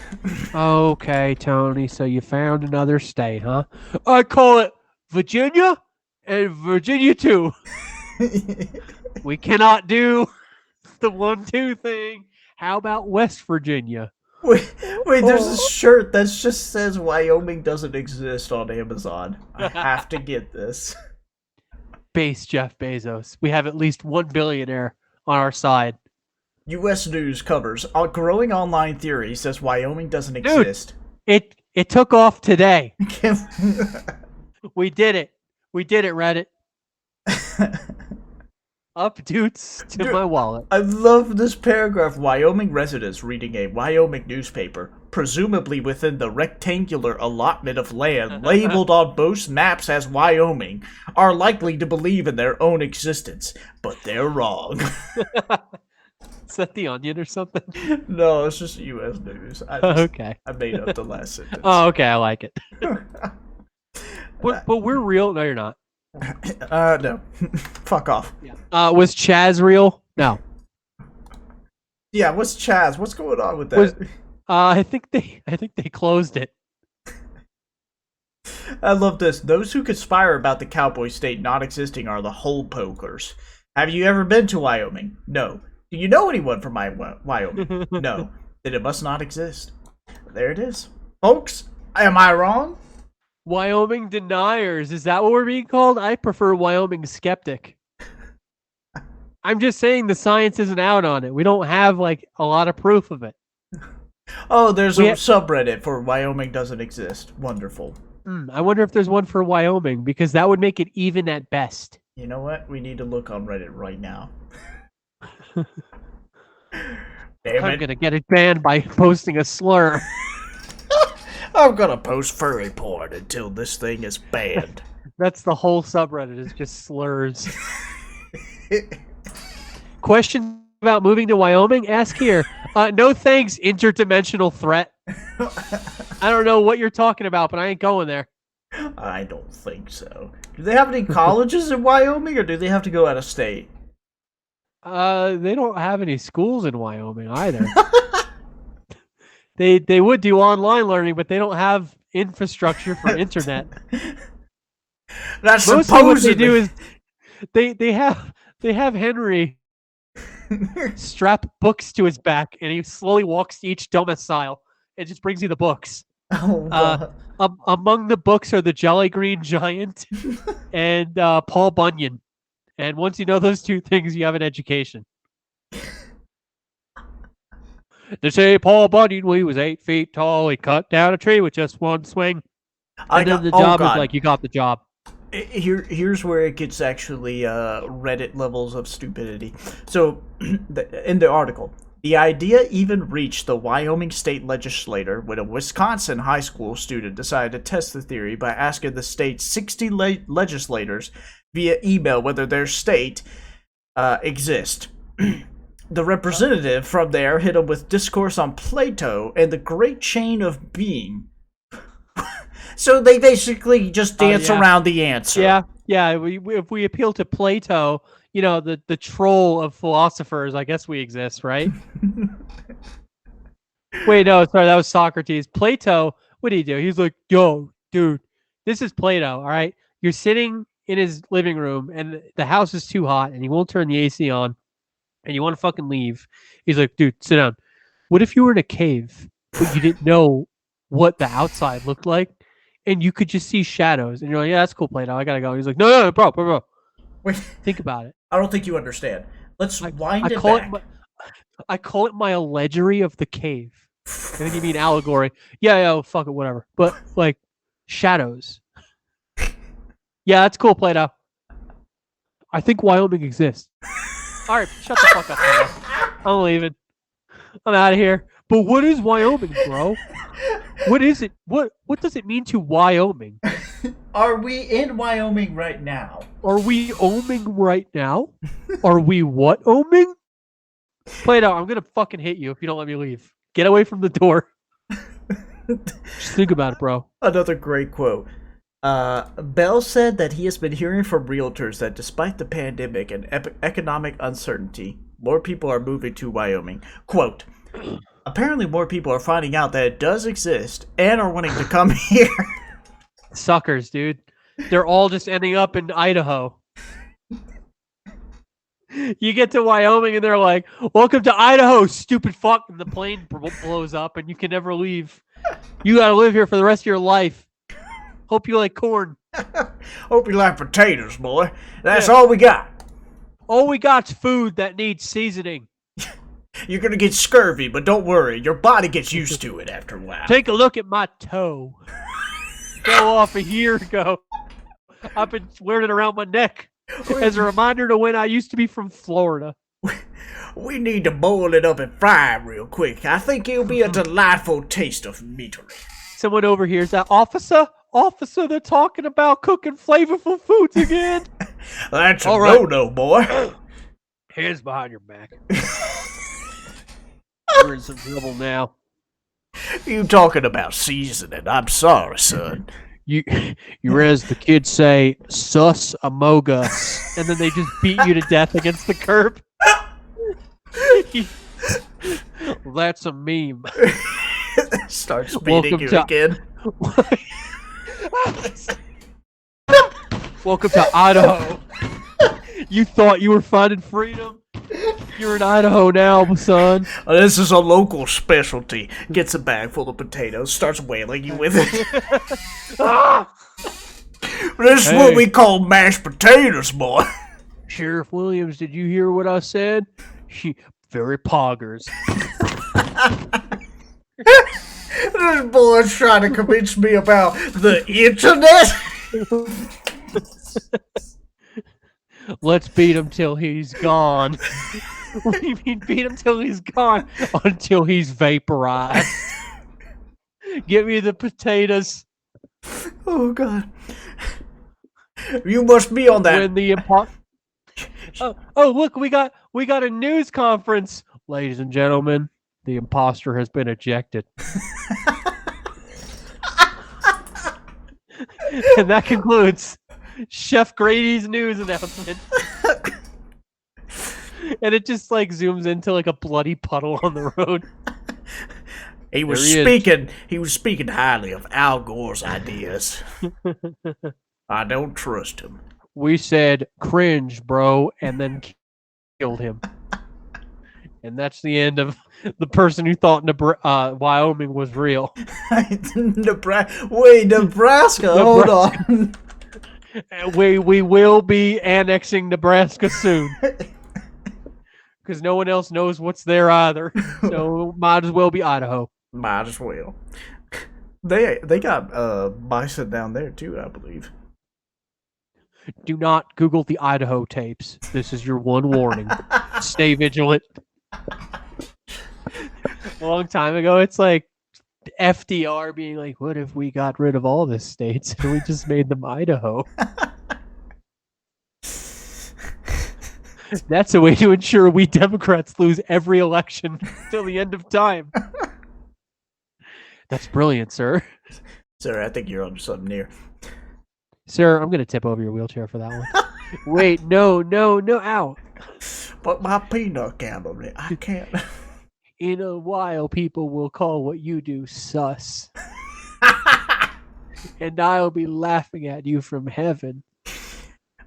[SPEAKER 2] Okay, Tony. So you found another state, huh? I call it Virginia and Virginia 2. We cannot do the 1-2 thing. How about West Virginia?
[SPEAKER 1] Wait, there's a shirt that just says Wyoming doesn't exist on Amazon. I have to get this.
[SPEAKER 2] Base Jeff Bezos. We have at least one billionaire on our side.
[SPEAKER 1] U.S. News covers a growing online theory says Wyoming doesn't exist.
[SPEAKER 2] It took off today. We did it. We did it, Reddit. Up dudes to
[SPEAKER 1] Dude,
[SPEAKER 2] my wallet.
[SPEAKER 1] I love this paragraph. Wyoming residents reading a Wyoming newspaper, presumably within the rectangular allotment of land labeled on both maps as Wyoming, are likely to believe in their own existence, but they're wrong.
[SPEAKER 2] Is that the Onion or something?
[SPEAKER 1] No, it's just U.S. News.
[SPEAKER 2] Okay.
[SPEAKER 1] I made up the last sentence.
[SPEAKER 2] Oh, okay. I like it. But we're real. No, you're not.
[SPEAKER 1] No. Fuck off.
[SPEAKER 2] Was Chaz real? No.
[SPEAKER 1] Yeah, what's Chaz? What's going on with that?
[SPEAKER 2] I think they closed it.
[SPEAKER 1] I love this. Those who conspire about the cowboy state not existing are the hole pokers. Have you ever been to Wyoming? No. Do you know anyone from Wyoming? No. Then it must not exist. There it is. Folks, am I wrong?
[SPEAKER 2] Wyoming deniers. Is that what we're being called? I prefer Wyoming skeptic. I'm just saying the science isn't out on it. We don't have like a lot of proof of it.
[SPEAKER 1] Oh, there's a
[SPEAKER 2] We
[SPEAKER 1] subreddit for Wyoming doesn't exist. Wonderful.
[SPEAKER 2] I wonder if there's one for Wyoming because that would make it even at best.
[SPEAKER 1] You know what? We need to look on Reddit right now. Damn
[SPEAKER 2] I'm
[SPEAKER 1] it.
[SPEAKER 2] gonna get it banned by posting a slur.
[SPEAKER 1] I'm gonna post furry porn until this thing is banned.
[SPEAKER 2] That's the whole subreddit is just slurs. Question about moving to Wyoming? Ask here. No thanks, interdimensional threat. I don't know what you're talking about, but I ain't going there.
[SPEAKER 1] I don't think so. Do they have any colleges in Wyoming, or do they have to go out of state?
[SPEAKER 2] They don't have any schools in Wyoming either. They would do online learning, but they don't have infrastructure for internet.
[SPEAKER 1] That's
[SPEAKER 2] Mostly
[SPEAKER 1] supposedly.
[SPEAKER 2] what they do is they have Henry strap books to his back, and he slowly walks to each domicile and just brings you the books.
[SPEAKER 1] Oh, God.
[SPEAKER 2] Among the books are the Jolly Green Giant and Paul Bunyan. And once you know those two things, you have an education. They say Paul Bunyan, when he was 8 feet tall, he cut down a tree with just one swing. And then the job is like, you got the job.
[SPEAKER 1] Here's where it gets actually Reddit levels of stupidity. So, in the article, the idea even reached the Wyoming state legislature when a Wisconsin high school student decided to test the theory by asking the state's 60 legislators via email whether their state exists. The representative from there hit him with discourse on Plato and the Great Chain of Being. So they basically just dance around the answer.
[SPEAKER 2] Yeah. If we appeal to Plato, you know, the troll of philosophers, I guess we exist, right? Wait, no, sorry, that was Socrates. Plato, what did he do? He's like, yo, dude, this is Plato, all right? You're sitting in his living room, and the house is too hot, and he won't turn the AC on, and you want to fucking leave. He's like, dude, sit down. What if you were in a cave, but you didn't know what the outside looked like, and you could just see shadows? And you're like, yeah, that's cool, Plato. I gotta go. He's like, no, bro.
[SPEAKER 1] Wait,
[SPEAKER 2] Think about it.
[SPEAKER 1] I don't think you understand. Let's wind
[SPEAKER 2] I
[SPEAKER 1] it
[SPEAKER 2] call
[SPEAKER 1] back.
[SPEAKER 2] I call it my allegory of the cave. I think you mean allegory. Yeah, fuck it, whatever. But like shadows. Yeah, that's cool, Plato. I think Wyoming exists. All right, shut the fuck up, Plato. I'm leaving. I'm out of here. But what is Wyoming, bro? What is it? What does it mean to Wyoming?
[SPEAKER 1] Are we in Wyoming right now?
[SPEAKER 2] Are we oming right now? Are we what oming? Plato, I'm gonna fucking hit you if you don't let me leave. Get away from the door. Just think about it, bro.
[SPEAKER 1] Another great quote. Bell said that he has been hearing from realtors that despite the pandemic and economic uncertainty, more people are moving to Wyoming. Quote, apparently more people are finding out that it does exist and are wanting to come here.
[SPEAKER 2] Suckers, dude. They're all just ending up in Idaho. You get to Wyoming and they're like, welcome to Idaho, stupid fuck. And the plane blows up and you can never leave. You gotta live here for the rest of your life. Hope you like corn.
[SPEAKER 1] Hope you like potatoes, boy. That's all we got.
[SPEAKER 2] All we got's food that needs seasoning.
[SPEAKER 1] You're gonna get scurvy, but don't worry. Your body gets used to it after a while.
[SPEAKER 2] Take a look at my toe. Fell off a year ago. I've been wearing it around my neck as a reminder to when I used to be from Florida.
[SPEAKER 1] We need to boil it up and fry it real quick. I think it'll be a delightful taste of meatery.
[SPEAKER 2] Someone overhears that. Officer, they're talking about cooking flavorful foods again.
[SPEAKER 1] That's a
[SPEAKER 2] All right.
[SPEAKER 1] no-no, boy.
[SPEAKER 2] Hands behind your back. We're in some trouble now.
[SPEAKER 1] You talking about seasoning? I'm sorry, son.
[SPEAKER 2] You as the kids say, sus amogus, and then they just beat you to death against the curb. Well, that's a meme.
[SPEAKER 1] Start speeding you again.
[SPEAKER 2] Welcome to Idaho. You thought you were finding freedom? You're in Idaho now, son.
[SPEAKER 1] This is a local specialty. Gets a bag full of potatoes, starts wailing you with it. This is what we call mashed potatoes, boy.
[SPEAKER 2] Sheriff Williams, did you hear what I said? She very poggers.
[SPEAKER 3] This boy's trying to convince me about the internet.
[SPEAKER 2] Let's beat him till he's gone. What do you mean beat him till he's gone? Until he's vaporized. Give me the potatoes.
[SPEAKER 3] Oh God! You must be on that.
[SPEAKER 2] When the oh, look, we got a news conference, ladies and gentlemen. The imposter has been ejected. And that concludes Chef Grady's news announcement. And it just like zooms into like a bloody puddle on the road.
[SPEAKER 3] He was speaking highly of Al Gore's ideas. I don't trust him.
[SPEAKER 2] We said cringe, bro, and then killed him. And that's the end of the person who thought Wyoming was real.
[SPEAKER 3] Nebraska. Hold on.
[SPEAKER 2] We will be annexing Nebraska soon. Because no one else knows what's there either. So might as well be Idaho.
[SPEAKER 3] Might as well. They got bison down there too, I believe.
[SPEAKER 2] Do not Google the Idaho tapes. This is your one warning. Stay vigilant. A long time ago, it's like FDR being like, what if we got rid of all the states and we just made them Idaho? That's a way to ensure we Democrats lose every election till the end of time. That's brilliant, sir.
[SPEAKER 3] Sir, I think you're on something here.
[SPEAKER 2] Sir, I'm going to tip over your wheelchair for that one. Wait, no, ow.
[SPEAKER 3] But my peanut gallery, I can't.
[SPEAKER 2] In a while, people will call what you do sus. And I'll be laughing at you from heaven.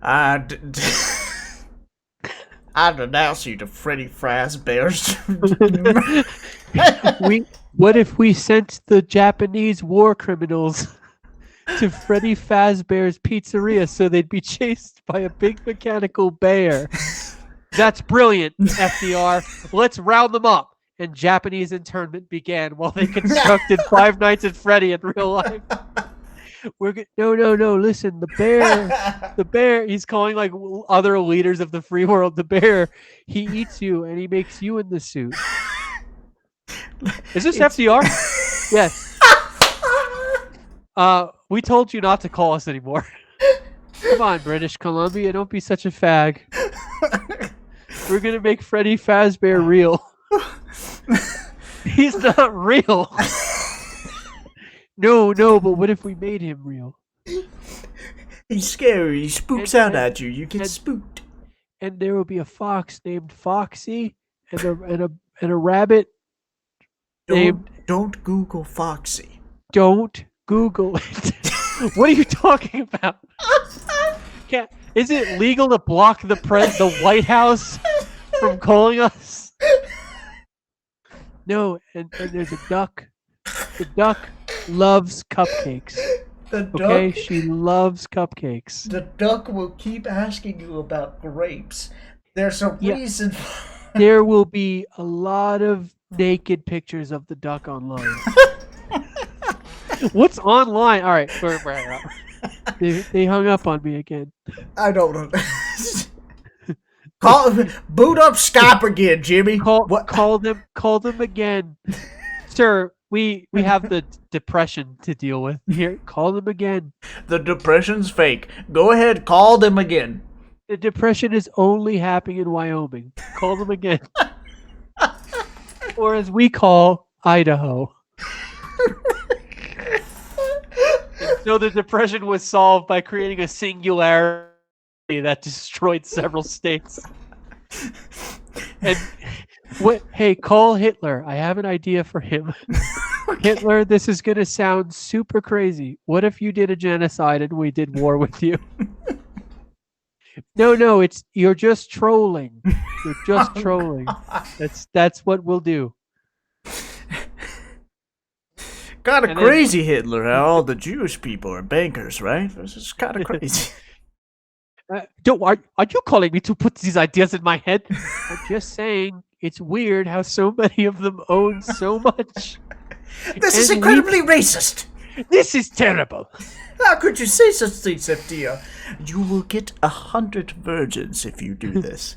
[SPEAKER 3] I denounce you to Freddy Fazbear's.
[SPEAKER 2] What if we sent the Japanese war criminals to Freddy Fazbear's Pizzeria so they'd be chased by a big mechanical bear? That's brilliant, FDR. Let's round them up. And Japanese internment began while they constructed Five Nights at Freddy in real life. No. Listen, the bear. He's calling like other leaders of the free world. The bear. He eats you and he makes you in the suit. Is this FDR? Yes. We told you not to call us anymore. Come on, British Columbia, don't be such a fag. We're gonna make Freddy Fazbear real. He's not real. No, but what if we made him real?
[SPEAKER 3] He's scary. He spooks out at you. You get spooked.
[SPEAKER 2] And there will be a fox named Foxy, and a rabbit named.
[SPEAKER 3] Don't Google Foxy.
[SPEAKER 2] Don't Google it. What are you talking about? Is it legal to block the White House from calling us? No, and there's a duck. The duck loves cupcakes. Okay, she loves cupcakes.
[SPEAKER 3] The duck will keep asking you about grapes. There's a reason.
[SPEAKER 2] There will be a lot of naked pictures of the duck online. What's online? All right, they hung up on me again.
[SPEAKER 3] I don't know. Boot up Skype again, Jimmy.
[SPEAKER 2] Call them again, sir. We have the depression to deal with here. Call them again.
[SPEAKER 3] The depression's fake. Go ahead, call them again.
[SPEAKER 2] The depression is only happening in Wyoming. Call them again. Or as we call Idaho. So the depression was solved by creating a singularity that destroyed several states. And hey, call Hitler. I have an idea for him. Hitler, this is going to sound super crazy. What if you did a genocide and we did war with you? No, you're just trolling. You're just trolling. That's what we'll do.
[SPEAKER 3] Kind of crazy, Hitler. How all the Jewish people are bankers, right? This is kind of crazy.
[SPEAKER 2] Don't are you calling me to put these ideas in my head? I'm just saying it's weird how so many of them own so much.
[SPEAKER 3] This is
[SPEAKER 2] And
[SPEAKER 3] incredibly racist.
[SPEAKER 2] This is terrible.
[SPEAKER 3] How could you say such things, FDR? You will get 100 virgins if you do this.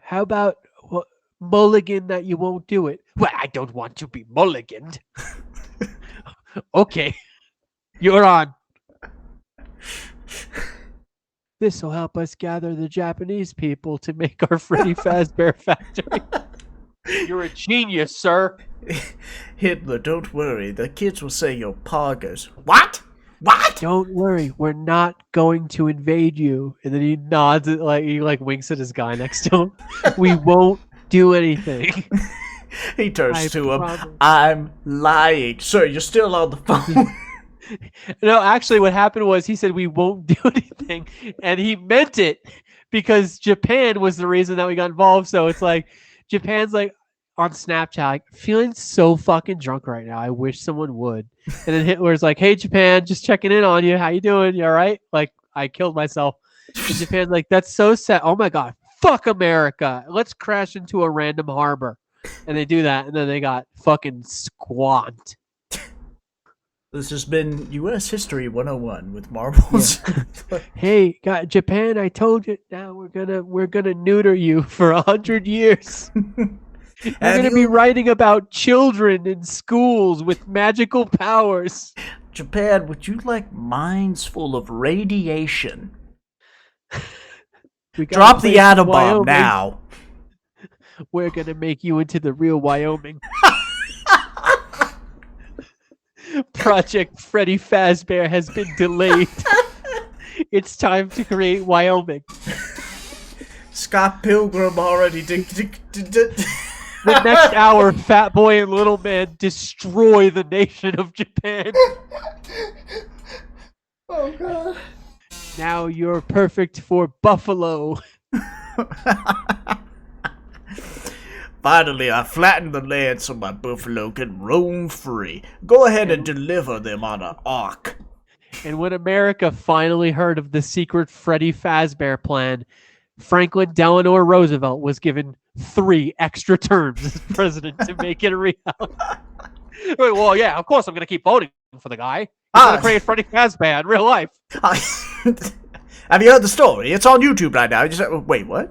[SPEAKER 2] How about mulligan that you won't do it? Well, I don't want to be mulliganed. Okay, you're on. This will help us gather the Japanese people to make our Freddy Fazbear factory. You're a genius, sir.
[SPEAKER 3] Hitler, don't worry. The kids will say you're poggers. What? What?
[SPEAKER 2] Don't worry, we're not going to invade you. And then he nods, he winks at his guy next to him. We won't do anything.
[SPEAKER 3] He turns
[SPEAKER 2] I
[SPEAKER 3] to him.
[SPEAKER 2] promise.
[SPEAKER 3] I'm lying. Sir, you're still on the phone.
[SPEAKER 2] No, actually, what happened was he said we won't do anything, and he meant it because Japan was the reason that we got involved. So it's like Japan's like on Snapchat, like, feeling so fucking drunk right now. I wish someone would. And then Hitler's like, "Hey, Japan, just checking in on you. How you doing? You all right?" Like, I killed myself. And Japan's like, "That's so sad. Oh my god, fuck America. Let's crash into a random harbor." And they do that, and then they got fucking squamped.
[SPEAKER 3] This has been U.S. History 101 with Marbles.
[SPEAKER 2] Yeah. Hey, Japan, I told you. Now we're gonna neuter you for 100 years. We're gonna be writing about children in schools with magical powers.
[SPEAKER 3] Japan, would you like mines full of radiation? Drop the atom bomb now.
[SPEAKER 2] We're gonna make you into the real Wyoming. Project Freddy Fazbear has been delayed. It's time to create Wyoming.
[SPEAKER 3] Scott Pilgrim already
[SPEAKER 2] The next hour, Fat Boy and Little Man destroy the nation of Japan.
[SPEAKER 3] Oh god.
[SPEAKER 2] Now you're perfect for Buffalo.
[SPEAKER 3] Finally, I flattened the land so my buffalo can roam free. Go ahead and deliver them on an ark.
[SPEAKER 2] And when America finally heard of the secret Freddy Fazbear plan, Franklin Delano Roosevelt was given 3 extra terms as president to make it a reality. Well, yeah, of course I'm going to keep voting for the guy. He's going to create Freddy Fazbear in real life.
[SPEAKER 3] Have you heard the story? It's on YouTube right now. Wait, what?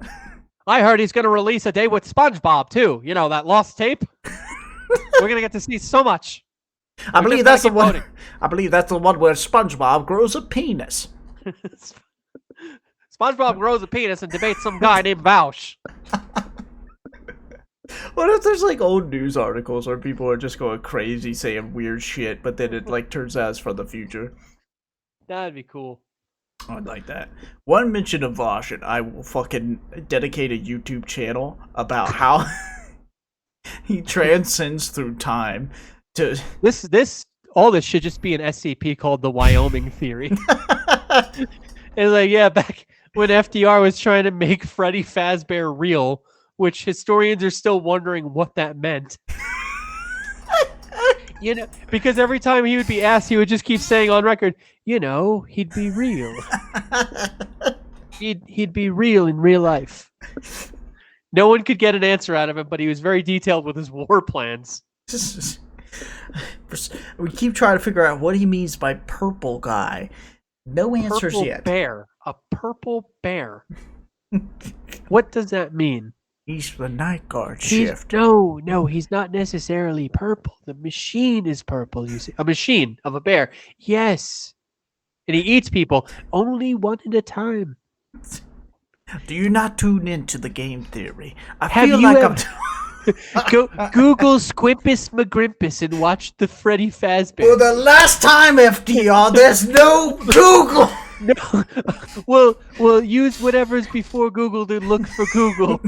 [SPEAKER 2] I heard he's going to release a day with SpongeBob, too. You know, that lost tape? We're going to get to see so much.
[SPEAKER 3] I believe that's the one. I believe that's the one where SpongeBob grows a penis.
[SPEAKER 2] SpongeBob grows a penis and debates some guy named Vaush.
[SPEAKER 3] What if there's like old news articles where people are just going crazy saying weird shit, but then it like turns out it's for the future?
[SPEAKER 2] That'd be cool.
[SPEAKER 3] I'd like that. One mention of Vosh, and I will fucking dedicate a YouTube channel about how he transcends through time to
[SPEAKER 2] all this should just be an SCP called the Wyoming Theory. It's like, yeah, back when FDR was trying to make Freddy Fazbear real, which historians are still wondering what that meant. You know, because every time he would be asked, he would just keep saying on record, you know, he'd be real. He'd be real in real life. No one could get an answer out of him, but he was very detailed with his war plans.
[SPEAKER 3] We keep trying to figure out what he means by purple guy. No answers
[SPEAKER 2] Purple
[SPEAKER 3] yet.
[SPEAKER 2] Bear. A purple bear. What does that mean?
[SPEAKER 3] He's the night guard shift.
[SPEAKER 2] No, he's not necessarily purple. The machine is purple, you see. A machine of a bear. Yes. And he eats people only one at a time.
[SPEAKER 3] Do you not tune into the game theory? I
[SPEAKER 2] Have
[SPEAKER 3] feel
[SPEAKER 2] you
[SPEAKER 3] like
[SPEAKER 2] ever- Go Google Squimpus McGrimpus and watch the Freddy Fazbear.
[SPEAKER 3] For the last time, FDR, there's no Google!
[SPEAKER 2] No. Well, use whatever's before Google to look for Google.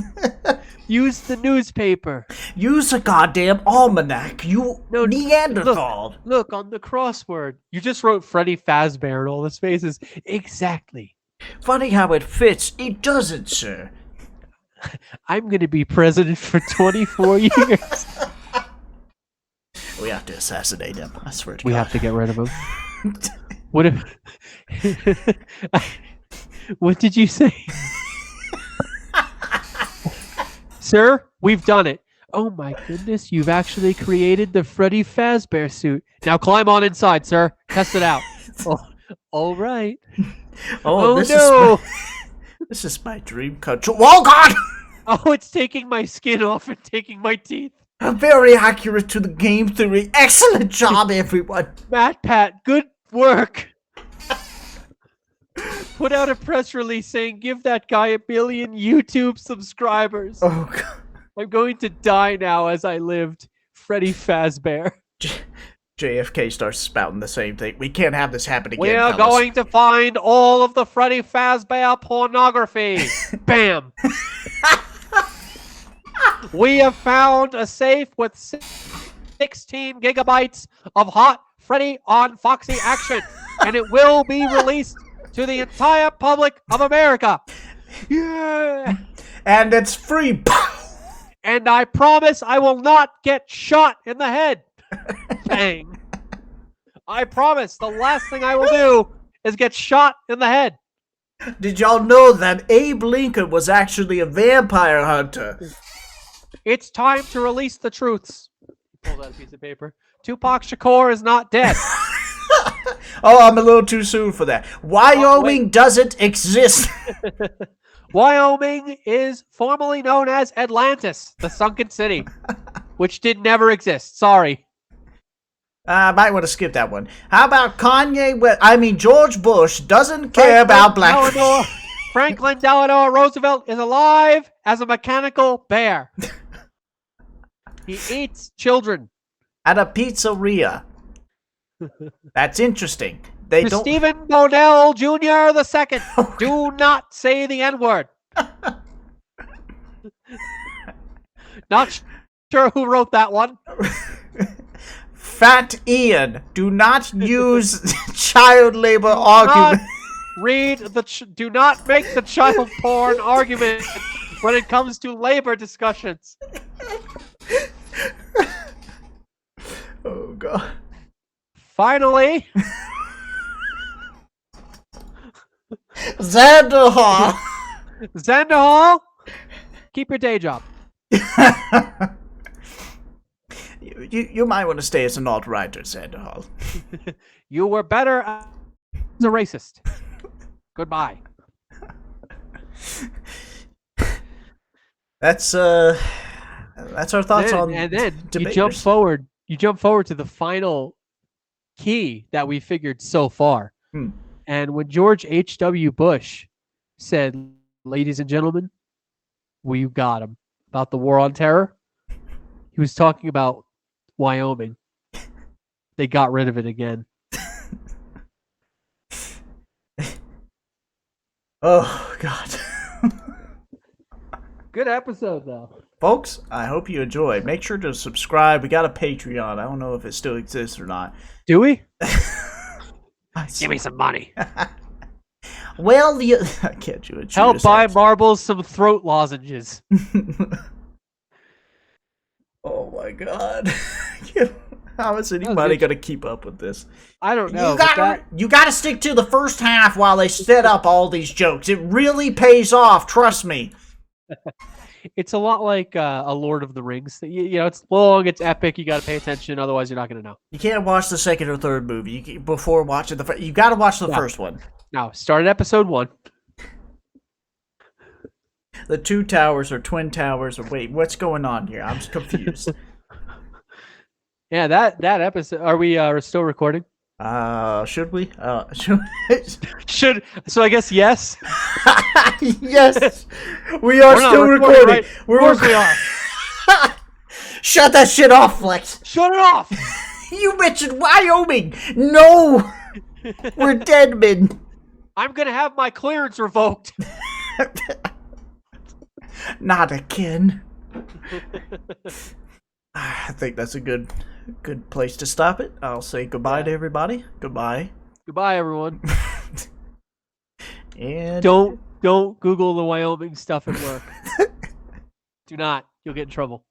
[SPEAKER 2] Use the newspaper.
[SPEAKER 3] Use a goddamn almanac, you Neanderthal.
[SPEAKER 2] Look on the crossword. You just wrote Freddy Fazbear and all the spaces. Exactly.
[SPEAKER 3] Funny how it fits. It doesn't, sir.
[SPEAKER 2] I'm going to be president for 24 years.
[SPEAKER 3] We have to assassinate him. I swear to God.
[SPEAKER 2] We have to get rid of him. What if What did you say? Sir, we've done it. Oh my goodness, you've actually created the Freddy Fazbear suit. Now climb on inside, sir. Test it out. Oh, all right. Oh
[SPEAKER 1] this
[SPEAKER 2] no!
[SPEAKER 1] is this is my dream come true. Oh God!
[SPEAKER 2] Oh, it's taking my skin off and taking my teeth.
[SPEAKER 1] Very accurate to the game theory. Excellent job, everyone.
[SPEAKER 2] Matt Pat, good work. Put out a press release saying give that guy 1 billion YouTube subscribers.
[SPEAKER 1] Oh God.
[SPEAKER 2] I'm going to die now as I lived. Freddy Fazbear.
[SPEAKER 1] JFK starts spouting the same thing. We can't have this happen again.
[SPEAKER 2] We're
[SPEAKER 1] fellas.
[SPEAKER 2] going to find all of the Freddy Fazbear pornography. Bam. We have found a safe with 16 gigabytes of hot Freddy on Foxy action, and it will be released to the entire public of America. Yeah.
[SPEAKER 1] And it's free.
[SPEAKER 2] And I promise I will not get shot in the head. Bang. I promise the last thing I will do is get shot in the head.
[SPEAKER 1] Did y'all know that Abe Lincoln was actually a vampire hunter?
[SPEAKER 2] It's time to release the truths. Pull out a piece of paper. Tupac Shakur is not dead.
[SPEAKER 1] Oh, I'm a little too soon for that. Wyoming doesn't exist.
[SPEAKER 2] Wyoming is formerly known as Atlantis, the sunken city, which did never exist. Sorry.
[SPEAKER 1] I might want to skip that one. How about George Bush doesn't care about black people.
[SPEAKER 2] Franklin Delano Roosevelt is alive as a mechanical bear. He eats children.
[SPEAKER 1] At a pizzeria. That's interesting. They
[SPEAKER 2] To
[SPEAKER 1] don't.
[SPEAKER 2] Stephen Bodell Jr. II, do not say the N-word. Not sure who wrote that one.
[SPEAKER 1] Fat Ian, do not use child labor argument.
[SPEAKER 2] Do not make the child porn argument when it comes to labor discussions.
[SPEAKER 1] Oh God.
[SPEAKER 2] Finally,
[SPEAKER 1] Xanderhall.
[SPEAKER 2] Zendahal, keep your day job.
[SPEAKER 1] You might want to stay as an alt-writer, Xanderhall.
[SPEAKER 2] You were better as a racist. Goodbye.
[SPEAKER 1] That's our thoughts on
[SPEAKER 2] And then
[SPEAKER 1] debaters.
[SPEAKER 2] you jump forward to the final key that we figured so far. And when George H.W. Bush said, ladies and gentlemen, we got him, about the war on terror, he was talking about Wyoming. They got rid of it again.
[SPEAKER 1] Oh, God.
[SPEAKER 2] Good episode, though.
[SPEAKER 1] Folks, I hope you enjoyed. Make sure to subscribe. We got a Patreon. I don't know if it still exists or not.
[SPEAKER 2] Do we? Give me some money.
[SPEAKER 1] Well, I can't do it.
[SPEAKER 2] Help buy Marbles some throat lozenges.
[SPEAKER 1] Oh my God. How is anybody going to keep up with this?
[SPEAKER 2] I don't know.
[SPEAKER 1] You gotta stick to the first half while they set up all these jokes. It really pays off, trust me.
[SPEAKER 2] It's a lot like a Lord of the Rings. You know, it's long, it's epic. You got to pay attention, otherwise you're not going to know.
[SPEAKER 1] You can't watch the second or third movie before watching the. You got to watch the first one.
[SPEAKER 2] Now, start at episode 1.
[SPEAKER 1] The two towers or twin towers or wait, what's going on here? I'm confused.
[SPEAKER 2] Yeah, that episode. Are we still recording?
[SPEAKER 1] Should we?
[SPEAKER 2] Should so I guess yes.
[SPEAKER 1] Yes, we are still recording.
[SPEAKER 2] Right? Of course we are.
[SPEAKER 1] Shut that shit off, Flex.
[SPEAKER 2] Shut it off.
[SPEAKER 1] You mentioned Wyoming. No, we're dead men.
[SPEAKER 2] I'm gonna have my clearance revoked.
[SPEAKER 1] Not again. I think that's a good place to stop it. I'll say goodbye to everybody. Goodbye.
[SPEAKER 2] Goodbye, everyone.
[SPEAKER 1] And
[SPEAKER 2] don't Google the Wyoming stuff at work. Do not. You'll get in trouble.